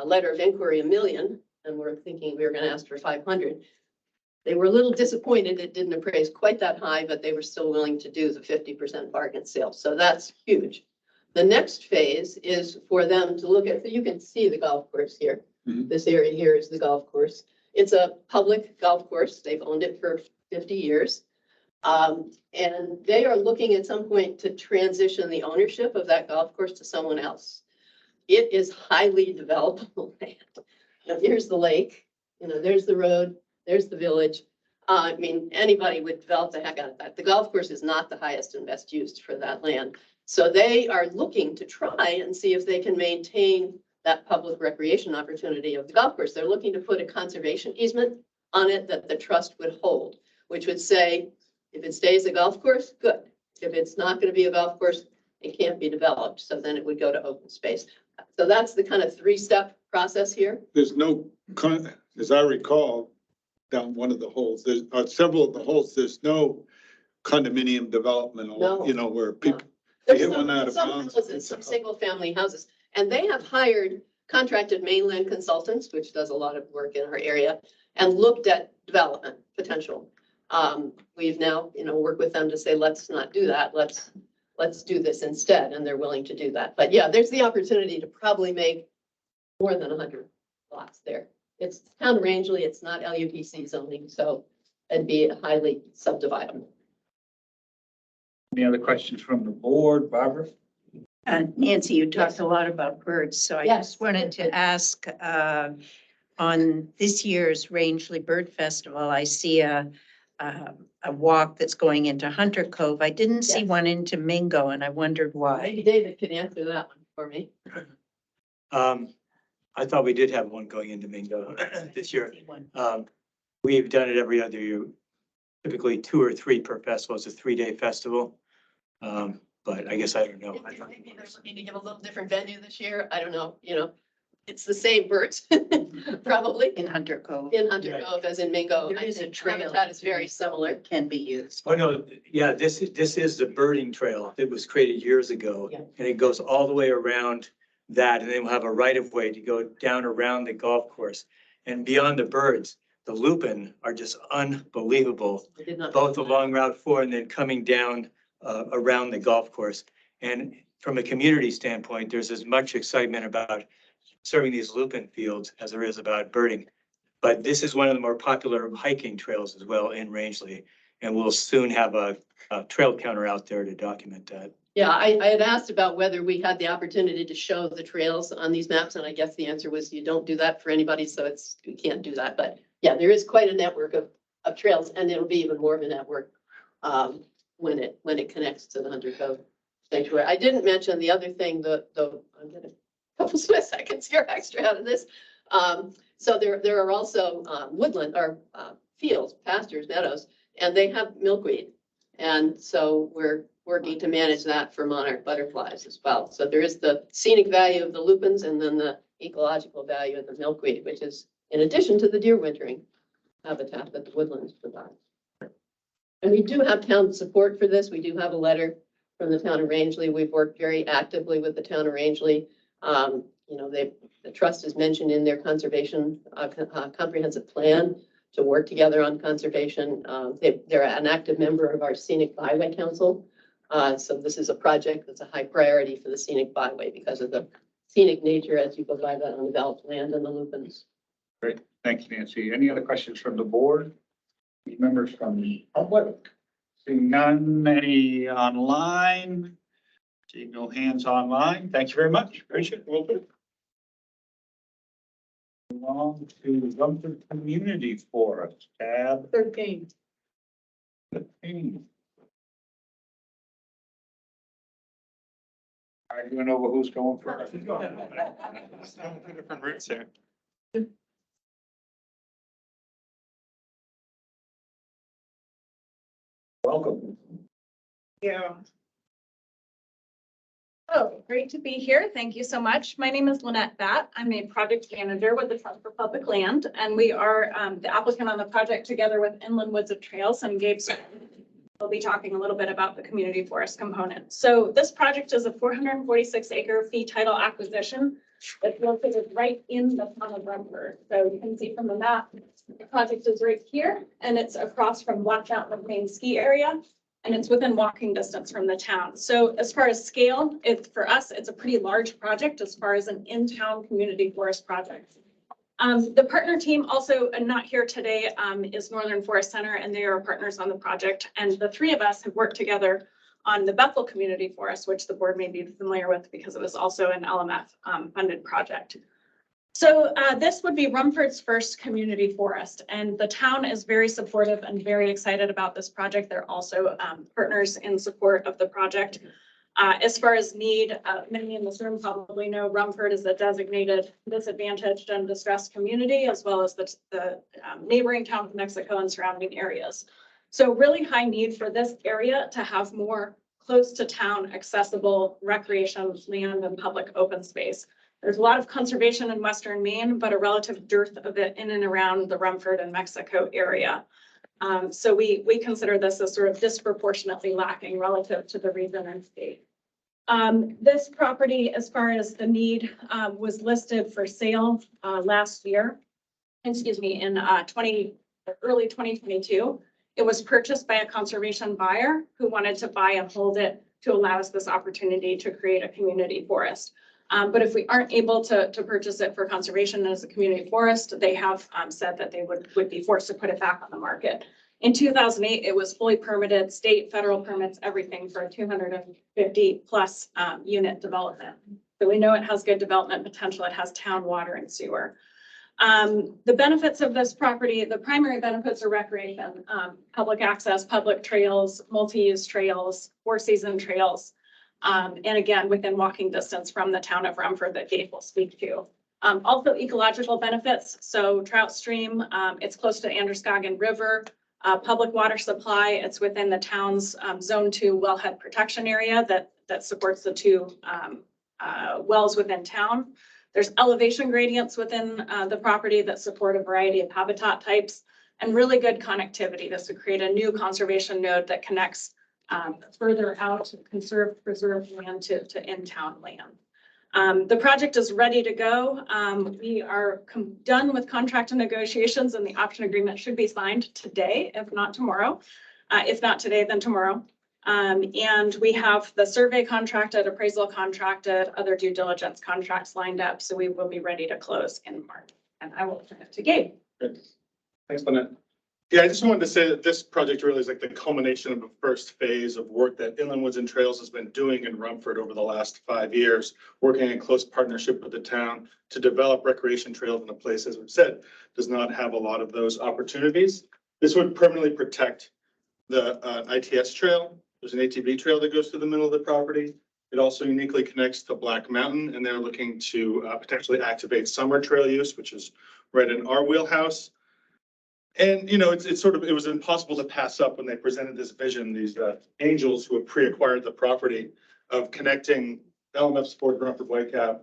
letter of inquiry $1 million, and we're thinking we were going to ask for 500. They were a little disappointed it didn't appraise quite that high, but they were still willing to do the 50% bargain sale. So that's huge. The next phase is for them to look at, so you can see the golf course here. Mm-hmm. This area here is the golf course. It's a public golf course. They've owned it for 50 years. And they are looking at some point to transition the ownership of that golf course to someone else. It is highly developable land. Now, here's the lake, there's the road. There's the village. I mean, anybody would develop the heck out of that. The golf course is not the highest and best used for that land. So they are looking to try and see if they can maintain that public recreation opportunity of the golf course. They're looking to put a conservation easement on it that the trust would hold, which would say, if it stays a golf course, good. If it's not going to be a golf course, it can't be developed. So then it would go to open space. So that's the kind of 3-step process here. There's no, as I recall, down one of the holes, there's several of the holes, there's no condominium development, No. where people. There's Hit one out of some bounds. houses, some single family houses, and they have hired contracted mainland consultants, which does a lot of work in our area, and looked at development potential. We've now, worked with them to say, let's not do that. Let's do this instead. And they're willing to do that. But yeah, there's the opportunity to probably make more than 100 lots there. It's town of Rangeley. It's not LUPC zoning, so it'd be highly subdividable. Any other questions from the board, Barbara? Nancy, you talked a lot about birds, so I just wanted to ask, on this year's Rangeley Bird Festival, I see a walk that's going into Hunter Cove. I didn't see one into Mingo, and I wondered why. Maybe David can answer that one for me. I thought we did have one going into Mingo this year. We've done it every other year, typically 2 or 3 per festival. It's a 3-day festival. But I guess I don't know. Maybe they're looking to give a little different venue this year. I don't know, it's the same birds, probably, In Hunter Cove. in Hunter Cove as in Mingo. There I is a think trail. habitat is very similar. Can be used. Oh, no, yeah, this is the birding trail that was created years ago. Yeah. And it goes all the way around that, and then we'll have a right of way to go down around the golf course. And beyond the birds, the lupin are just unbelievable, I did not. both along Route 4 and then coming down around the golf course. And from a community standpoint, there's as much excitement about serving these lupin fields as there is about birding. But this is one of the more popular hiking trails as well in Rangeley. And we'll soon have a trail counter out there to document that. Yeah, I had asked about whether we had the opportunity to show the trails on these maps, and I guess the answer was you don't do that for anybody, so we can't do that. But yeah, there is quite a network of trails, and it'll be even more of a network when it connects to the Hunter Cove Sanctuary. I didn't mention the other thing, I'm gonna couple split seconds here extra out of this. So there are also woodland or fields, pastures, meadows, and they have milkweed. And so we're working to manage that for monarch butterflies as well. So there is the scenic value of the lupins and then the ecological value of the milkweed, which is in addition to the deer wintering habitat that the woodlands provide. And we do have town support for this. We do have a letter from the town of Rangeley. We've worked very actively with the town of Rangeley. You know, the trust is mentioned in their conservation comprehensive plan to work together on conservation. They're an active member of our Scenic Byway Council. So this is a project that's a high priority for the Scenic Byway because of the scenic nature as you go by the undeveloped land and the lupins. Great, thank you, Nancy. Any other questions from the board? Any members from the public? Seeing none, any online? Seeing no hands online. Thank you very much. Appreciate it. Will do. On to Rumford Community Forest, tab 13. 15. I don't know who's going first. Two different routes here. Welcome. Yeah. Oh, great to be here. Thank you so much. My name is Lynette Batt. I'm a project manager with the Trust for Public Land, and we are the applicant on the project together with Inland Woods of Trails and Gabe's. We'll be talking a little bit about the community forest component. So this project is a 446 acre fee title acquisition that's located right in the town of Rumford. So you can see from the map, the project is right here, and it's across from Black Mountain main ski area. And it's within walking distance from the town. So as far as scale, for us, it's a pretty large project as far as an in-town community forest project. The partner team also, not here today, is Northern Forest Center, and they are partners on the project. And the three of us have worked together on the Bethel Community Forest, which the board may be familiar with because it was also an LMF funded project. So this would be Rumford's first community forest, and the town is very supportive and very excited about this project. They're also partners in support of the project. As far as need, many in this room probably know Rumford is a designated disadvantaged and distressed community, as well as the neighboring town of Mexico and surrounding areas. So really high need for this area to have more close to town accessible recreation land and public open space. There's a lot of conservation in Western Maine, but a relative dearth of it in and around the Rumford and Mexico area. So we consider this as sort of disproportionately lacking relative to the region and state. This property, as far as the need, was listed for sale last year. Excuse me, in early 2022. It was purchased by a conservation buyer who wanted to buy and hold it to allow us this opportunity to create a community forest. But if we aren't able to purchase it for conservation as a community forest, they have said that they would be forced to put it back on the market. In 2008, it was fully permitted, state, federal permits, everything for a 250 plus unit development. So we know it has good development potential. It has town water and sewer. The benefits of this property, the primary benefits are recreation, public access, public trails, multi-use trails, four-season trails. And again, within walking distance from the town of Rumford that Dave will speak to. Also ecological benefits. So trout stream, it's close to Androscoggin River, public water supply. It's within the town's zone 2 wellhead protection area that supports the two wells within town. There's elevation gradients within the property that support a variety of habitat types and really good connectivity. This would create a new conservation node that connects further out to preserve land to in-town land. The project is ready to go. We are done with contract and negotiations, and the option agreement should be signed today, if not tomorrow. If not today, then tomorrow. And we have the survey contracted, appraisal contracted, other due diligence contracts lined up. So we will be ready to close in March. And I will turn it to Gabe. Thanks, Lynette. Yeah, I just wanted to say that this project really is like the culmination of the first phase of work that Inland Woods and Trails has been doing in Rumford over the last 5 years, working in close partnership with the town to develop recreation trails in a place, as we've said, does not have a lot of those opportunities. This would permanently protect the ITS trail. There's an ATV trail that goes through the middle of the property. It also uniquely connects to Black Mountain, and they're looking to potentially activate summer trail use, which is right in our wheelhouse. And, you know, it's sort of, it was impossible to pass up when they presented this vision, these angels who have pre-acquired the property of connecting LMF Board, Rumford Whitecap,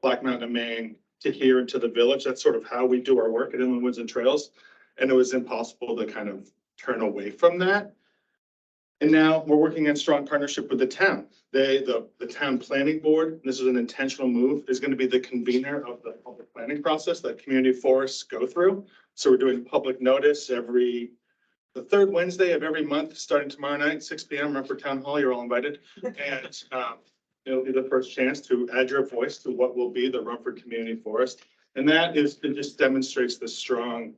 Black Mountain, Maine to here into the village. That's sort of how we do our work at Inland Woods and Trails. And it was impossible to kind of turn away from that. And now we're working in strong partnership with the town. The town planning board, this is an intentional move, is going to be the convener of the public planning process that community forests go through. So we're doing public notice the third Wednesday of every month, starting tomorrow night, 6 p.m. Rumford Town Hall. You're all invited. And it'll be the first chance to add your voice to what will be the Rumford Community Forest. And that is, it just demonstrates the strong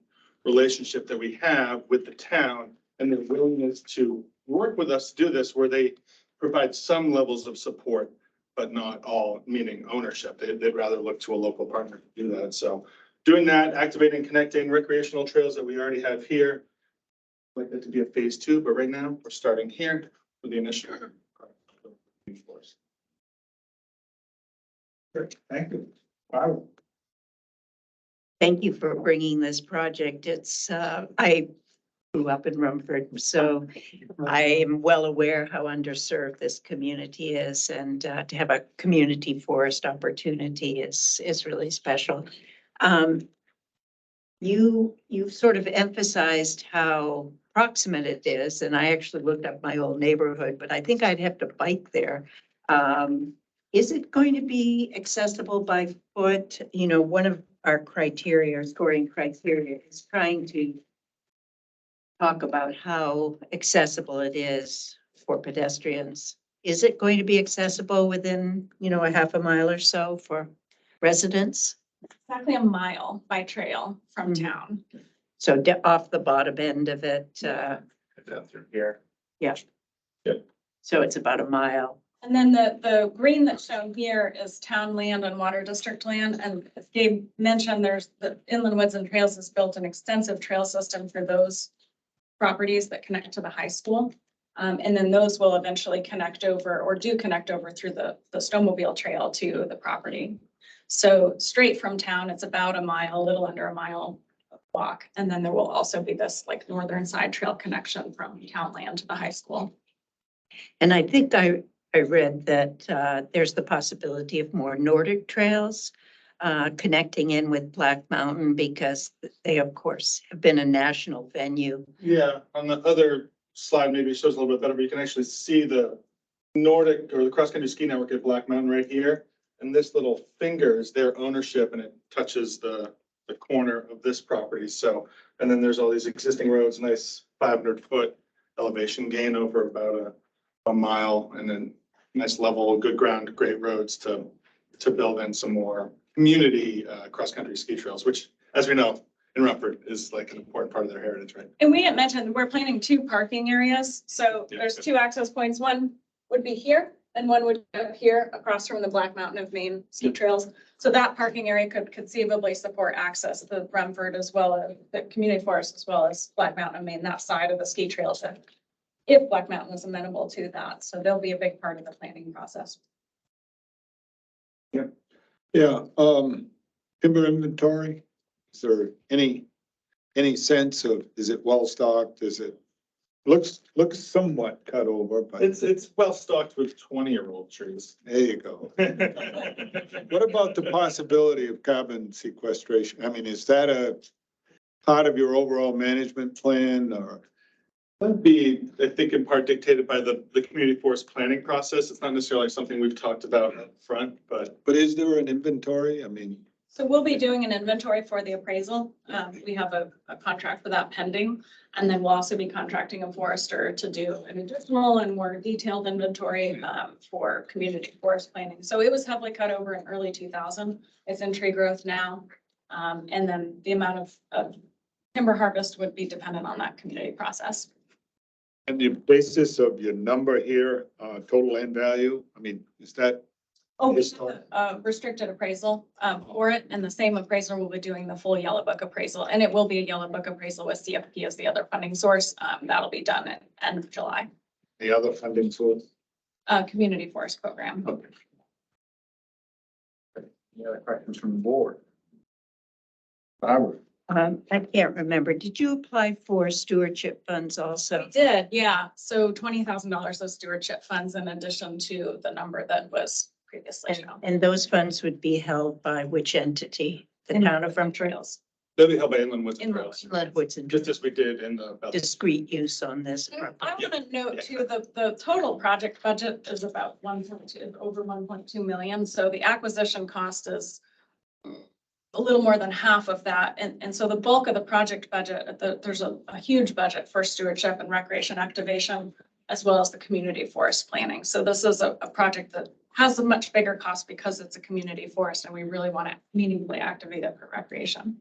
relationship that we have with the town and their willingness to work with us to do this, where they provide some levels of support, but not all, meaning ownership. They'd rather look to a local partner to do that. So doing that, activating, connecting recreational trails that we already have here. I'd like that to be a phase 2, but right now we're starting here with the initial. Great, thank you. Wow. Thank you for bringing this project. It's, I grew up in Rumford, so I am well aware how underserved this community is, and to have a community forest opportunity is really special. You've sort of emphasized how proximate it is, and I actually looked up my old neighborhood, but I think I'd have to bike there. Is it going to be accessible by foot? You know, one of our criteria, our scoring criteria, is trying to talk about how accessible it is for pedestrians. Is it going to be accessible within, you know, a half a mile or so for residents? Exactly a mile by trail from town. So off the bottom end of it, Down through here. yeah. Yep. So it's about a mile. And then the green that's shown here is town land and water district land. And as Gabe mentioned, there's the Inland Woods and Trails has built an extensive trail system for those properties that connect to the high school. And then those will eventually connect over, or do connect over, through the snowmobile trail to the property. So straight from town, it's about a mile, a little under a mile walk. And then there will also be this like northern side trail connection from town land to the high school. And I think I read that there's the possibility of more Nordic trails connecting in with Black Mountain, because they, of course, have been a national venue. Yeah, on the other slide, maybe it shows a little bit better, but you can actually see the Nordic or the cross-country ski network at Black Mountain right here. And this little finger is their ownership, and it touches the corner of this property. So, and then there's all these existing roads, nice 500-foot elevation gain over about a mile, and then nice level, good ground, great roads to build in some more community cross-country ski trails, which, as we know, in Rumford is like an important part of their heritage, right? And we had mentioned we're planning 2 parking areas. So there's 2 access points. One would be here and one would be up here across from the Black Mountain of Maine ski trails. So that parking area could conceivably support access to the Rumford as well as the community forest, as well as Black Mountain of Maine, that side of the ski trails, if Black Mountain is amenable to that. So they'll be a big part of the planning process. Yeah, timber inventory, is there any sense of, is it well stocked? Is it Looks somewhat cut over, but It's well stocked with 20-year-old trees. there you go. What about the possibility of carbon sequestration? I mean, is that a part of your overall management plan or? That'd be, I think, in part dictated by the community forest planning process. It's not necessarily something we've talked about up front, but. But is there an inventory? I mean, So we'll be doing an inventory for the appraisal. We have a contract for that pending. And then we'll also be contracting a forester to do an additional and more detailed inventory for community forest planning. So it was heavily cut over in early 2000. It's in tree growth now. And then the amount of timber harvest would be dependent on that community process. and the basis of your number here, total land value, I mean, is that? Oh, we have a restricted appraisal for it, and the same appraiser will be doing the full Yellow Book appraisal, and it will be a Yellow Book appraisal with CFP as the other funding source. That'll be done at end of July. The other funding source? Community forest program. Okay. Any other questions from the board? Barbara? I can't remember. Did you apply for stewardship funds also? We did, yeah. So $20,000 of stewardship funds in addition to the number that was previously shown. And those funds would be held by which entity? The town of Trails. They'll be held by Inland Woods and Trails, Inland Woods and just as we did in the. discrete use on this. I want to note too, the total project budget is about over 1.2 million. So the acquisition cost is a little more than half of that. And so the bulk of the project budget, there's a huge budget for stewardship and recreation activation, as well as the community forest planning. So this is a project that has a much bigger cost because it's a community forest and we really want to meaningfully activate it for recreation.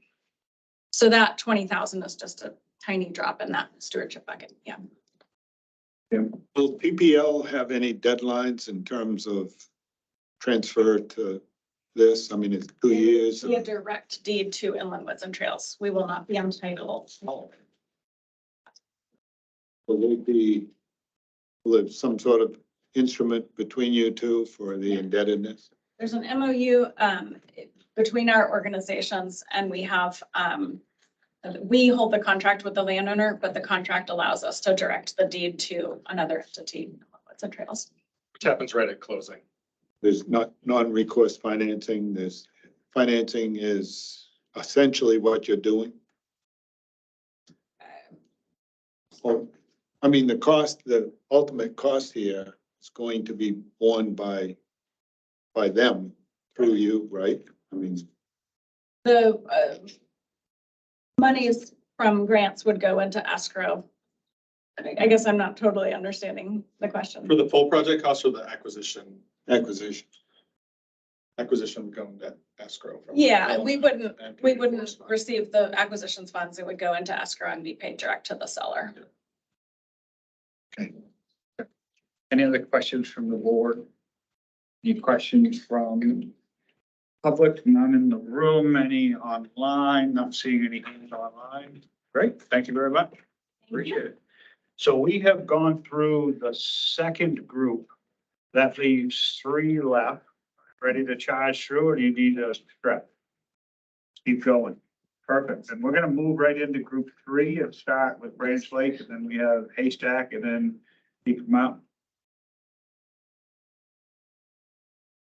So that 20,000 is just a tiny drop in that stewardship bucket. Yeah. Will PPL have any deadlines in terms of transfer to this? I mean, it's 2 years. Be a direct deed to Inland Woods and Trails. We will not be entitled. Will there some sort of instrument between you two for the indebtedness? There's an MOU between our organizations, and we have we hold the contract with the landowner, but the contract allows us to direct the deed to another entity, Inland Woods and Trails. Which happens right at closing. There's not non-recourse financing. There's financing is essentially what you're doing. Or, I mean, the ultimate cost here is going to be borne by them through you, right? I mean, The monies from grants would go into escrow. I guess I'm not totally understanding the question. For the full project cost or the acquisition? acquisition. Acquisition would go into escrow. from- Yeah, we wouldn't receive the acquisitions funds. It would go into escrow and be paid direct to the seller. Any other questions from the board? Any questions from public? None in the room, any online? Not seeing any hands online. Great, thank you very much. Appreciate it. So we have gone through the second group. That leaves 3 left. Ready to charge through, or do you need a stretch? Keep going. Perfect. And we're gonna move right into group 3 and start with Branch Lake, and then we have Haystack, and then Peak Mountain.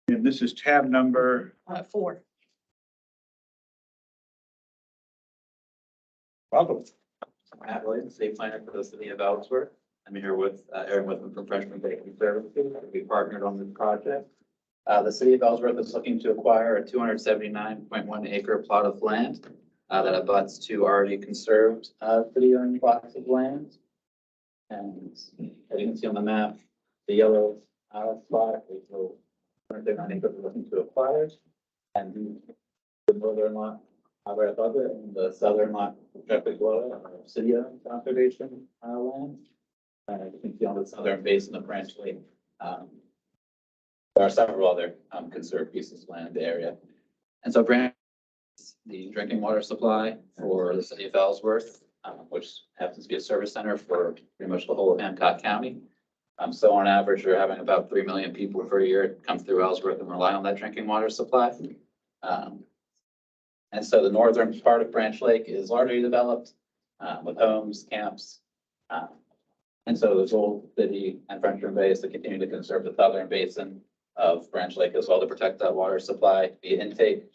And this is tab number 4. Welcome. Matt Williams, state planner for the city of Ellsworth. I'm here with Aaron Whitman from Freshman Bakery Services. We partnered on this project. The city of Ellsworth is looking to acquire a 279.1 acre plot of land that abuts to already conserved city-owned plots of land. And as you can see on the map, the yellow spot is the 279 acres we're looking to acquire. And the northern lot right above it, and the southern lot directly below it are city-owned conservation land. You can see on the southern basin of Branch Lake, there are several other conserved pieces of land in the area. And so Branch is the drinking water supply for the city of Ellsworth, which happens to be a service center for pretty much the whole of Hancock County. So on average, we're having about 3 million people per year come through Ellsworth and rely on that drinking water supply. And so the northern part of Branch Lake is largely developed with homes, camps, And so the goal of the city and Frenchman Bay is to continue to conserve the southern basin of Branch Lake as well to protect that water supply, the intake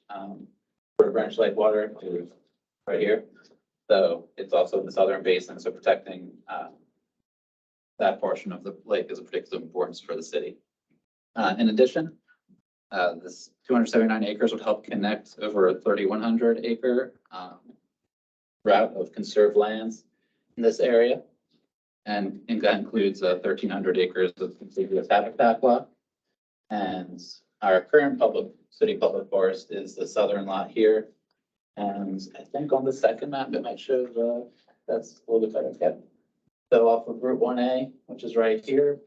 for Branch Lake water to right here. So it's also the southern basin, so protecting that portion of the lake is of particular importance for the city. In addition, this 279 acres would help connect over a 3,100 acre route of conserved lands in this area. And that includes 1,300 acres of contiguous habitat lot. And our current city public forest is the southern lot here. And I think on the second map, it might show that's a little bit better. Okay. So off of Route 1A, which is right here,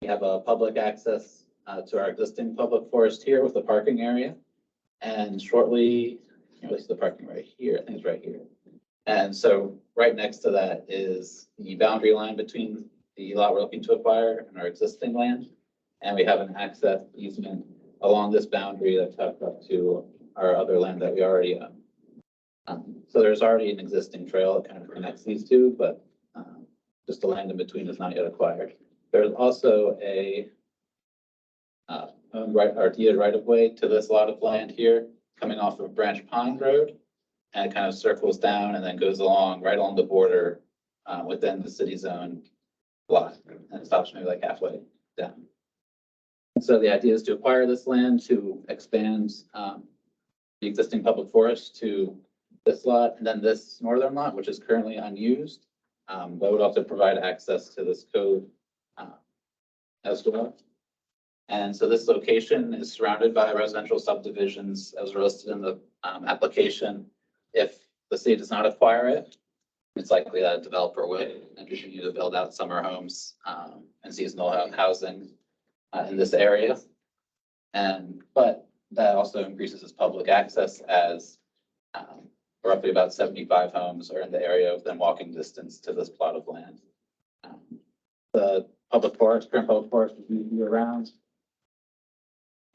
we have a public access to our existing public forest here with the parking area. And shortly, what's the parking right here? I think it's right here. And so right next to that is the boundary line between the lot we're looking to acquire and our existing land. And we have an access easement along this boundary that tucks up to our other land that we already own. So there's already an existing trail that kind of connects these two, but just the land in between is not yet acquired. There's also a deeded right of way to this lot of land here, coming off of Branch Pond Road. And it kind of circles down and then goes along right along the border within the city zone lot, and it stops maybe like halfway down. So the idea is to acquire this land to expand the existing public forest to this lot and then this northern lot, which is currently unused, but would also provide access to this code as well. And so this location is surrounded by residential subdivisions as listed in the application. If the city does not acquire it, it's likely that a developer would continue to build out summer homes and seasonal housing in this area. But that also increases its public access as roughly about 75 homes are in the area within walking distance to this plot of land. The public forest, current public forest is used year round,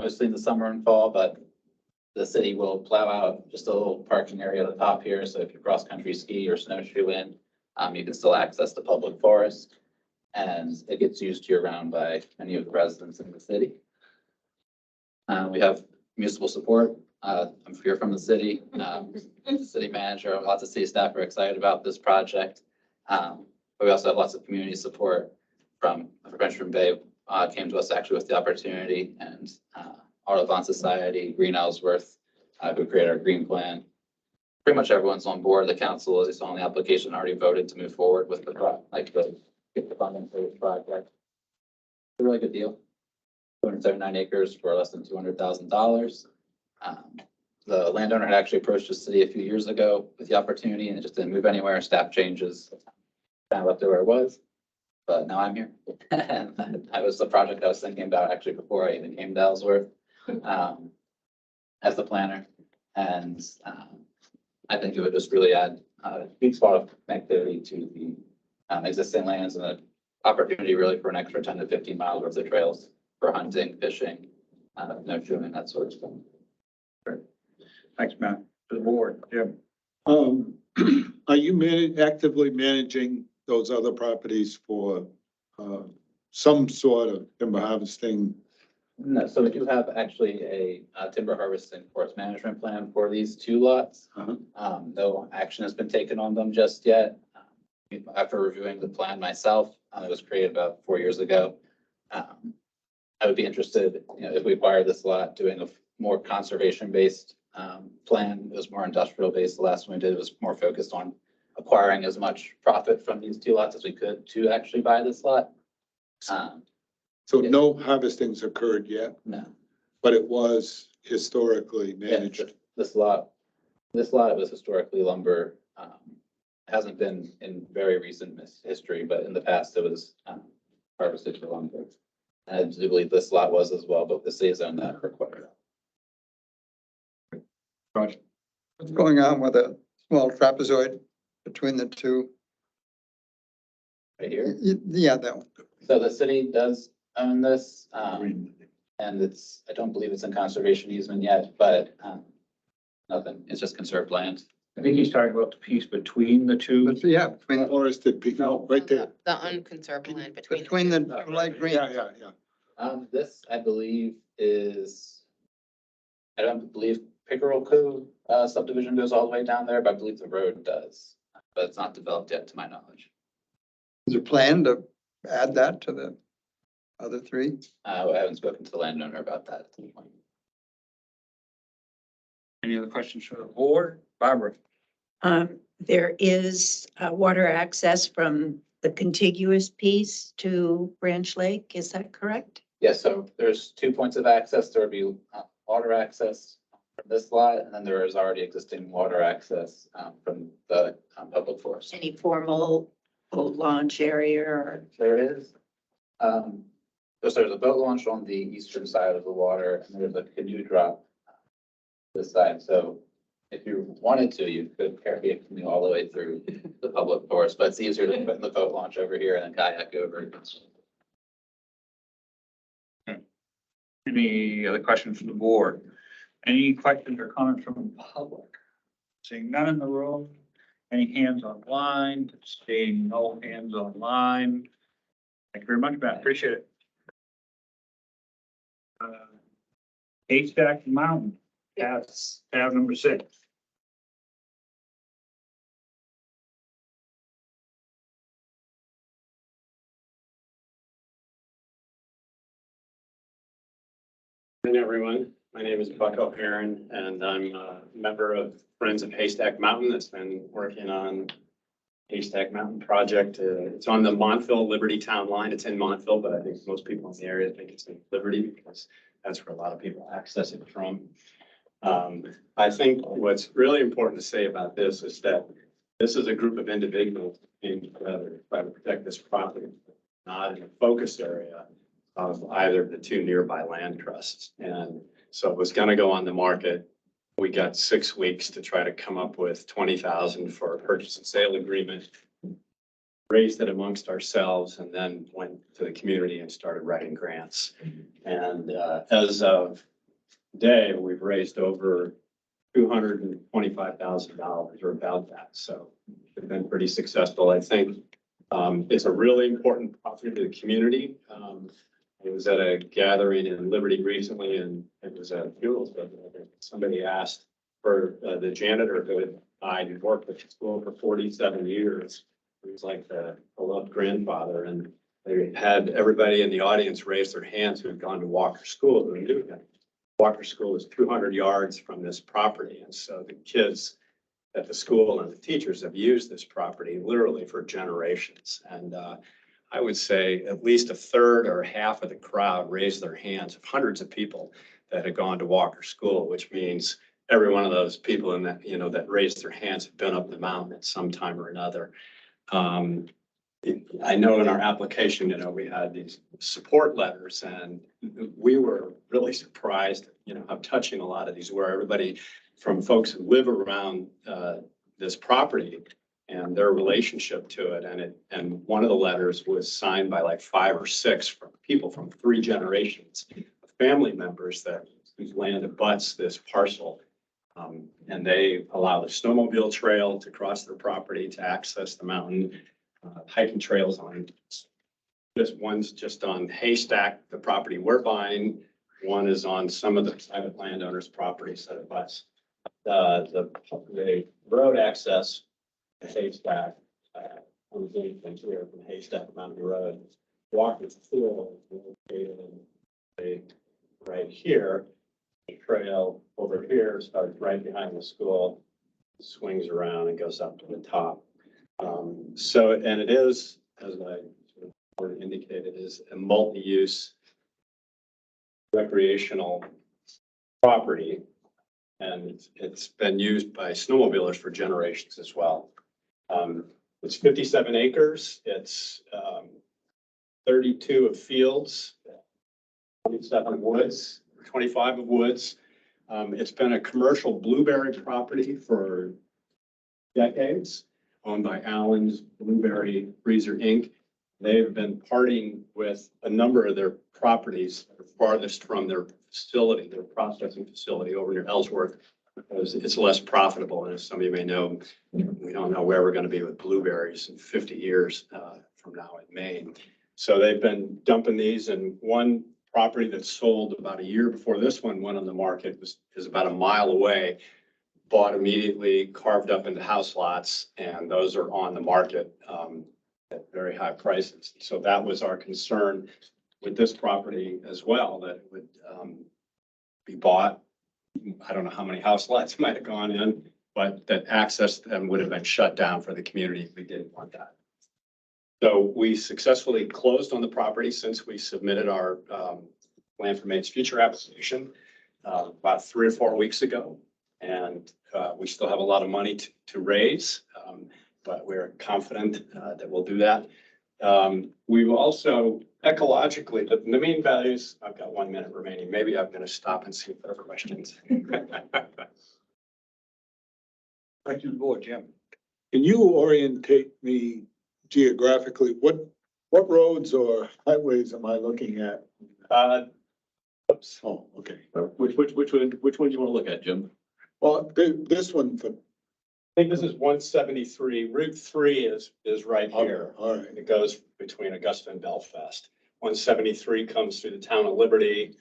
mostly in the summer and fall, but the city will plow out just a little parking area at the top here. So if you cross country ski or snowshoe in, you can still access the public forest. And it gets used year round by many of the residents in the city. We have municipal support. I'm here from the city. The city manager, lots of city staff are excited about this project. But we also have lots of community support from Frenchman Bay. Came to us actually with the opportunity, and Audubon Society, Green Ellsworth, who created our green plan. Pretty much everyone's on board. The council, as you saw in the application, already voted to move forward with get the funding for this project. It's a really good deal. 279 acres for less than $200,000. The landowner had actually approached the city a few years ago with the opportunity, and it just didn't move anywhere. Staff changes, kind of left it where it was. But now I'm here. And that was the project I was thinking about actually before I even came to Ellsworth as the planner. And I think it would just really add a big spot of connectivity to the existing lands and an opportunity really for an extra 10 to 15 miles worth of trails for hunting, fishing, no shooting, that sort of stuff. Thanks, Matt. To the board, Jim. Are you actively managing those other properties for some sort of timber harvesting? No, so we do have actually a timber harvesting forest management plan for these two lots. No action has been taken on them just yet. After reviewing the plan myself, it was created about 4 years ago. I would be interested, if we acquire this lot, doing a more conservation-based plan. It was more industrial-based. The last one we did was more focused on acquiring as much profit from these two lots as we could to actually buy this lot. So no harvesting's occurred yet? No. But it was historically managed? Yeah, this lot, it was historically lumber. Hasn't been in very recent history, but in the past it was harvested for lumber. And I do believe this lot was as well, but the city zone that required. What's going on with a small trapezoid between the two? Right here? Yeah, that one. So the city does own this, and I don't believe it's in conservation easement yet, but nothing, it's just conserved land. I think he's talking about the piece between the two. But yeah, between, Forested, no, right there. The unconserved land between. between the light green. Yeah. This, I believe, is, I don't believe Pickerel Cove subdivision goes all the way down there, but I believe the road does. But it's not developed yet, to my knowledge. Is there a plan to add that to the other three? I haven't spoken to the landowner about that at this point. Any other questions for the board? Barbara? There is water access from the contiguous piece to Branch Lake. Is that correct? Yes, so there's 2 points of access. There would be water access from this lot, and then there is already existing water access from the public forest. Any formal boat launch area or? There is. There's a boat launch on the eastern side of the water, and there's a canoe drop this side. So if you wanted to, you could carry a canoe all the way through the public forest, but it's easier to put in the boat launch over here and then kayak over. Any other questions from the board? Any questions or comments from the public? Seeing none in the room. Any hands online? Seeing no hands online. Thank you very much, Matt. Appreciate it. Haystack Mountain, that's tab number 6. Good morning, everyone. My name is Buck O'Haron, and I'm a member of Friends of Haystack Mountain that's been working on Haystack Mountain project. It's on the Montville Liberty town line. It's in Montville, but I think most people in the area think it's in Liberty because that's where a lot of people access it from. I think what's really important to say about this is that this is a group of individuals in together to try to protect this property, not in a focus area of either of the two nearby land trusts. And so it was going to go on the market. We got 6 weeks to try to come up with 20,000 for a purchase and sale agreement, raised it amongst ourselves, and then went to the community and started writing grants. And as of today, we've raised over $225,000 or about that. So it's been pretty successful. I think it's a really important property to the community. I was at a gathering in Liberty recently, and it was at funerals, but somebody asked for the janitor who had died and worked at the school for 47 years. He was like the beloved grandfather, and they had everybody in the audience raise their hands who had gone to Walker School, who knew him. Walker School is 200 yards from this property, and so the kids at the school and the teachers have used this property literally for generations. And I would say at least a third or half of the crowd raised their hands of hundreds of people that had gone to Walker School, which means every one of those people in that, that raised their hands have been up the mountain at some time or another. I know in our application, we had these support letters, and we were really surprised, how touching a lot of these were. Everybody from folks who live around this property and their relationship to it. And one of the letters was signed by like 5 or 6 from people from 3 generations of family members whose land abuts this parcel. And they allow the snowmobile trail to cross their property to access the mountain, hiking trails on. This one's just on Haystack, the property we're buying. One is on some of the private landowners' properties that abuts. The road access to Haystack, comes in from here from Haystack Mountain Road. Walker School is located right here. The trail over here starts right behind the school, swings around and goes up to the top. And it is, as I sort of indicated, is a multi-use recreational property. And it's been used by snowmobilers for generations as well. It's 57 acres. It's 32 of fields, 27 of woods, 25 of woods. It's been a commercial blueberry property for decades, owned by Allen's Blueberry Freezer Inc. They've been parting with a number of their properties farthest from their facility, their processing facility over near Ellsworth, because it's less profitable. And as some of you may know, we don't know where we're going to be with blueberries in 50 years from now in Maine. So they've been dumping these, and one property that sold about a year before this one went on the market is about a mile away, bought immediately, carved up into house lots, and those are on the market at very high prices. So that was our concern with this property as well, that it would be bought. I don't know how many house lots might have gone in, but that access to them would have been shut down for the community if we didn't want that. So we successfully closed on the property since we submitted our Land for Maine's Future application about 3 or 4 weeks ago. And we still have a lot of money to raise, but we're confident that we'll do that. We've also ecologically, the mean values, I've got 1 minute remaining. Maybe I'm going to stop and see if there are questions. Questions, board, Jim? Can you orientate me geographically? What roads or highways am I looking at? Oops. Oh, okay. Which one do you want to look at, Jim? Well, this one for. I think this is 173. Route 3 is right here. All right. It goes between Augusta and Belfast. 173 comes through the town of Liberty.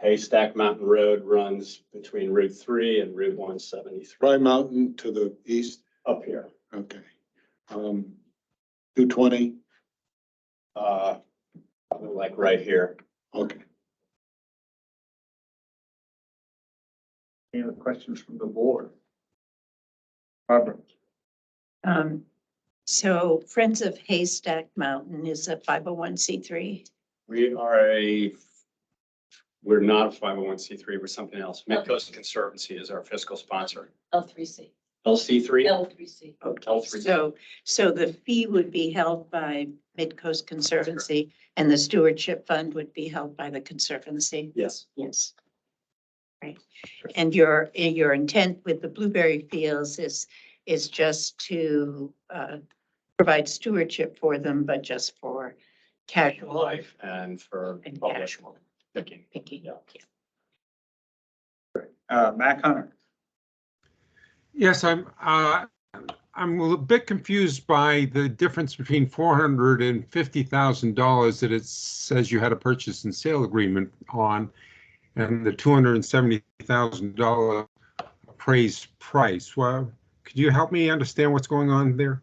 Haystack Mountain Road runs between Route 3 and Route 173. Dry Mountain to the east. Up here. Okay. 220. Probably like right here. Okay. Any other questions from the board? Barbara? So Friends of Haystack Mountain is a 501c3. We're not a 501c3, we're something else. Midcoast Conservancy is our fiscal sponsor. L3C. LC3? L3C. L3C. So the fee would be held by Midcoast Conservancy and the stewardship fund would be held by the Conservancy? Yes. Yes. Right. And your intent with the blueberry fields is just to provide stewardship for them, but just for casual Life and for and public casual picking. picking. Matt Hunter? Yes, I'm a bit confused by the difference between $450,000 that it says you had a purchase and sale agreement on and the $270,000 appraised price. Well, could you help me understand what's going on there?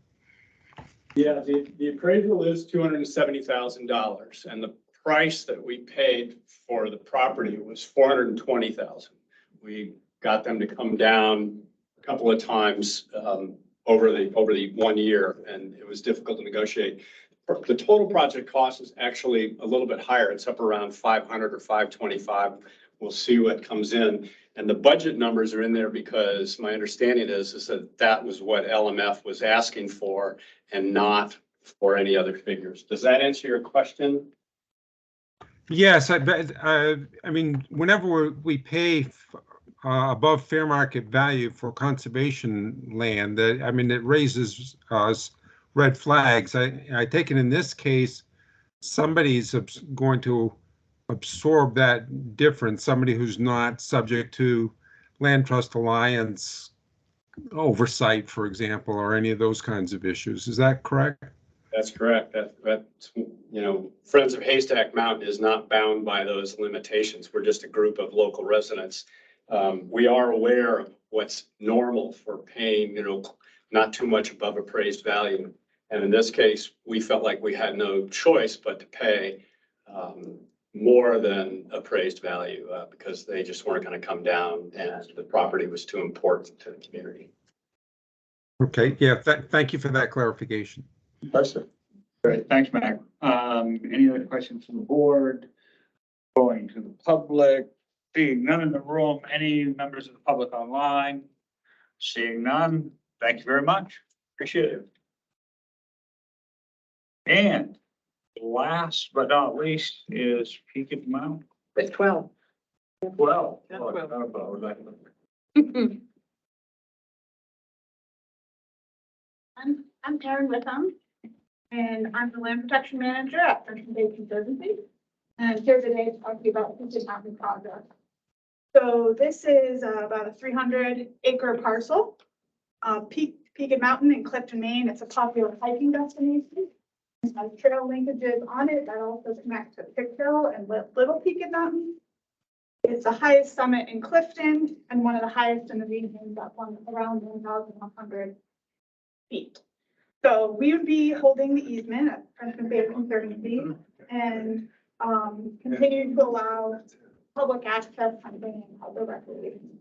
Yeah, the appraisal is $270,000 and the price that we paid for the property was $420,000. We got them to come down a couple of times over the 1 year, and it was difficult to negotiate. The total project cost is actually a little bit higher. It's up around 500 or 525. We'll see what comes in. And the budget numbers are in there because my understanding is that that was what LMF was asking for and not for any other figures. Does that answer your question? Yes, I bet. I mean, whenever we pay above fair market value for conservation land, I mean, it raises red flags. I take it in this case, somebody's going to absorb that difference, somebody who's not subject to Land Trust Alliance oversight, for example, or any of those kinds of issues. Is that correct? That's correct. That's, Friends of Haystack Mountain is not bound by those limitations. We're just a group of local residents. We are aware of what's normal for paying, not too much above appraised value. And in this case, we felt like we had no choice but to pay more than appraised value because they just weren't going to come down and the property was too important to the community. Okay, yeah, thank you for that clarification. Great, thanks, Mac. Any other questions from the board? Going to the public, seeing none in the room, any members of the public online? Seeing none, thank you very much. Appreciate it. And last but not least is Peaked Mountain. At 12. 12. Yeah, Oh, 12. I thought it was like- I'm Karen Witham, and I'm the land protection manager at Freshman Bay Conservancy. And here today to talk to you about the Peaked Mountain project. So this is about a 300-acre parcel. Peaked Mountain in Clifton, Maine. It's a popular hiking destination. It has trail linkages on it that also connect to Pick Hill and Little Peaked Mountain. It's the highest summit in Clifton and one of the highest in the region, at around 1,100 feet. So we would be holding the easement at Frenchman Bay Conservancy and continue to allow public access and bring in outdoor recreation.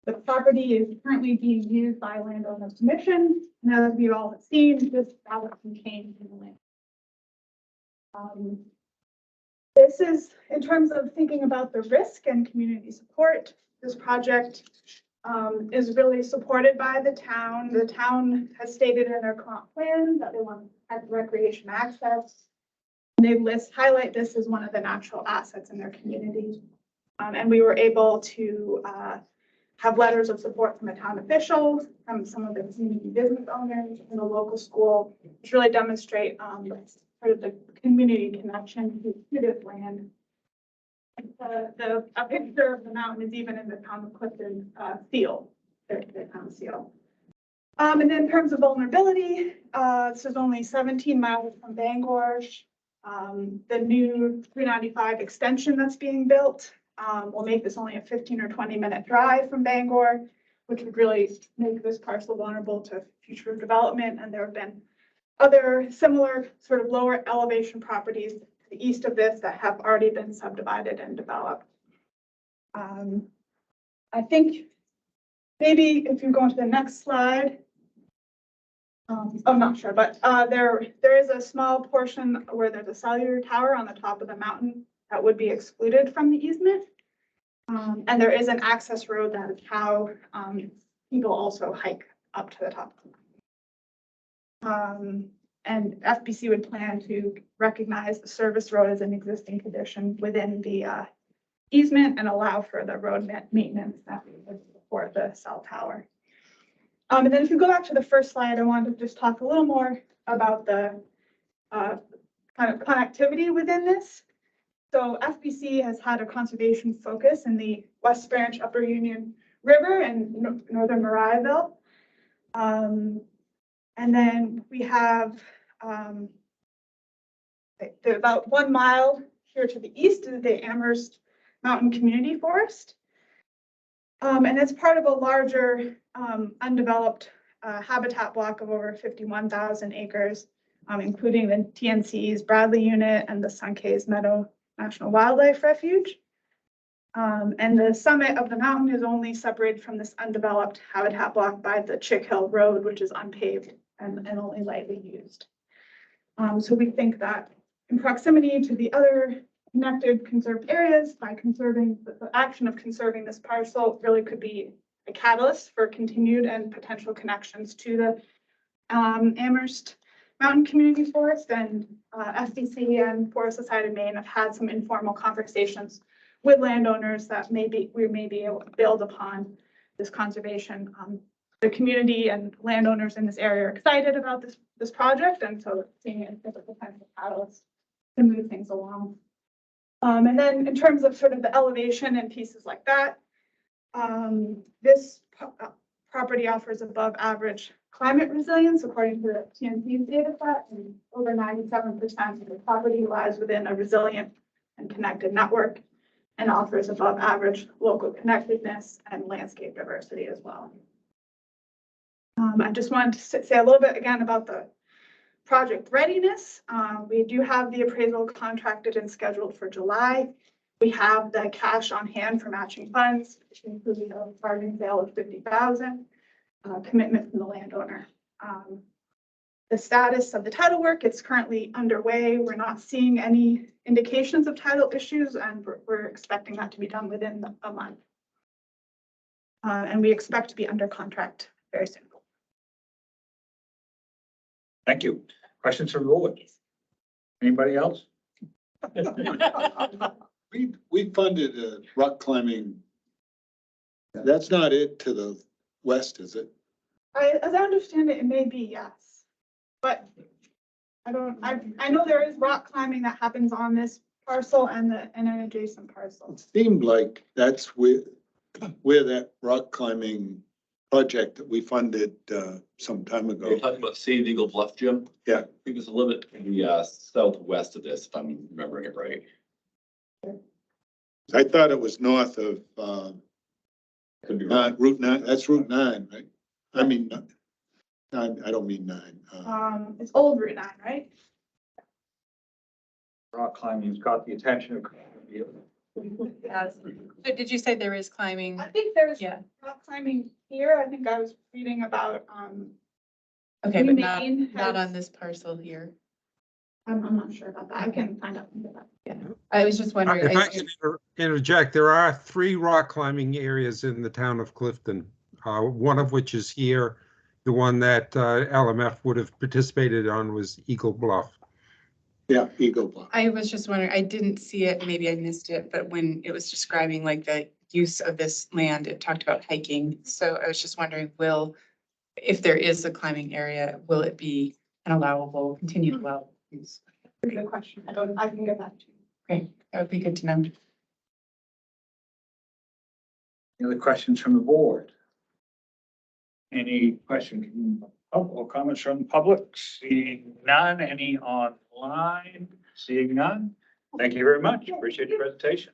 The property is currently being used by landowner permission, and as we've all seen, this ballot can change in the land. This is in terms of thinking about the risk and community support. This project is really supported by the town. The town has stated in their comp plan that they want to protect recreation access. They highlight this as one of the natural assets in their community. And we were able to have letters of support from the town officials, from some of the community business owners and the local school, which really demonstrate sort of the community connection to this land. A picture of the mountain is even in the town of Clifton seal, the town seal. And then in terms of vulnerability, this is only 17 miles from Bangor. The new 395 extension that's being built will make this only a 15 or 20-minute drive from Bangor, which would really make this parcel vulnerable to future development. And there have been other similar sort of lower elevation properties to the east of this that have already been subdivided and developed. I think maybe if you go on to the next slide, I'm not sure, but there is a small portion where there's a cellular tower on the top of the mountain that would be excluded from the easement. And there is an access road that is how people also hike up to the top. And FBC would plan to recognize the service road as an existing condition within the easement and allow for the road maintenance that would support the cell tower. And then if you go back to the first slide, I wanted to just talk a little more about the kind of connectivity within this. So FBC has had a conservation focus in the West Branch Upper Union River and northern Mariahville. And then we have about 1 mile here to the east is the Amherst Mountain Community Forest. And it's part of a larger undeveloped habitat block of over 51,000 acres, including the TNC's Bradley Unit and the Suncays Meadow National Wildlife Refuge. And the summit of the mountain is only separated from this undeveloped habitat block by the Chick Hill Road, which is unpaved and only lightly used. So we think that in proximity to the other connected conserved areas, by conserving the action of conserving this parcel really could be a catalyst for continued and potential connections to the Amherst Mountain Community Forest. And FBC and Forest Society of Maine have had some informal conversations with landowners that we may be able to build upon this conservation. The community and landowners in this area are excited about this project, and so seeing it as a potential catalyst to move things along. And then in terms of sort of the elevation and pieces like that, this property offers above average climate resilience according to the TNC's data set, and over 97% of the property lies within a resilient and connected network and offers above average local connectedness and landscape diversity as well. I just wanted to say a little bit again about the project readiness. We do have the appraisal contracted and scheduled for July. We have the cash on hand for matching funds, which includes a bargain sale of $50,000, commitment from the landowner. The status of the title work, it's currently underway. We're not seeing any indications of title issues, and we're expecting that to be done within a month. And we expect to be under contract very soon. Thank you. Questions from the board? Anybody else? We funded a rock climbing. That's not it to the west, is it? As I understand it, it may be, yes. But I know there is rock climbing that happens on this parcel and an adjacent parcel. It seemed like that's where that rock climbing project that we funded, some time ago. You're talking about Save Eagle Bluff, Jim? Yeah. I think it's a little bit to the southwest of this, if I'm remembering it right. I thought it was north of, Could be wrong. Route 9, that's Route 9, right? I mean, I don't mean 9. It's Old Route 9, right? Rock climbing's got the attention of. So did you say there is climbing? I think there's Yeah. rock climbing here. I think I was reading about, Okay, but not, Maine not has- on this parcel here. I'm not sure about that. I can find out. I was just wondering. If I can interject, there are 3 rock climbing areas in the town of Clifton, one of which is here. The one that LMF would have participated on was Eagle Bluff. Yeah, Eagle Bluff. I was just wondering, I didn't see it, maybe I missed it, but when it was describing like the use of this land, it talked about hiking. So I was just wondering, if there is a climbing area, will it be an allowable, continued allowable use? Good question. I can get back to you. Great, that would be good to know. Any other questions from the board? Any questions or comments from the public? Seeing none, any online? Seeing none? Thank you very much. Appreciate your presentation.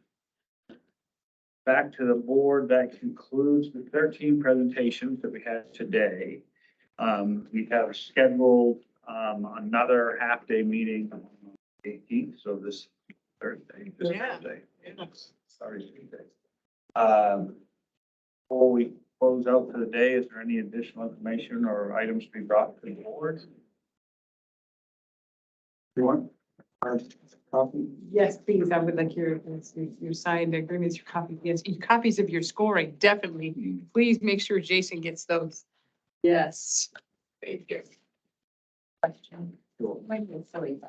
Back to the board. That concludes the 13 presentations that we had today. We have scheduled another half-day meeting on the 18th, so this Thursday. Sorry, Tuesday. Before we close out for the day, is there any additional information or items to be brought to the board? You want? Copy? Yes, please, I would like your signed agreements, your copy, yes, copies of your scoring, definitely. Please make sure Jason gets those. Yes. Thank you. Question. Might be silly,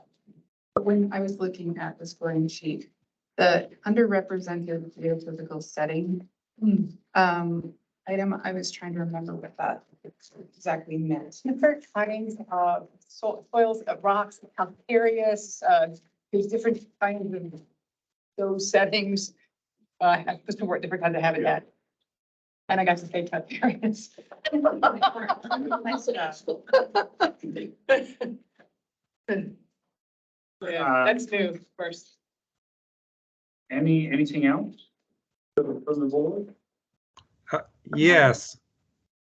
but when I was looking at the scoring sheet, the underrepresented geophysical setting, item, I was trying to remember what that exactly meant. Different kinds of soils, rocks, calcareous, there's different kinds of those settings. Just to work different kinds of habitat. And I got to say calcareous. Yeah, that's new first. Anything else from the board? Yes.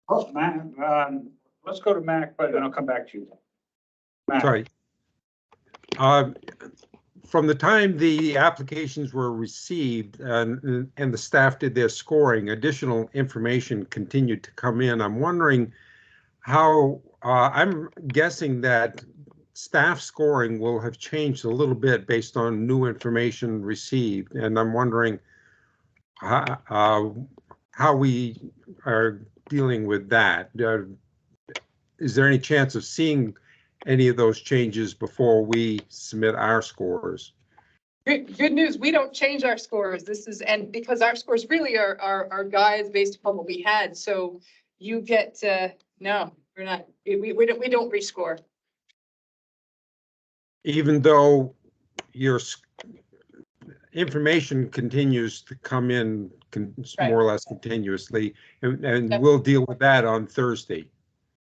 Oh, Matt, let's go to Mac, but then I'll come back to you. Mac. Sorry. From the time the applications were received and the staff did their scoring, additional information continued to come in. I'm wondering how, I'm guessing that staff scoring will have changed a little bit based on new information received. And I'm wondering how we are dealing with that. Is there any chance of seeing any of those changes before we submit our scores? Good news, we don't change our scores. This is, and because our scores really are guides based upon what we had. So you get, no, we're not, we don't rescore. Even though your information continues to come in more or less continuously, and we'll deal with that on Thursday.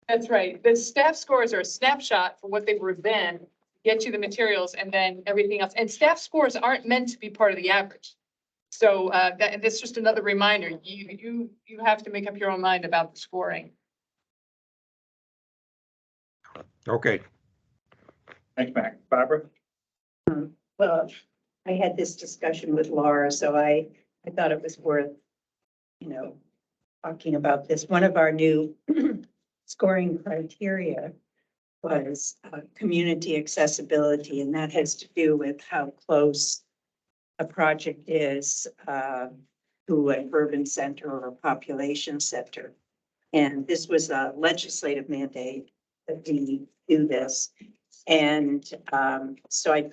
That's right. The staff scores are a snapshot for what they were then, get you the materials and then everything else. And staff scores aren't meant to be part of the average. So that's just another reminder. You have to make up your own mind about the scoring. Okay. Thanks, Mac. Barbara? Well, I had this discussion with Laura, so I thought it was worth, talking about this. One of our new scoring criteria was community accessibility, and that has to do with how close a project is to an urban center or a population center. And this was a legislative mandate that we do this. And so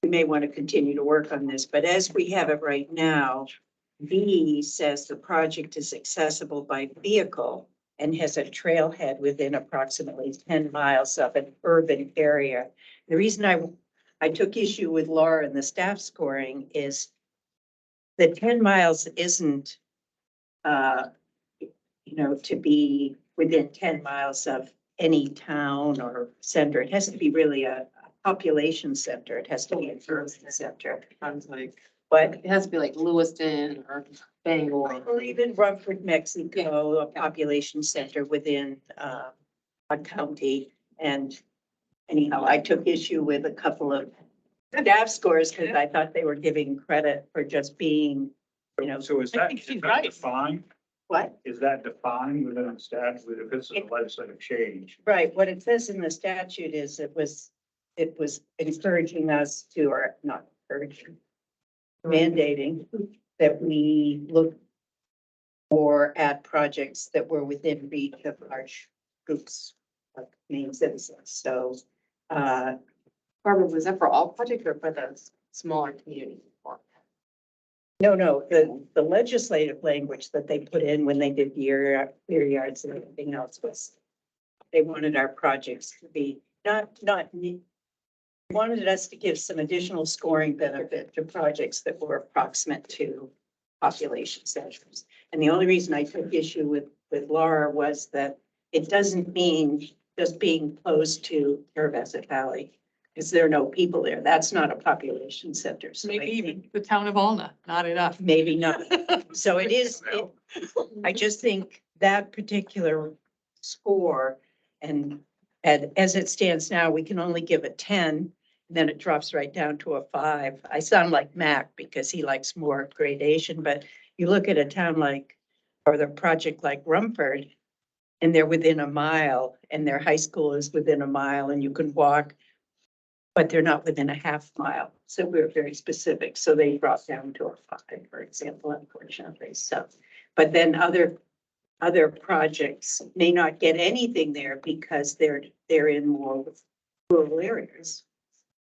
we may want to continue to work on this, but as we have it right now, B says the project is accessible by vehicle and has a trailhead within approximately 10 miles of an urban area. The reason I took issue with Laura and the staff scoring is that 10 miles isn't, to be within 10 miles of any town or center. It has to be really a population center. It has to be a urban center. Sounds like, But, it has to be like Lewiston or Bangor. or even Rumford, Mexico, a population center within a county. And anyhow, I took issue with a couple of staff scores because I thought they were giving credit for just being, So is I that, think she's is that right. defined? what? Is that defined within a statute? If it's a legislative change? Right, what it says in the statute is it was encouraging us to, or not encouraging, mandating that we look more at projects that were within reach of large groups of main citizens. So, Barbara, was that for all projects or for the smaller community? no, the legislative language that they put in when they did rear yards and everything else was, they wanted our projects to be wanted us to give some additional scoring benefit to projects that were approximate to population centers. And the only reason I took issue with Laura was that it doesn't mean just being close to Caravasset Valley, because there are no people there. That's not a population center. So Maybe I even think the town of Alna, not enough. maybe not. So it is, I just think that particular score and as it stands now, we can only give a 10, and then it drops right down to a 5. I sound like Mac because he likes more gradation, but you look at a town like, or the project like Rumford, and they're within a mile, and their high school is within a mile, and you can walk, but they're not within a half mile. So we're very specific. So they dropped down to a 5, for example, unfortunately. So, but then other projects may not get anything there because they're in more rural areas.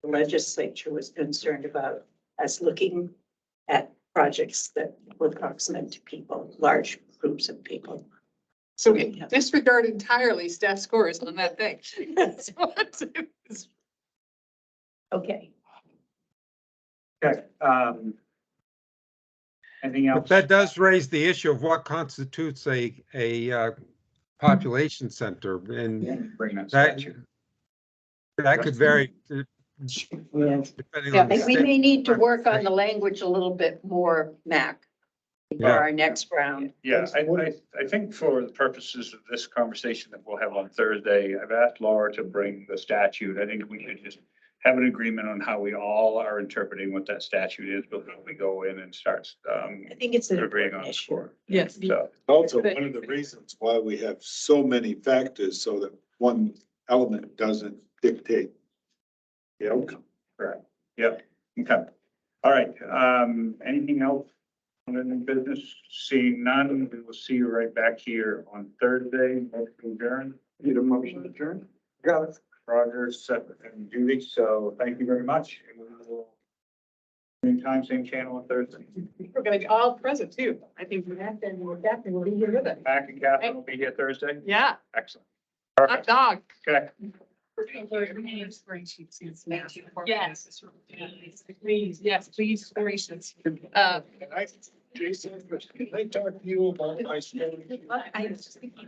The legislature was concerned about us looking at projects that were proximate to people, large groups of people. So we disregard entirely staff scores on that thing. That's what it is. Okay. Okay, anything But else? that does raise the issue of what constitutes a population center, and Bring that that statute. that could vary depending on the We state. may need to work on the language a little bit more, Mac, for Yeah. our next round. Yeah, I think for the purposes of this conversation that we'll have on Thursday, I've asked Laura to bring the statute. I think we should just have an agreement on how we all are interpreting what that statute is before we go in and start I think it's an agreeing important on the issue. score. Yes. So, Also, one of the reasons why we have so many factors so that one element doesn't dictate the outcome. correct. Yep, okay. All right, anything else on the new business? Seeing none, we will see you right back here on Thursday. Motion to adjourn. Need a motion to adjourn? Got it. Roger, Seth, and Judy, so thank you very much. And we will same time, same channel on Thursday. We're gonna be all present too. I think we're definitely will be here with it. Mac and Catherine will be here Thursday. Yeah, Excellent. hot Perfect. dog. Okay. Yes, please, gracious. Jason, can I talk to you about my story?